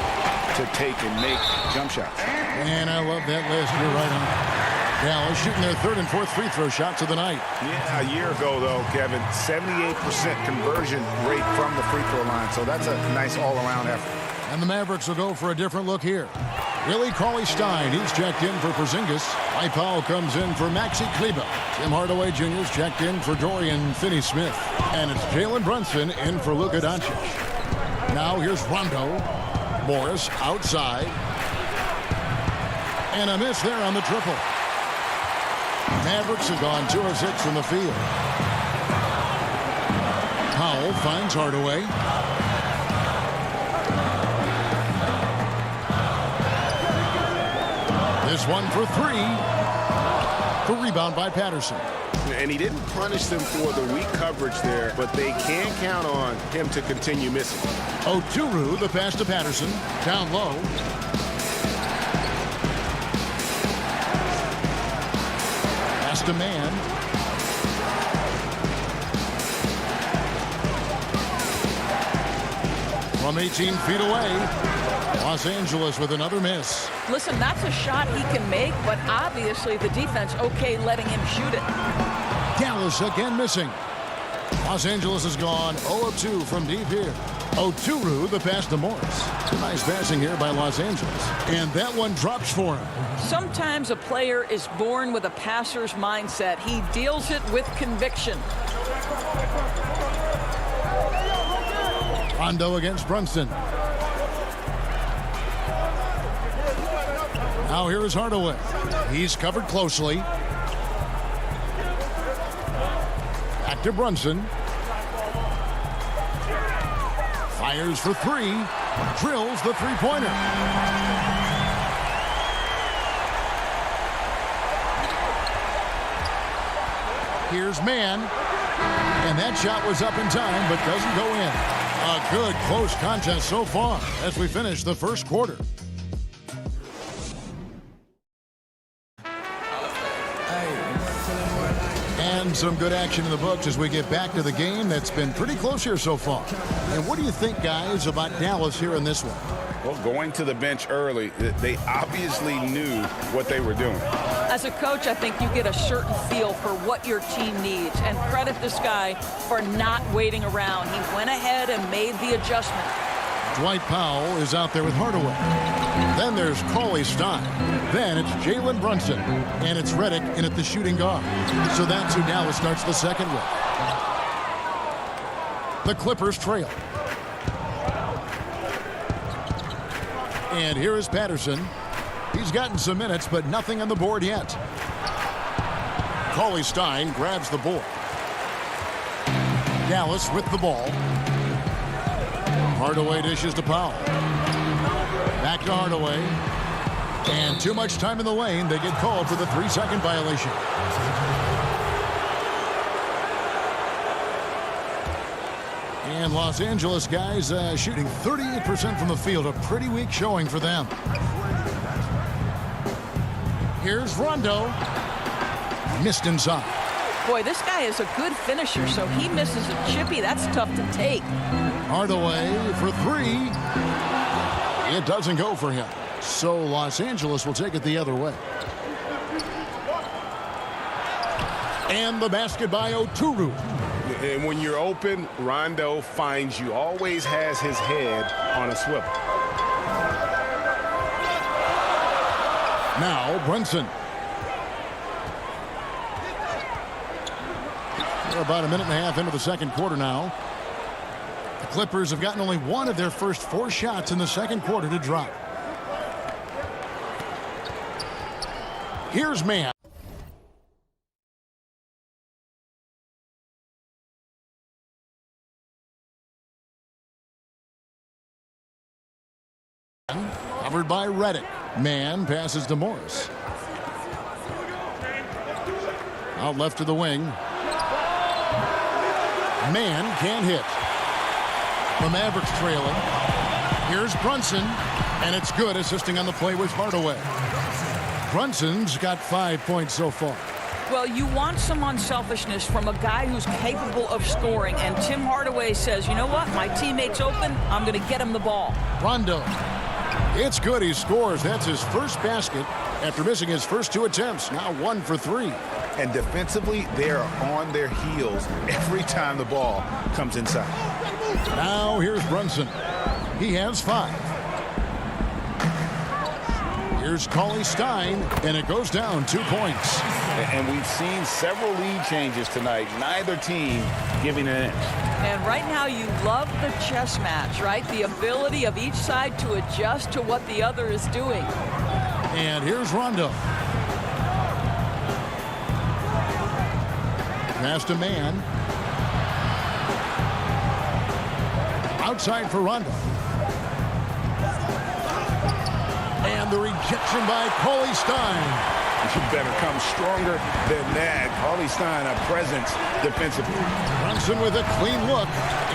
to take and make jump shots. And I love that last year right on. Dallas shooting their third and fourth free throw shots of the night. Yeah, a year ago, though, Kevin, 78% conversion rate from the free throw line. So that's a nice all-around effort. And the Mavericks will go for a different look here. Willie Cauley-Stein, he's checked in for Porzingis. Mike Powell comes in for Maxi Kleber. Tim Hardaway Jr. is checked in for Dorian Finney-Smith. And it's Jalen Brunson in for Luka Doncic. Now here's Rondo. Morris outside. And a miss there on the triple. Mavericks have gone 2 of 6 from the field. Powell finds Hardaway. This one for 3. The rebound by Patterson. And he didn't punish them for the weak coverage there, but they can count on him to continue missing. Oturu, the pass to Patterson. Down low. Pass to Man. From 18 feet away. Los Angeles with another miss. Listen, that's a shot he can make, but obviously the defense okay letting him shoot it. Dallas again missing. Los Angeles has gone 0 of 2 from deep here. Oturu, the pass to Morris. Nice passing here by Los Angeles. And that one drops for him. Sometimes a player is born with a passer's mindset. He deals it with conviction. Rondo against Brunson. Now here is Hardaway. He's covered closely. Back to Brunson. Fires for three. Drills the three-pointer. Here's Man. And that shot was up in time, but doesn't go in. A good close contest so far as we finish the first quarter. And some good action in the books as we get back to the game that's been pretty close here so far. And what do you think, guys, about Dallas here in this one? Well, going to the bench early, they obviously knew what they were doing. As a coach, I think you get a certain feel for what your team needs, and credit this guy for not waiting around. He went ahead and made the adjustment. Dwight Powell is out there with Hardaway. Then there's CLA Stein. Then it's Jalen Brunson. And it's Redick in at the shooting guard. So that's who Dallas starts the second with. The Clippers trail. And here is Patterson. He's gotten some minutes, but nothing on the board yet. CLA Stein grabs the board. Dallas with the ball. Hardaway dishes to Powell. Back to Hardaway. And too much time in the lane. They get called for the 3-second violation. And Los Angeles guys shooting 38% from the field. A pretty weak showing for them. Here's Rondo. Missed inside. Boy, this guy is a good finisher, so he misses a chippy. That's tough to take. Hardaway for three. It doesn't go for him. So Los Angeles will take it the other way. And the basket by Oturu. And when you're open, Rondo finds you. Always has his head on a swivel. Now Brunson. We're about a minute and a half into the second quarter now. The Clippers have gotten only one of their first 4 shots in the second quarter to drop. Here's Man. Covered by Redick. Man passes to Morris. Out left to the wing. Man can't hit. The Mavericks trailing. Here's Brunson, and it's good. Assisting on the play with Hardaway. Brunson's got 5 points so far. Well, you want some unselfishness from a guy who's capable of scoring, and Tim Hardaway says, you know what, my teammate's open, I'm going to get him the ball. Rondo. It's good. He scores. That's his first basket after missing his first 2 attempts. Now 1 for 3. And defensively, they are on their heels every time the ball comes inside. Now here's Brunson. He has 5. Here's CLA Stein, and it goes down 2 points. And we've seen several lead changes tonight. Neither team giving an inch. And right now you love the chess match, right? The ability of each side to adjust to what the other is doing. And here's Rondo. Pass to Man. Outside for Rondo. And the rejection by CLA Stein. You better come stronger than that. Carly Stein, a presence defensively. Brunson with a clean look,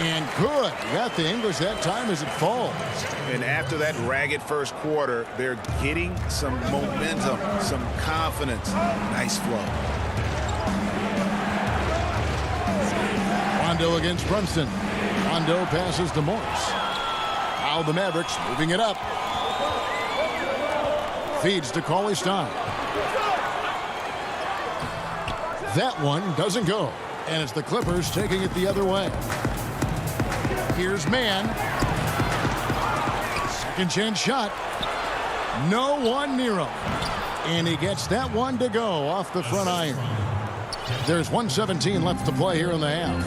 and good. Got the English that time as it falls. And after that ragged first quarter, they're getting some momentum, some confidence. Nice flow. Rondo against Brunson. Rondo passes to Morris. Now the Mavericks moving it up. Feeds to Cauley Stein. That one doesn't go. And it's the Clippers taking it the other way. Here's Mann. Second chance shot. No one near him. And he gets that one to go off the front iron. There's 1:17 left to play here in the half.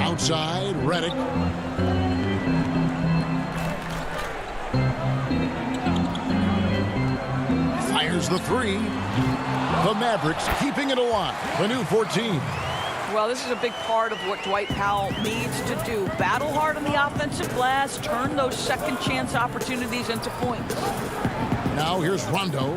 Outside, Redick. Fires the three. The Mavericks keeping it alive. The new 14. Well, this is a big part of what Dwight Powell needs to do. Battle hard on the offensive glass, turn those second chance opportunities into points. Now here's Rondo.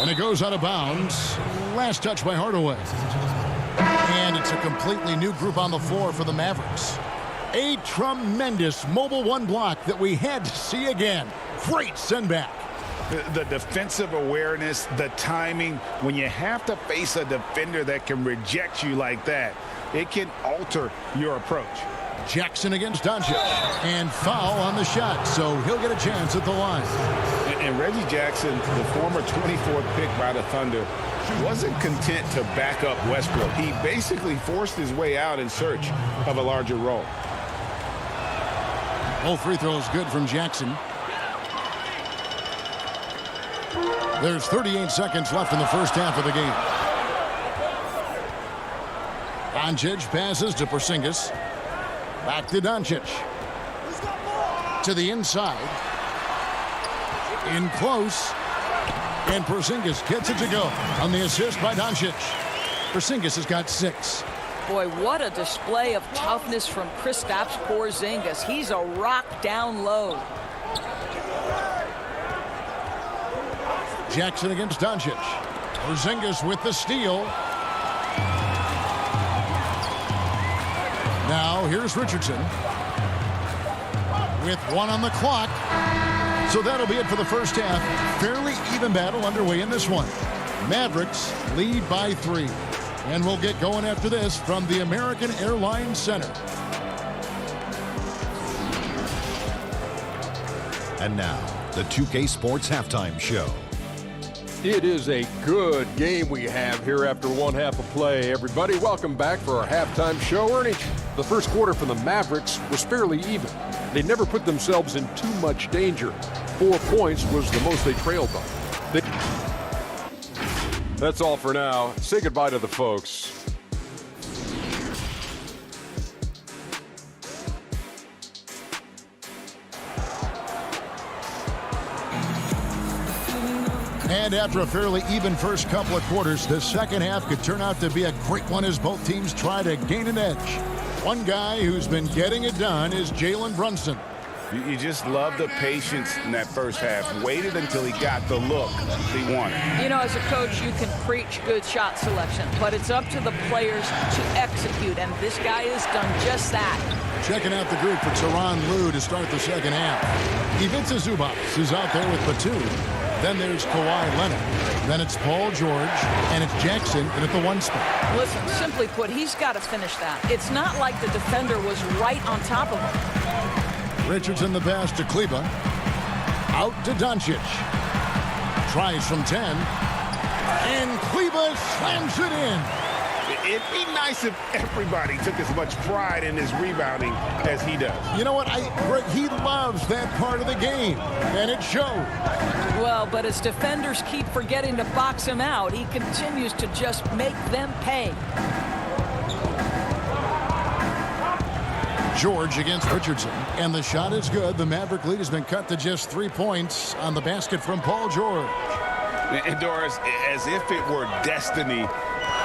And it goes out of bounds. Last touch by Hardaway. And it's a completely new group on the floor for the Mavericks. A tremendous mobile one block that we had to see again. Great send back. The defensive awareness, the timing, when you have to face a defender that can reject you like that, it can alter your approach. Jackson against Doncic. And foul on the shot, so he'll get a chance at the line. And Reggie Jackson, the former 24th pick by the Thunder, wasn't content to back up Westbrook. He basically forced his way out in search of a larger role. Both free throws good from Jackson. There's 38 seconds left in the first half of the game. Doncic passes to Porzingis. Back to Doncic. To the inside. In close. And Porzingis gets it to go on the assist by Doncic. Porzingis has got 6. Boy, what a display of toughness from Kristaps Porzingis. He's a rock down low. Jackson against Doncic. Porzingis with the steal. Now here's Richardson. With 1 on the clock. So that'll be it for the first half. Fairly even battle underway in this one. Mavericks lead by 3. And we'll get going after this from the American Airlines Center. And now, the 2K Sports Halftime Show. It is a good game we have here after one half of play. Everybody, welcome back for our halftime show. Ernie, the first quarter for the Mavericks was fairly even. They never put themselves in too much danger. 4 points was the most they trailed by. That's all for now. Say goodbye to the folks. And after a fairly even first couple of quarters, the second half could turn out to be a great one as both teams try to gain an edge. One guy who's been getting it done is Jalen Brunson. You just love the patience in that first half. Waited until he got the look he wanted. You know, as a coach, you can preach good shot selection, but it's up to the players to execute, and this guy has done just that. Checking out the group for Tyronn Lue to start the second half. Ivica Zubac is out there with Batum. Then there's Kawhi Leonard. Then it's Paul George, and it's Jackson in at the 1 spot. Listen, simply put, he's got to finish that. It's not like the defender was right on top of him. Richardson the pass to Kleber. Out to Doncic. Tries from 10. And Kleber slams it in. It'd be nice if everybody took as much pride in his rebounding as he does. You know what? He loves that part of the game, and it shows. Well, but as defenders keep forgetting to box him out, he continues to just make them pay. George against Richardson, and the shot is good. The Maverick lead has been cut to just 3 points on the basket from Paul George. And Doris, as if it were destiny,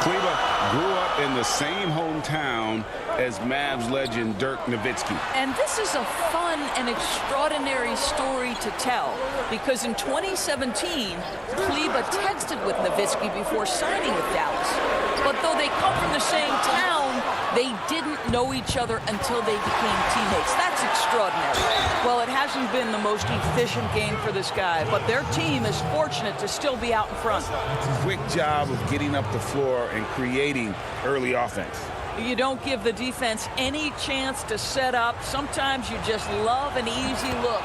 Kleba grew up in the same hometown as Mavs legend Dirk Nowitzki. And this is a fun and extraordinary story to tell because in 2017, Kleba texted with Nowitzki before signing with Dallas. But though they come from the same town, they didn't know each other until they became teammates. That's extraordinary. Well, it hasn't been the most efficient game for this guy, but their team is fortunate to still be out in front. Quick job of getting up the floor and creating early offense. You don't give the defense any chance to set up. Sometimes you just love an easy look.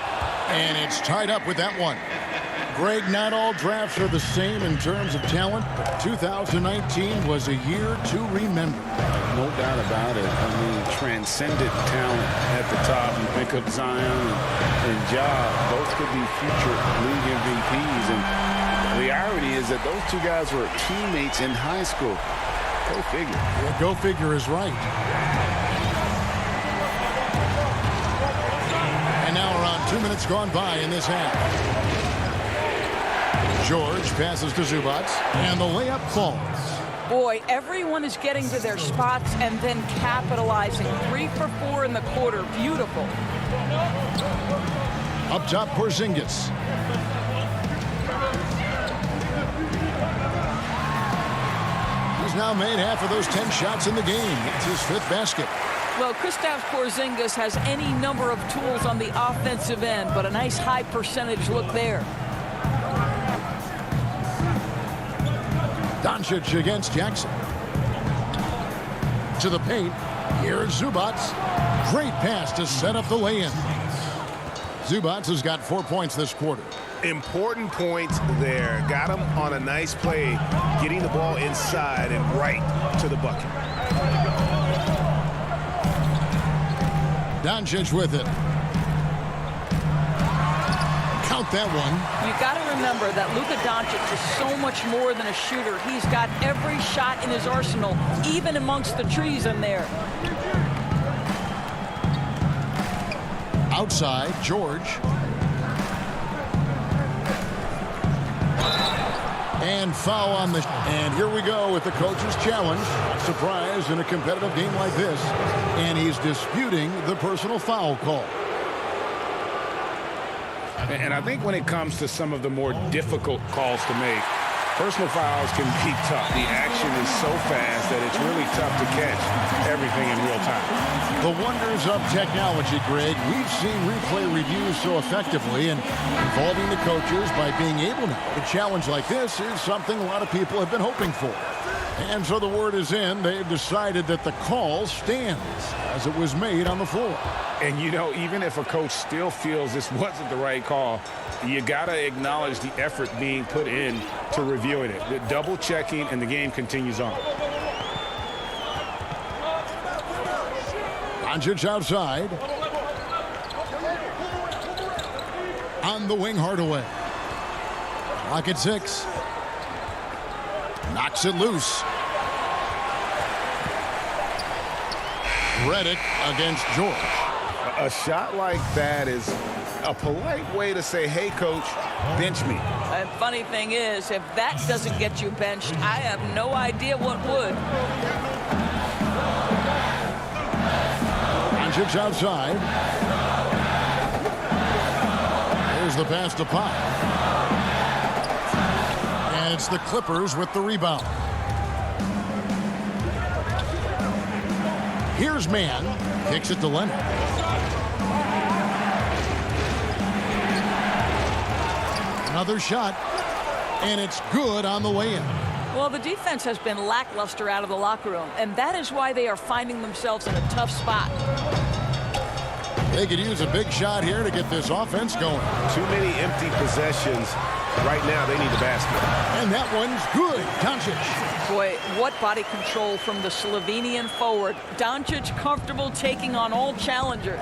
And it's tied up with that one. Greg, not all drafts are the same in terms of talent, but 2019 was a year to remember. No doubt about it. I mean, transcendent talent at the top. You pick up Zion and Ja. Those could be future league MVPs. And the irony is that those two guys were teammates in high school. Go figure. Yeah, go figure is right. And now around 2 minutes gone by in this half. George passes to Zubac, and the layup falls. Boy, everyone is getting to their spots and then capitalizing. 3 for 4 in the quarter. Beautiful. Up top, Porzingis. He's now made half of those 10 shots in the game. It's his 5th basket. Well, Kristaps Porzingis has any number of tools on the offensive end, but a nice high percentage look there. Doncic against Jackson. To the paint. Here's Zubac. Great pass to set up the lay-in. Zubac has got 4 points this quarter. Important points there. Got him on a nice play, getting the ball inside and right to the bucket. Doncic with it. Count that one. You got to remember that Luka Doncic is so much more than a shooter. He's got every shot in his arsenal, even amongst the trees in there. Outside, George. And foul on the... And here we go with the coach's challenge. Surprise in a competitive game like this. And he's disputing the personal foul call. And I think when it comes to some of the more difficult calls to make, personal fouls can be tough. The action is so fast that it's really tough to catch everything in real time. The wonders of technology, Greg. We've seen replay reviews so effectively, and involving the coaches by being able now to challenge like this is something a lot of people have been hoping for. And so the word is in. They've decided that the call stands as it was made on the floor. And, you know, even if a coach still feels this wasn't the right call, you got to acknowledge the effort being put in to reviewing it. The double checking, and the game continues on. Doncic outside. On the wing, Hardaway. Clock at 6. Knocks it loose. Redick against George. A shot like that is a polite way to say, hey, coach, bench me. And funny thing is, if that doesn't get you benched, I have no idea what would. Doncic outside. Here's the pass to Pop. And it's the Clippers with the rebound. Here's Mann. Kicks it to Leonard. Another shot. And it's good on the way in. Well, the defense has been lackluster out of the locker room, and that is why they are finding themselves in a tough spot. They could use a big shot here to get this offense going. Too many empty possessions. Right now, they need the basket. And that one's good. Doncic. Boy, what body control from the Slovenian forward. Doncic comfortable taking on all challengers.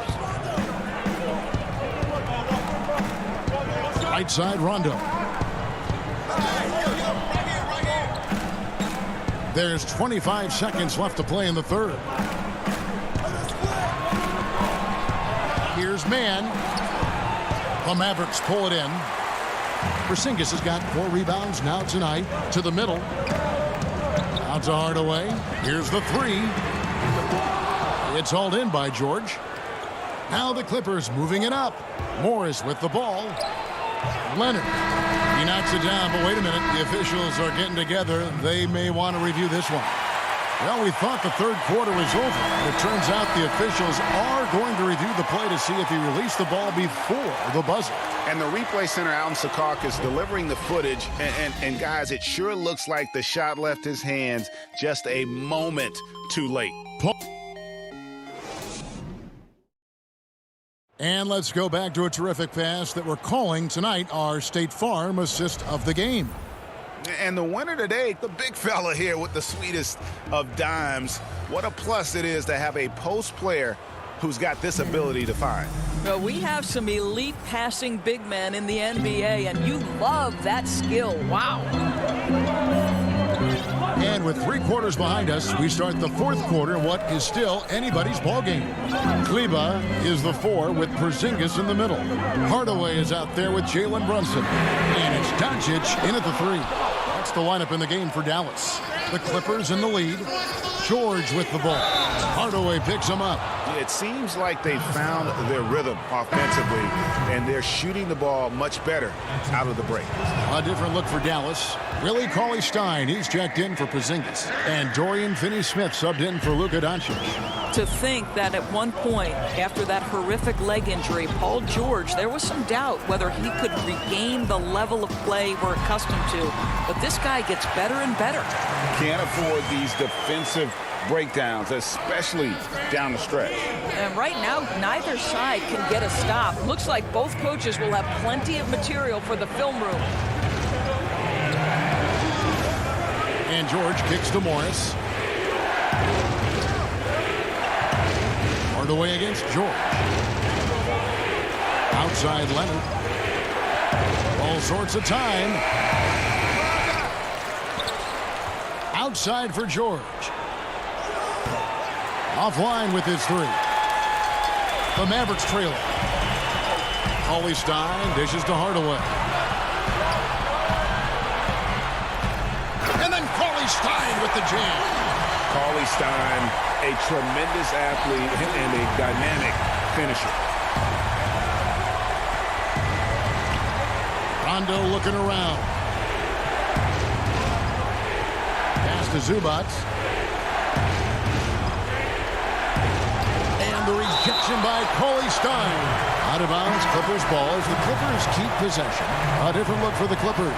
Right side, Rondo. There's 25 seconds left to play in the third. Here's Mann. The Mavericks pull it in. Porzingis has got 4 rebounds now tonight. To the middle. Out to Hardaway. Here's the three. It's hauled in by George. Now the Clippers moving it up. Morris with the ball. Leonard. He knocks it down, but wait a minute. The officials are getting together. They may want to review this one. Well, we thought the third quarter was over. It turns out the officials are going to review the play to see if he released the ball before the buzzer. And the replay center, Alan Secaucus, delivering the footage. And guys, it sure looks like the shot left his hands just a moment too late. And let's go back to a terrific pass that we're calling tonight our State Farm assist of the game. And the winner today, the big fella here with the sweetest of dimes. What a plus it is to have a post player who's got this ability to find. Well, we have some elite passing big men in the NBA, and you love that skill. Wow. And with 3 quarters behind us, we start the fourth quarter, what is still anybody's ball game. Kleba is the 4 with Porzingis in the middle. Hardaway is out there with Jalen Brunson. And it's Doncic in at the 3. That's the lineup in the game for Dallas. The Clippers in the lead. George with the ball. Hardaway picks him up. It seems like they found their rhythm offensively, and they're shooting the ball much better out of the break. A different look for Dallas. Willie Cauley-Stein, he's checked in for Porzingis. And Dorian Finney-Smith subbed in for Luka Doncic. To think that at one point, after that horrific leg injury, Paul George, there was some doubt whether he could regain the level of play we're accustomed to. But this guy gets better and better. Can't afford these defensive breakdowns, especially down the stretch. And right now, neither side can get a stop. Looks like both coaches will have plenty of material for the film room. And George kicks to Morris. Hardaway against George. Outside Leonard. All sorts of time. Outside for George. Offline with his 3. The Mavericks trailer. Cauley-Stein dishes to Hardaway. And then Cauley-Stein with the jam. Cauley-Stein, a tremendous athlete and a dynamic finisher. Rondo looking around. Pass to Zubac. And the rejection by Cauley-Stein. Out of bounds, Clippers ball as the Clippers keep possession. A different look for the Clippers.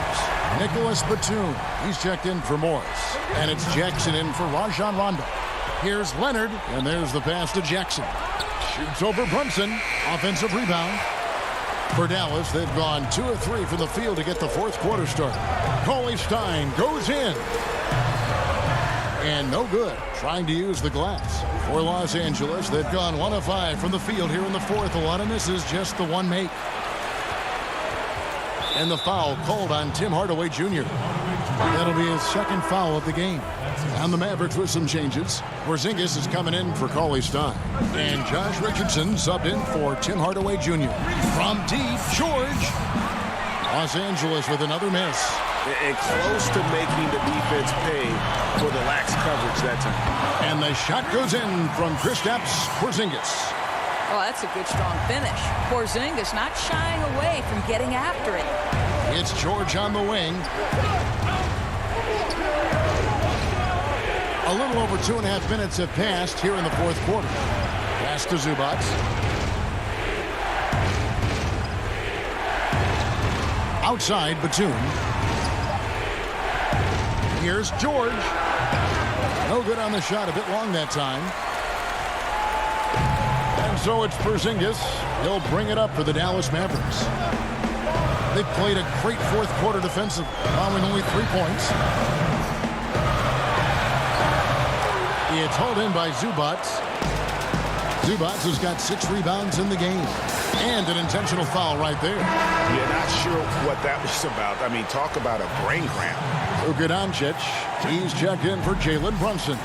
Nicholas Batum. He's checked in for Morris. And it's Jackson in for Rajon Rondo. Here's Leonard, and there's the pass to Jackson. Shoots over Brunson. Offensive rebound. For Dallas, they've gone 2 of 3 from the field to get the fourth quarter started. Cauley-Stein goes in. And no good. Trying to use the glass. For Los Angeles, they've gone 1 of 5 from the field here in the fourth. A lot of misses, just the one make. And the foul called on Tim Hardaway Jr. That'll be his second foul of the game. And the Mavericks with some changes. Porzingis is coming in for Cauley-Stein. And Josh Richardson subbed in for Tim Hardaway Jr. From deep, George. Los Angeles with another miss. And close to making the defense pay for the lax coverage that time. And the shot goes in from Kristaps Porzingis. Oh, that's a good, strong finish. Porzingis not shying away from getting after it. It's George on the wing. A little over 2.5 minutes have passed here in the fourth quarter. Pass to Zubac. Outside, Batum. Here's George. No good on the shot, a bit long that time. And so it's Porzingis. He'll bring it up for the Dallas Mavericks. They've played a great fourth quarter defensive, allowing only 3 points. It's hauled in by Zubac. Zubac has got 6 rebounds in the game. And an intentional foul right there. Yeah, not sure what that was about. I mean, talk about a brain cramp. Luka Doncic, he's checked in for Jalen Brunson.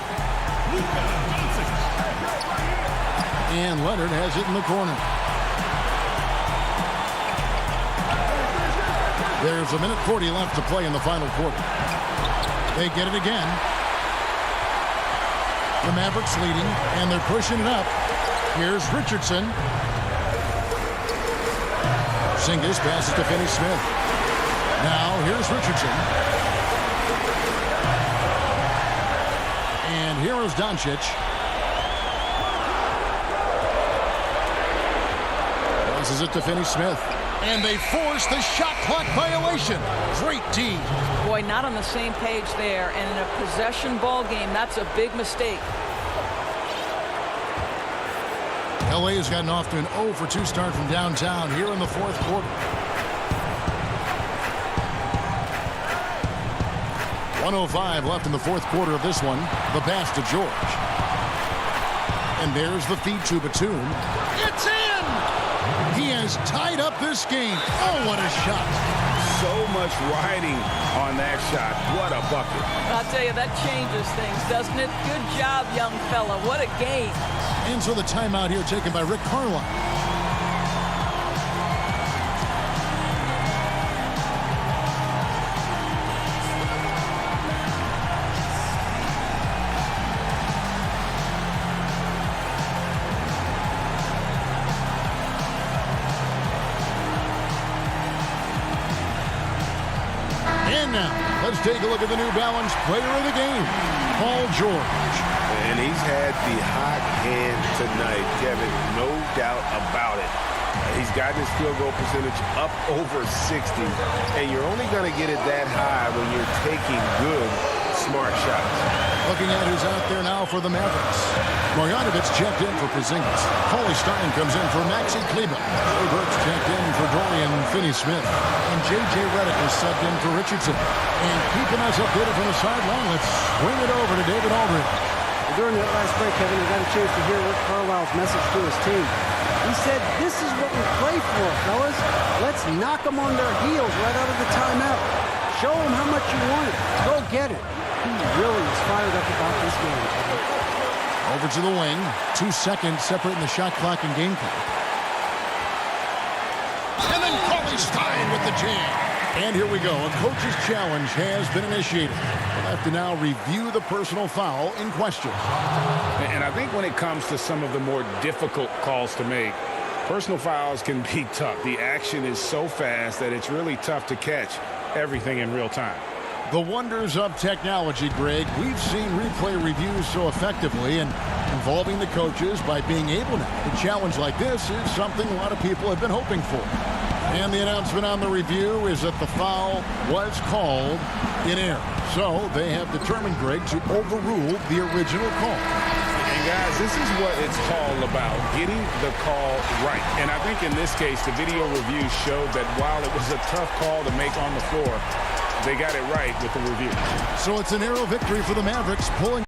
And Leonard has it in the corner. There's 1:40 left to play in the final quarter. They get it again. The Mavericks leading, and they're pushing it up. Here's Richardson. Porzingis passes to Finney-Smith. Now here's Richardson. And here is Doncic. Passes it to Finney-Smith. And they force the shot clock violation. Great D. Boy, not on the same page there. And in a possession ball game, that's a big mistake. LA has gotten off to an 0 for 2 start from downtown here in the fourth quarter. 1:05 left in the fourth quarter of this one. The pass to George. And there's the feed to Batum. It's in! He has tied up this game. Oh, what a shot. So much riding on that shot. What a bucket. I'll tell you, that changes things, doesn't it? Good job, young fella. What a game. And so the timeout here taken by Rick Carlisle. And now, let's take a look at the New Balance player of the game, Paul George. And he's had the hot hand tonight, Kevin, no doubt about it. He's gotten his field goal percentage up over 60, and you're only going to get it that high when you're taking good, smart shots. Looking at who's out there now for the Mavericks. Marjanovic checked in for Porzingis. Paulie Stein comes in for Maxi Kleber. Joe Burks checked in for Dorian Finney-Smith. And J.J. Redick is subbed in for Richardson. And keeping us updated from the sideline, let's swing it over to David Aldridge. During that last break, Kevin, I got a chance to hear Rick Carlisle's message to his team. He said, this is what we play for, fellas. Let's knock them on their heels right out of the timeout. Show them how much you want it. Go get it. He really is fired up about this game. Over to the wing. 2 seconds separating the shot clock and game clock. And then Paulie Stein with the jam. And here we go. A coach's challenge has been initiated. We'll have to now review the personal foul in question. And I think when it comes to some of the more difficult calls to make, personal fouls can be tough. The action is so fast that it's really tough to catch everything in real time. The wonders of technology, Greg. We've seen replay reviews so effectively, and involving the coaches by being able to. A challenge like this is something a lot of people have been hoping for. And the announcement on the review is that the foul was called in error. So they have determined, Greg, to overrule the original call. And guys, this is what it's all about, getting the call right. And I think in this case, the video review showed that while it was a tough call to make on the floor, they got it right with the review. So it's a narrow victory for the Mavericks, pulling.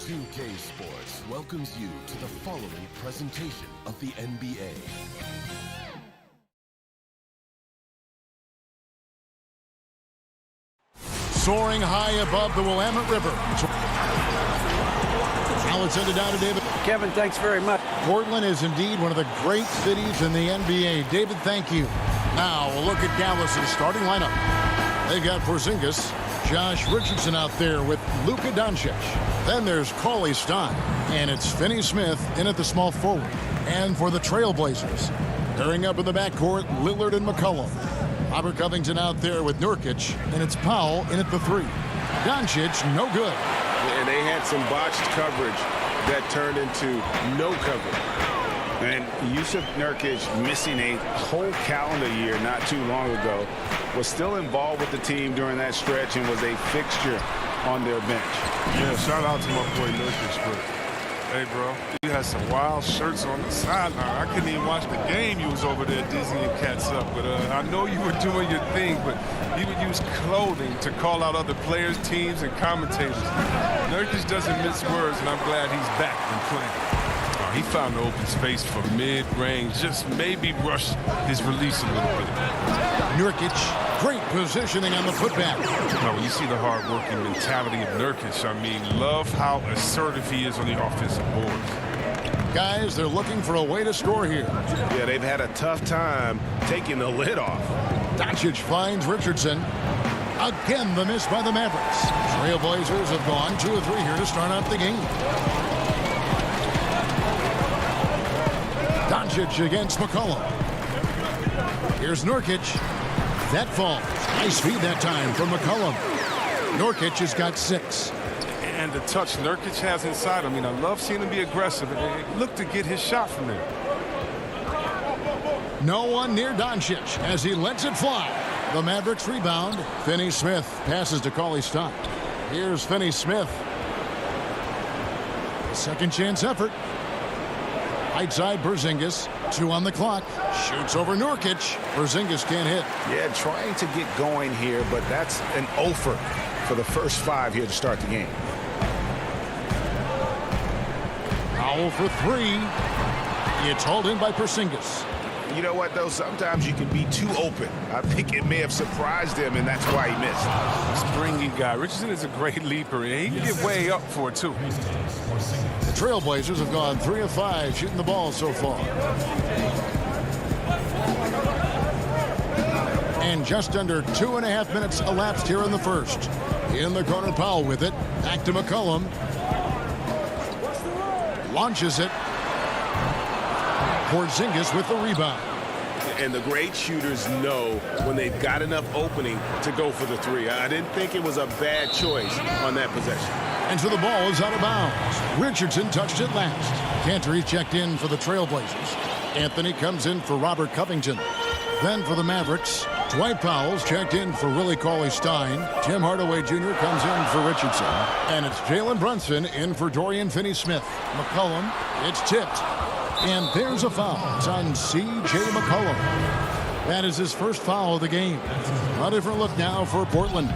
2K Sports welcomes you to the following presentation of the NBA. soaring high above the Willamette River. Now let's send it down to David. Kevin, thanks very much. Portland is indeed one of the great cities in the NBA. David, thank you. Now we'll look at Dallas's starting lineup. They've got Porzingis, Josh Richardson out there with Luka Doncic. Then there's Cauley Stein, and it's Finney Smith in at the small forward. And for the Trailblazers, pairing up in the backcourt, Lillard and McCollum. Robert Covington out there with Nurkic, and it's Powell in at the 3. Doncic, no good. And they had some botched coverage that turned into no coverage. And Yusuf Nurkic, missing a whole calendar year not too long ago, was still involved with the team during that stretch and was a fixture on their bench. Yeah, shout out to my boy Nurkic, but hey, bro, you had some wild shirts on the sideline. I couldn't even watch the game. You was over there dizzying cats up. But I know you were doing your thing, but you would use clothing to call out other players, teams, and commentators. Nurkic doesn't mince words, and I'm glad he's back and playing. He found the open space for mid-range, just maybe rush his release a little bit. Nurkic, great positioning on the putback. Now, when you see the hard-working mentality of Nurkic, I mean, love how assertive he is on the offensive boards. Guys, they're looking for a way to score here. Yeah, they've had a tough time taking the lid off. Doncic finds Richardson. Again, the miss by the Mavericks. Trailblazers have gone 2 of 3 here to start out the game. Doncic against McCollum. Here's Nurkic. That falls. Nice feed that time from McCollum. Nurkic has got 6. And the touch Nurkic has inside, I mean, I love seeing him be aggressive and look to get his shot from there. No one near Doncic as he lets it fly. The Mavericks rebound. Finney Smith passes to Cauley Stein. Here's Finney Smith. Second chance effort. Right side, Porzingis. 2 on the clock. Shoots over Nurkic. Porzingis can't hit. Yeah, trying to get going here, but that's an offer for the first 5 here to start the game. Powell for 3. It's hauled in by Porzingis. You know what, though? Sometimes you can be too open. I think it may have surprised him, and that's why he missed. Springy guy. Richardson is a great leaper, and he can get way up for it, too. The Trailblazers have gone 3 of 5 shooting the ball so far. And just under 2.5 minutes elapsed here in the first. In the corner, Powell with it. Back to McCollum. Launches it. Porzingis with the rebound. And the great shooters know when they've got enough opening to go for the 3. I didn't think it was a bad choice on that possession. And so the ball is out of bounds. Richardson touched it last. Cantor checked in for the Trailblazers. Anthony comes in for Robert Covington. Then for the Mavericks, Dwight Powell's checked in for Willie Cauley-Stein. Tim Hardaway Jr. comes in for Richardson. And it's Jalen Brunson in for Dorian Finney-Smith. McCollum, it's tipped. And there's a foul. It's on C.J. McCollum. That is his first foul of the game. A different look now for Portland.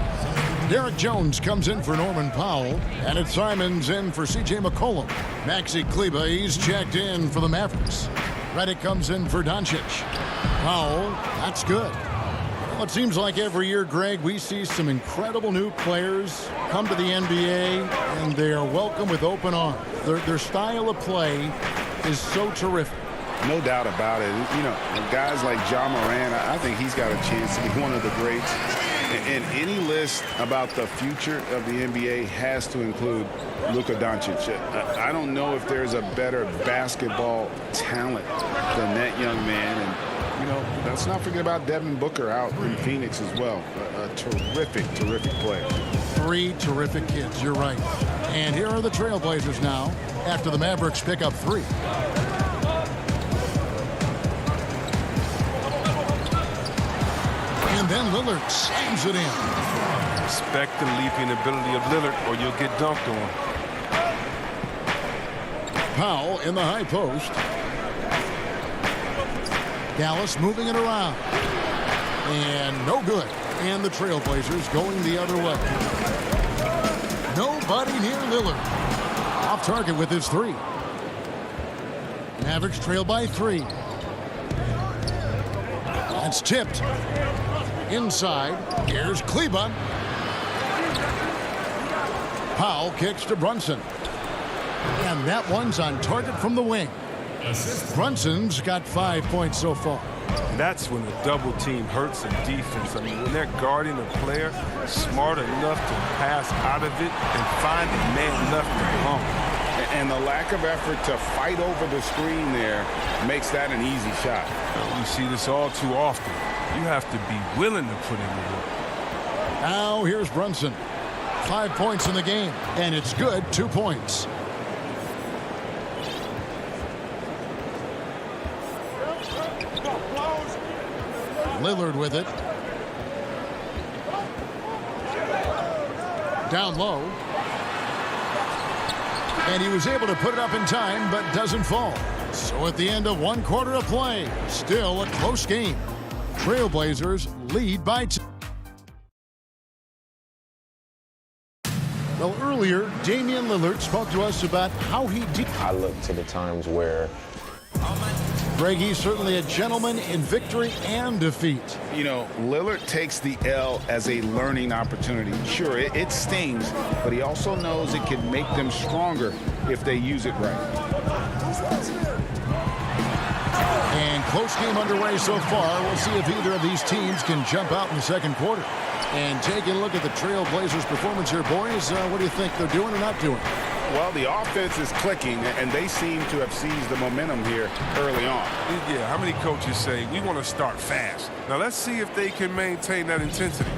Derek Jones comes in for Norman Powell. And it's Simons in for C.J. McCollum. Maxi Kleber, he's checked in for the Mavericks. Redick comes in for Doncic. Powell, that's good. Well, it seems like every year, Greg, we see some incredible new players come to the NBA, and they are welcome with open arms. Their style of play is so terrific. No doubt about it. You know, guys like Ja Morant, I think he's got a chance to be one of the greats. And any list about the future of the NBA has to include Luka Doncic. I don't know if there's a better basketball talent than that young man. And, you know, let's not forget about Devin Booker out in Phoenix as well. A terrific, terrific player. 3 terrific kids, you're right. And here are the Trailblazers now after the Mavericks pick up 3. And then Lillard slams it in. Respect the leaping ability of Lillard or you'll get dunked on. Powell in the high post. Dallas moving it around. And no good. And the Trailblazers going the other way. Nobody near Lillard. Off target with his 3. Mavericks trail by 3. That's tipped. Inside, here's Kleber. Powell kicks to Brunson. And that one's on target from the wing. Brunson's got 5 points so far. That's when the double team hurts in defense. I mean, when they're guarding a player smart enough to pass out of it and find a man left alone. And the lack of effort to fight over the screen there makes that an easy shot. You see this all too often. You have to be willing to put in the work. Now here's Brunson. 5 points in the game, and it's good. 2 points. Lillard with it. Down low. And he was able to put it up in time, but doesn't fall. So at the end of 1 quarter of play, still a close game. Trailblazers lead by 2. Well, earlier, Damian Lillard spoke to us about how he did. I look to the times where Greg, he's certainly a gentleman in victory and defeat. You know, Lillard takes the L as a learning opportunity. Sure, it stings, but he also knows it can make them stronger if they use it right. And close game underway so far. We'll see if either of these teams can jump out in the second quarter. And taking a look at the Trailblazers' performance here, boys, what do you think they're doing or not doing? Well, the offense is clicking, and they seem to have seized the momentum here early on. Yeah, how many coaches say, we want to start fast? Now, let's see if they can maintain that intensity.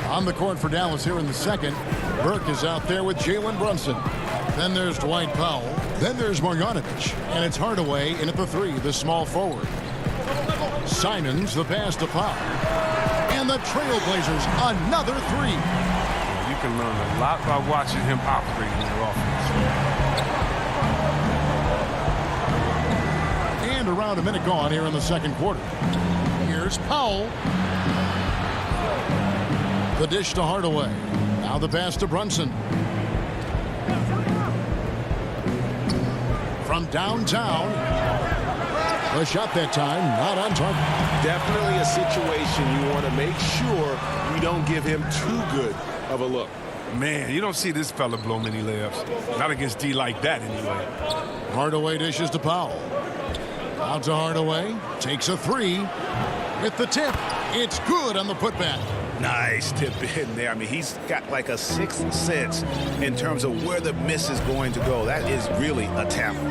On the court for Dallas here in the second, Burke is out there with Jalen Brunson. Then there's Dwight Powell. Then there's Marjanovic. And it's Hardaway in at the 3, the small forward. Simons, the pass to Powell. And the Trailblazers, another 3. You can learn a lot by watching him operate in their offense. And around a minute gone here in the second quarter. Here's Powell. The dish to Hardaway. Now the pass to Brunson. From downtown. The shot that time, not on target. Definitely a situation you want to make sure you don't give him too good of a look. Man, you don't see this fella blow many layups. Not against D like that, anyway. Hardaway dishes to Powell. Out to Hardaway. Takes a 3. With the tip. It's good on the putback. Nice tip in there. I mean, he's got like a sixth sense in terms of where the miss is going to go. That is really a talent.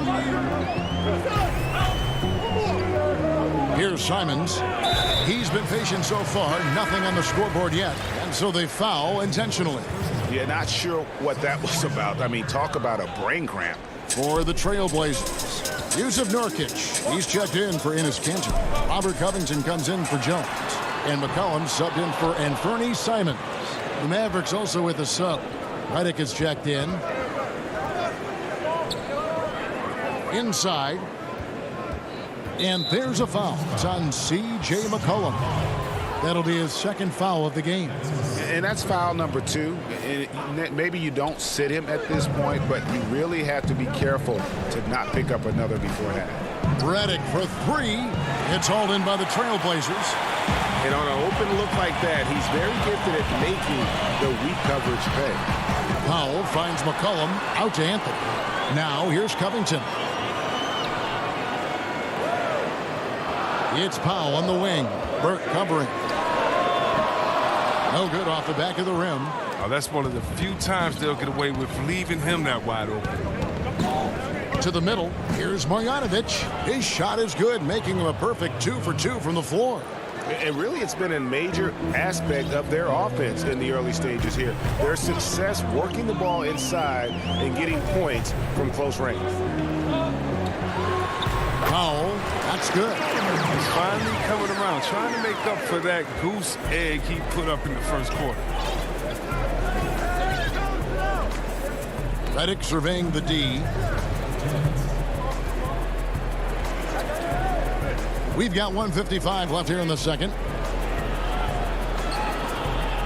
Here's Simons. He's been patient so far. Nothing on the scoreboard yet. And so they foul intentionally. Yeah, not sure what that was about. I mean, talk about a brain cramp. For the Trailblazers, Yusuf Nurkic. He's checked in for Enes Kanter. Robert Covington comes in for Jones. And McCollum subbed in for Anthony Simons. The Mavericks also with a sub. Redick is checked in. Inside. And there's a foul. It's on C.J. McCollum. That'll be his second foul of the game. And that's foul number 2. And maybe you don't sit him at this point, but you really have to be careful to not pick up another before that. Redick for 3. It's hauled in by the Trailblazers. And on an open look like that, he's very gifted at making the weak coverage pay. Powell finds McCollum out to Anthony. Now here's Covington. It's Powell on the wing. Burke covering. No good off the back of the rim. Oh, that's one of the few times they'll get away with leaving him that wide open. To the middle. Here's Marjanovic. His shot is good, making him a perfect 2 for 2 from the floor. And really, it's been a major aspect of their offense in the early stages here. Their success working the ball inside and getting points from close range. Powell, that's good. He's finally coming around, trying to make up for that goose egg he put up in the first quarter. Redick surveying the D. We've got 1:55 left here in the second.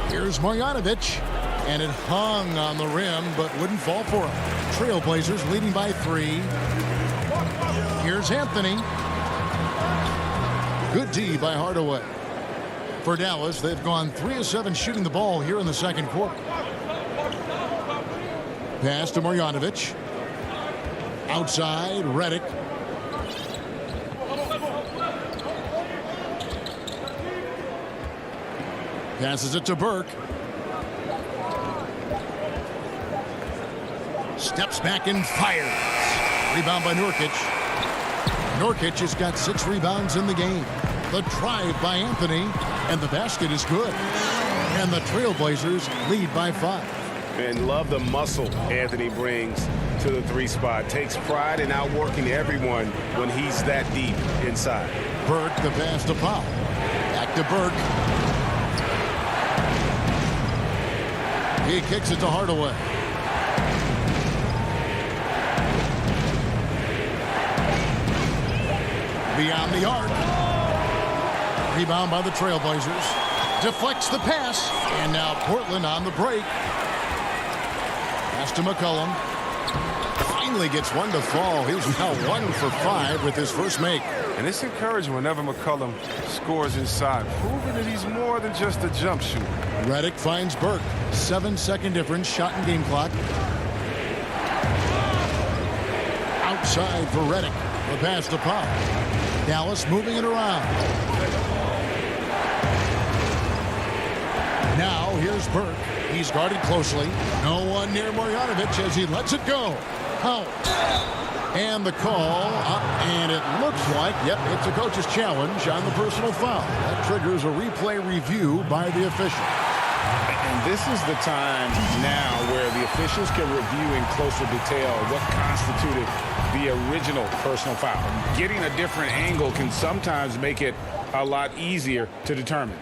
Here's Marjanovic. And it hung on the rim, but wouldn't fall for him. Trailblazers leading by 3. Here's Anthony. Good D by Hardaway. For Dallas, they've gone 3 of 7 shooting the ball here in the second quarter. Pass to Marjanovic. Outside, Redick. Passes it to Burke. Steps back and fires. Rebound by Nurkic. Nurkic has got 6 rebounds in the game. The drive by Anthony, and the basket is good. And the Trailblazers lead by 5. And love the muscle Anthony brings to the 3 spot. Takes pride in outworking everyone when he's that deep inside. Burke, the pass to Powell. Back to Burke. He kicks it to Hardaway. Beyond the arc. Rebound by the Trailblazers. Deflects the pass. And now Portland on the break. Pass to McCollum. Finally gets one to fall. He's now 1 for 5 with his first make. And it's encouraging whenever McCollum scores inside, proving that he's more than just a jump shooter. Redick finds Burke. 7-second difference, shot and game clock. Outside for Redick. The pass to Powell. Dallas moving it around. Now here's Burke. He's guarded closely. No one near Marjanovic as he lets it go. Powell. And the call up, and it looks like, yep, it's a coach's challenge on the personal foul. That triggers a replay review by the official. And this is the time now where the officials can review in closer detail what constituted the original personal foul. Getting a different angle can sometimes make it a lot easier to determine.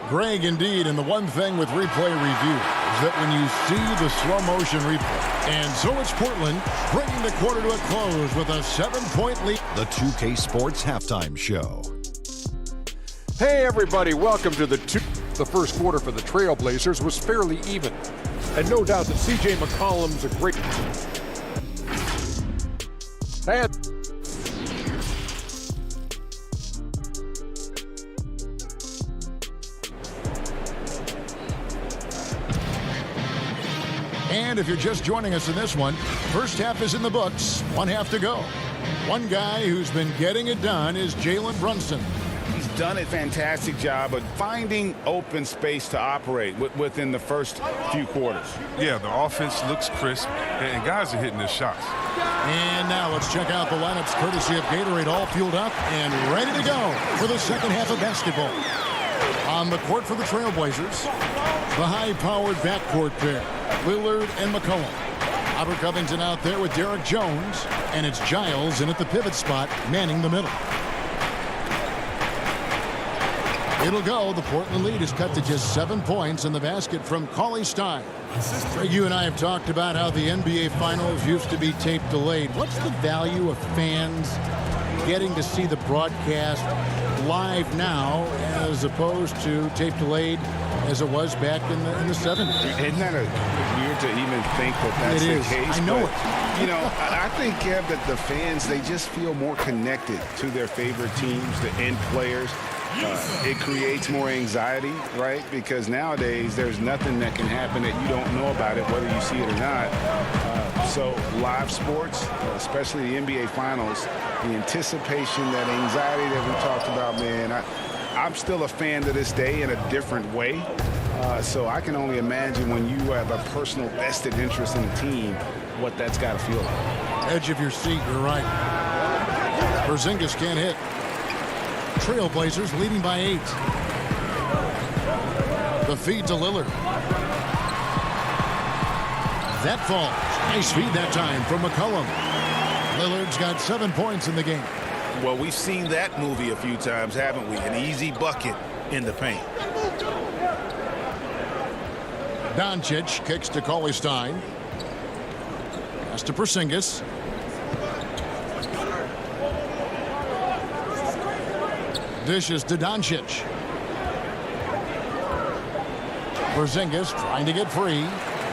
Greg, indeed, and the one thing with replay review is that when you see the slow motion replay, and so it's Portland bringing the quarter to a close with a 7-point lead. The 2K Sports Halftime Show. Hey, everybody, welcome to the first quarter for the Trailblazers was fairly even. And no doubt that C.J. McCollum's a great... And if you're just joining us in this one, first half is in the books, 1 half to go. One guy who's been getting it done is Jalen Brunson. He's done a fantastic job of finding open space to operate within the first few quarters. Yeah, the offense looks crisp, and guys are hitting their shots. And now let's check out the lineups courtesy of Gatorade, all fueled up and ready to go for the second half of basketball. On the court for the Trailblazers, the high-powered backcourt pair, Lillard and McCollum. Robert Covington out there with Derek Jones, and it's Giles in at the pivot spot, manning the middle. It'll go. The Portland lead is cut to just 7 points in the basket from Cauley Stein. You and I have talked about how the NBA Finals used to be tape delayed. What's the value of fans getting to see the broadcast live now as opposed to tape delayed as it was back in the 70s? Isn't that weird to even think that that's the case? I know it. You know, I think, Kev, that the fans, they just feel more connected to their favorite teams, the end players. It creates more anxiety, right? Because nowadays there's nothing that can happen that you don't know about it, whether you see it or not. So live sports, especially the NBA Finals, the anticipation, that anxiety that we talked about, man, I'm still a fan to this day in a different way. So I can only imagine when you have a personal vested interest in a team, what that's got to feel like. Edge of your seat, you're right. Porzingis can't hit. Trailblazers leading by 8. The feed to Lillard. That falls. Nice feed that time from McCollum. Lillard's got 7 points in the game. Well, we've seen that movie a few times, haven't we? An easy bucket in the paint. Doncic kicks to Cauley Stein. Pass to Porzingis. Dishes to Doncic. Porzingis trying to get free.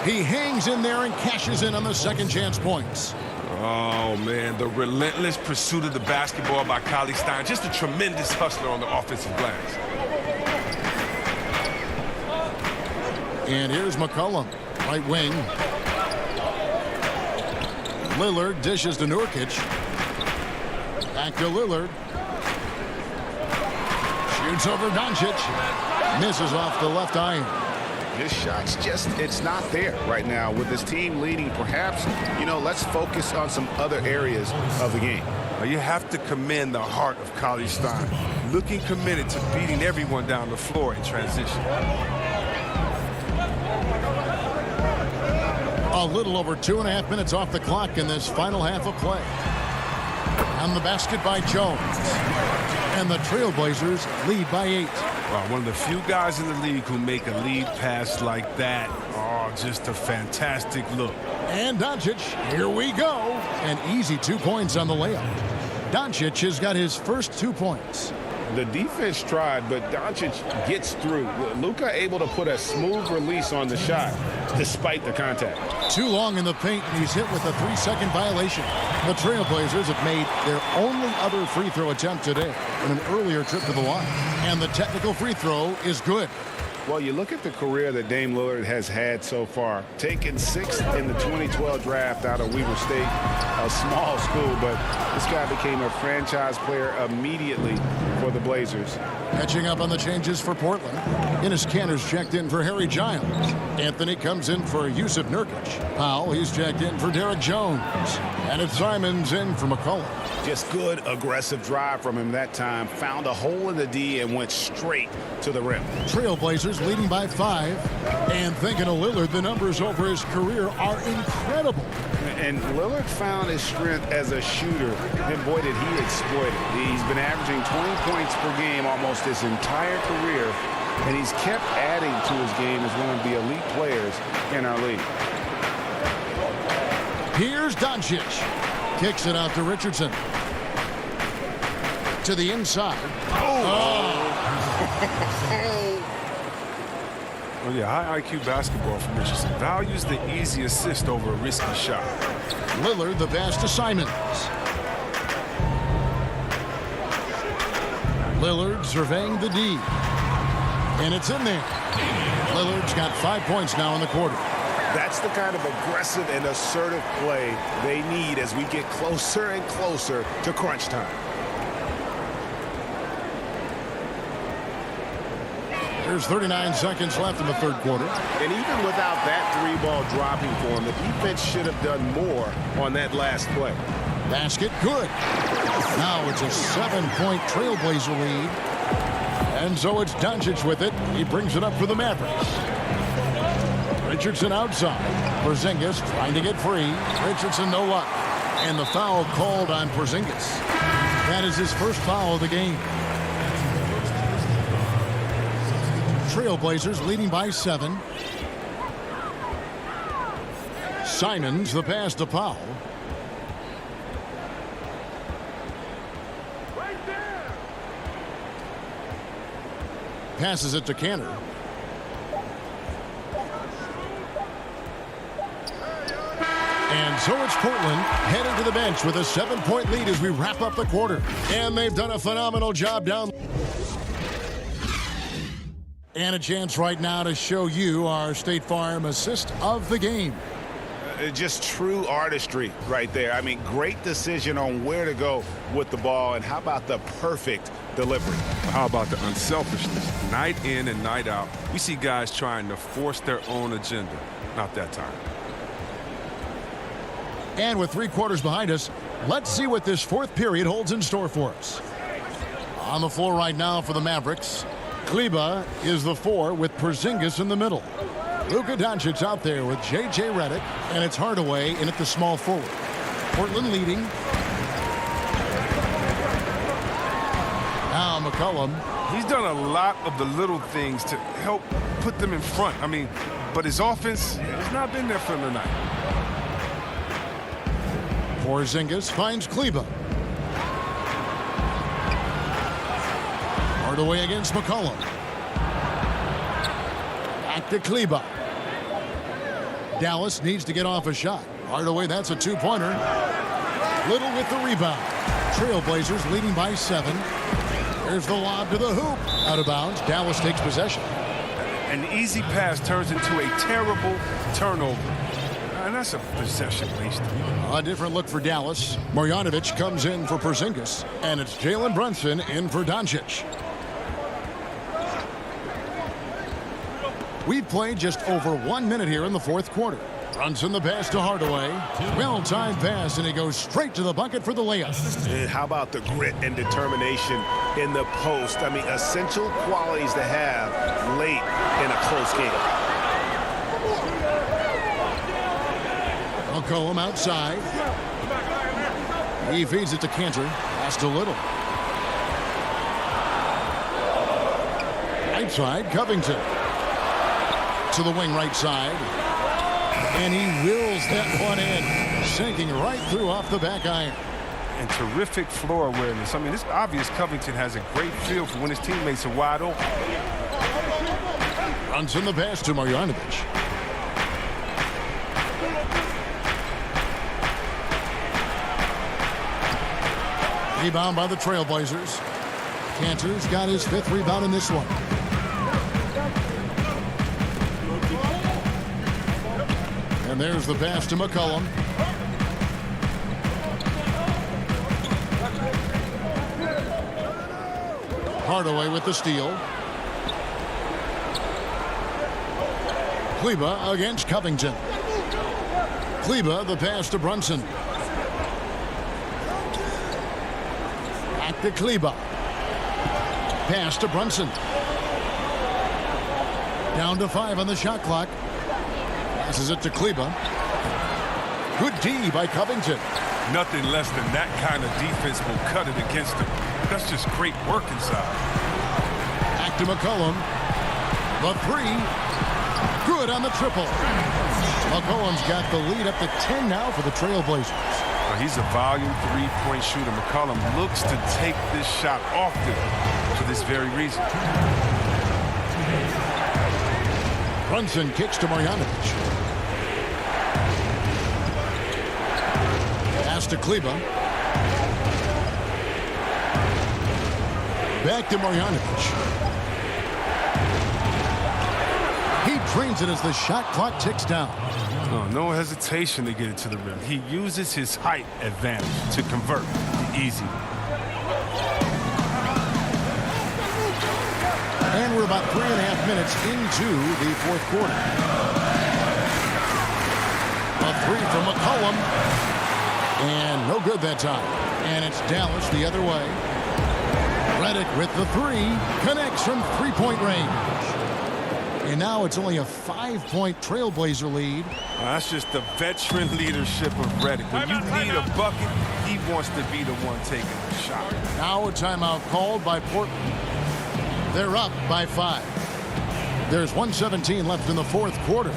He hangs in there and cashes in on the second chance points. Oh, man, the relentless pursuit of the basketball by Cauley Stein. Just a tremendous hustler on the offensive glass. And here's McCollum, right wing. Lillard dishes to Nurkic. Back to Lillard. Shoots over Doncic. Misses off the left iron. His shot's just, it's not there right now. With his team leading, perhaps, let's focus on some other areas of the game. You have to commend the heart of Cauley Stein, looking committed to beating everyone down the floor in transition. A little over 2.5 minutes off the clock in this final half of play. On the basket by Jones. And the Trailblazers lead by 8. Wow, one of the few guys in the league who make a lead pass like that. Oh, just a fantastic look. And Doncic, here we go. An easy 2 points on the layup. Doncic has got his first 2 points. The defense tried, but Doncic gets through. Luka able to put a smooth release on the shot despite the contact. Too long in the paint, and he's hit with a 3-second violation. The Trailblazers have made their only other free throw attempt today in an earlier trip to the line. And the technical free throw is good. Well, you look at the career that Dame Lillard has had so far. Taken 6th in the 2012 draft out of Weber State, a small school, but this guy became a franchise player immediately for the Blazers. Catching up on the changes for Portland. Enes Kanter's checked in for Harry Giles. Anthony comes in for Yusuf Nurkic. Powell, he's checked in for Derek Jones. And it's Simons in for McCollum. Just good, aggressive drive from him that time. Found a hole in the D and went straight to the rim. Trailblazers leading by 5. And thinking of Lillard, the numbers over his career are incredible. And Lillard found his strength as a shooter, and boy, did he exploit it. He's been averaging 20 points per game almost his entire career, and he's kept adding to his game as one of the elite players in our league. Here's Doncic. Kicks it out to Richardson. To the inside. Oh, yeah, high IQ basketball from Richardson. Values the easy assist over a risky shot. Lillard, the pass to Simons. Lillard surveying the D. And it's in there. Lillard's got 5 points now in the quarter. That's the kind of aggressive and assertive play they need as we get closer and closer to crunch time. There's 39 seconds left in the third quarter. And even without that 3-ball dropping for him, the defense should have done more on that last play. Basket good. Now it's a 7-point Trailblazer lead. And so it's Doncic with it. He brings it up for the Mavericks. Richardson outside. Porzingis trying to get free. Richardson no luck. And the foul called on Porzingis. That is his first foul of the game. Trailblazers leading by 7. Simons, the pass to Powell. Passes it to Kanter. And so it's Portland heading to the bench with a 7-point lead as we wrap up the quarter. And they've done a phenomenal job down. And a chance right now to show you our State Farm assist of the game. Just true artistry right there. I mean, great decision on where to go with the ball. And how about the perfect delivery? How about the unselfishness? Night in and night out, we see guys trying to force their own agenda. Not that time. And with 3 quarters behind us, let's see what this fourth period holds in store for us. On the floor right now for the Mavericks, Kleba is the 4 with Porzingis in the middle. Luka Doncic out there with J.J. Redick, and it's Hardaway in at the small forward. Portland leading. Now McCollum. He's done a lot of the little things to help put them in front. I mean, but his offense has not been there for him tonight. Porzingis finds Kleba. Hardaway against McCollum. Back to Kleba. Dallas needs to get off a shot. Hardaway, that's a 2-pointer. Little with the rebound. Trailblazers leading by 7. There's the lob to the hoop. Out of bounds. Dallas takes possession. An easy pass turns into a terrible turnover. And that's a possession wasted. A different look for Dallas. Marjanovic comes in for Porzingis, and it's Jalen Brunson in for Doncic. We've played just over 1 minute here in the fourth quarter. Brunson the pass to Hardaway. Well-timed pass, and he goes straight to the bucket for the layup. And how about the grit and determination in the post? I mean, essential qualities to have late in a close game. McCollum outside. He feeds it to Cantor. Pass to Little. Right side, Covington. To the wing right side. And he wills that one in. Sinking right through off the back iron. And terrific floor awareness. I mean, it's obvious Covington has a great feel for when his teammates are wide open. Runs in the pass to Marjanovic. Rebound by the Trailblazers. Cantor's got his 5th rebound in this one. And there's the pass to McCollum. Hardaway with the steal. Kleba against Covington. Kleba the pass to Brunson. Back to Kleba. Pass to Brunson. Down to 5 on the shot clock. Passes it to Kleba. Good D by Covington. Nothing less than that kind of defense will cut it against him. That's just great work inside. Back to McCollum. The 3. Good on the triple. McCollum's got the lead up to 10 now for the Trailblazers. Well, he's a volume 3-point shooter. McCollum looks to take this shot often for this very reason. Brunson kicks to Marjanovic. Pass to Kleba. Back to Marjanovic. He drains it as the shot clock ticks down. Oh, no hesitation to get it to the rim. He uses his height advantage to convert easy. And we're about 3.5 minutes into the fourth quarter. A 3 from McCollum. And no good that time. And it's Dallas the other way. Redick with the 3. Connects from 3-point range. And now it's only a 5-point Trailblazer lead. That's just the veteran leadership of Redick. When you need a bucket, he wants to be the one taking the shot. Now a timeout called by Portland. They're up by 5. There's 1:17 left in the fourth quarter.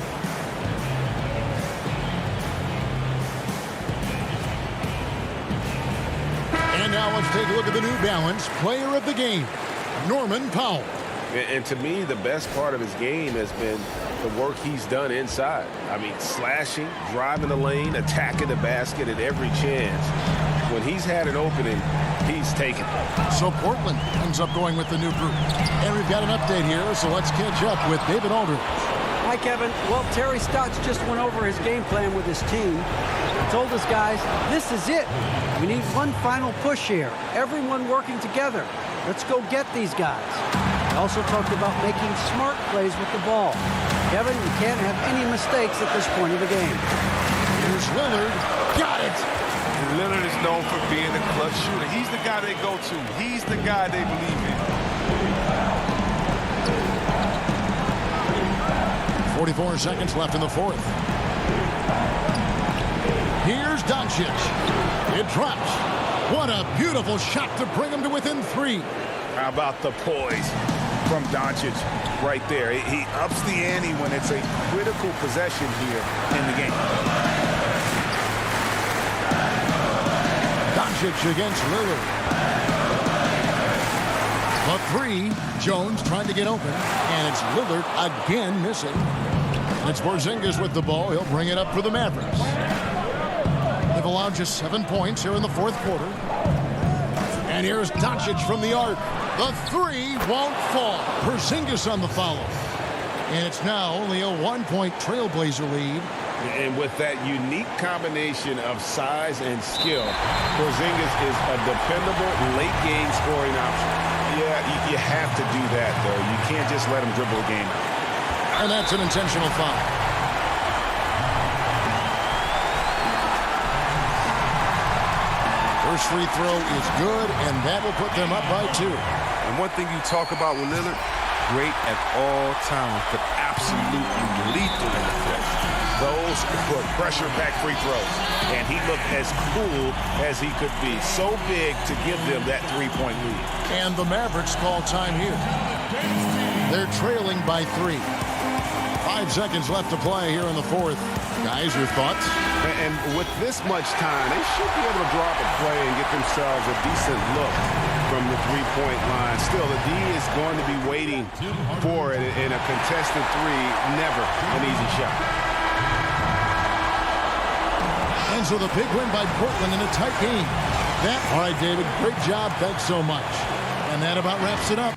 And now let's take a look at the New Balance Player of the Game, Norman Powell. And to me, the best part of his game has been the work he's done inside. I mean, slashing, driving the lane, attacking the basket at every chance. When he's had an opening, he's taken it. So Portland ends up going with the new group. And we've got an update here, so let's catch up with David Aldridge. Hi, Kevin. Well, Terry Stotts just went over his game plan with his team. He told us, guys, this is it. We need one final push here. Everyone working together. Let's go get these guys. Also talked about making smart plays with the ball. Kevin, you can't have any mistakes at this point of the game. Here's Lillard. Got it. And Lillard is known for being a clutch shooter. He's the guy they go to. He's the guy they believe in. 44 seconds left in the fourth. Here's Doncic. It drops. What a beautiful shot to bring him to within 3. How about the poise from Doncic right there? He ups the ante when it's a critical possession here in the game. Doncic against Lillard. The 3. Jones trying to get open. And it's Lillard again missing. It's Porzingis with the ball. He'll bring it up for the Mavericks. They've allowed just 7 points here in the fourth quarter. And here's Doncic from the arc. The 3 won't fall. Porzingis on the follow. And it's now only a 1-point Trailblazer lead And with that unique combination of size and skill, Porzingis is a dependable late-game scoring option. Yeah, you have to do that, though. You can't just let him dribble the game out. And that's an intentional foul. First free throw is good, and that will put them up by 2. And one thing you talk about with Lillard, great at all times, but absolutely lethal in the clutch. Those were pressure-packed free throws, and he looked as cool as he could be. So big to give them that three-point lead. And the Mavericks call time here. They're trailing by 3. 5 seconds left to play here in the fourth. Guys, your thoughts? And with this much time, they should be able to draw up a play and get themselves a decent look from the three-point line. Still, the D is going to be waiting for it in a contested three. Never an easy shot. And so the big win by Portland in a tight game. All right, David, great job. Thanks so much. And that about wraps it up.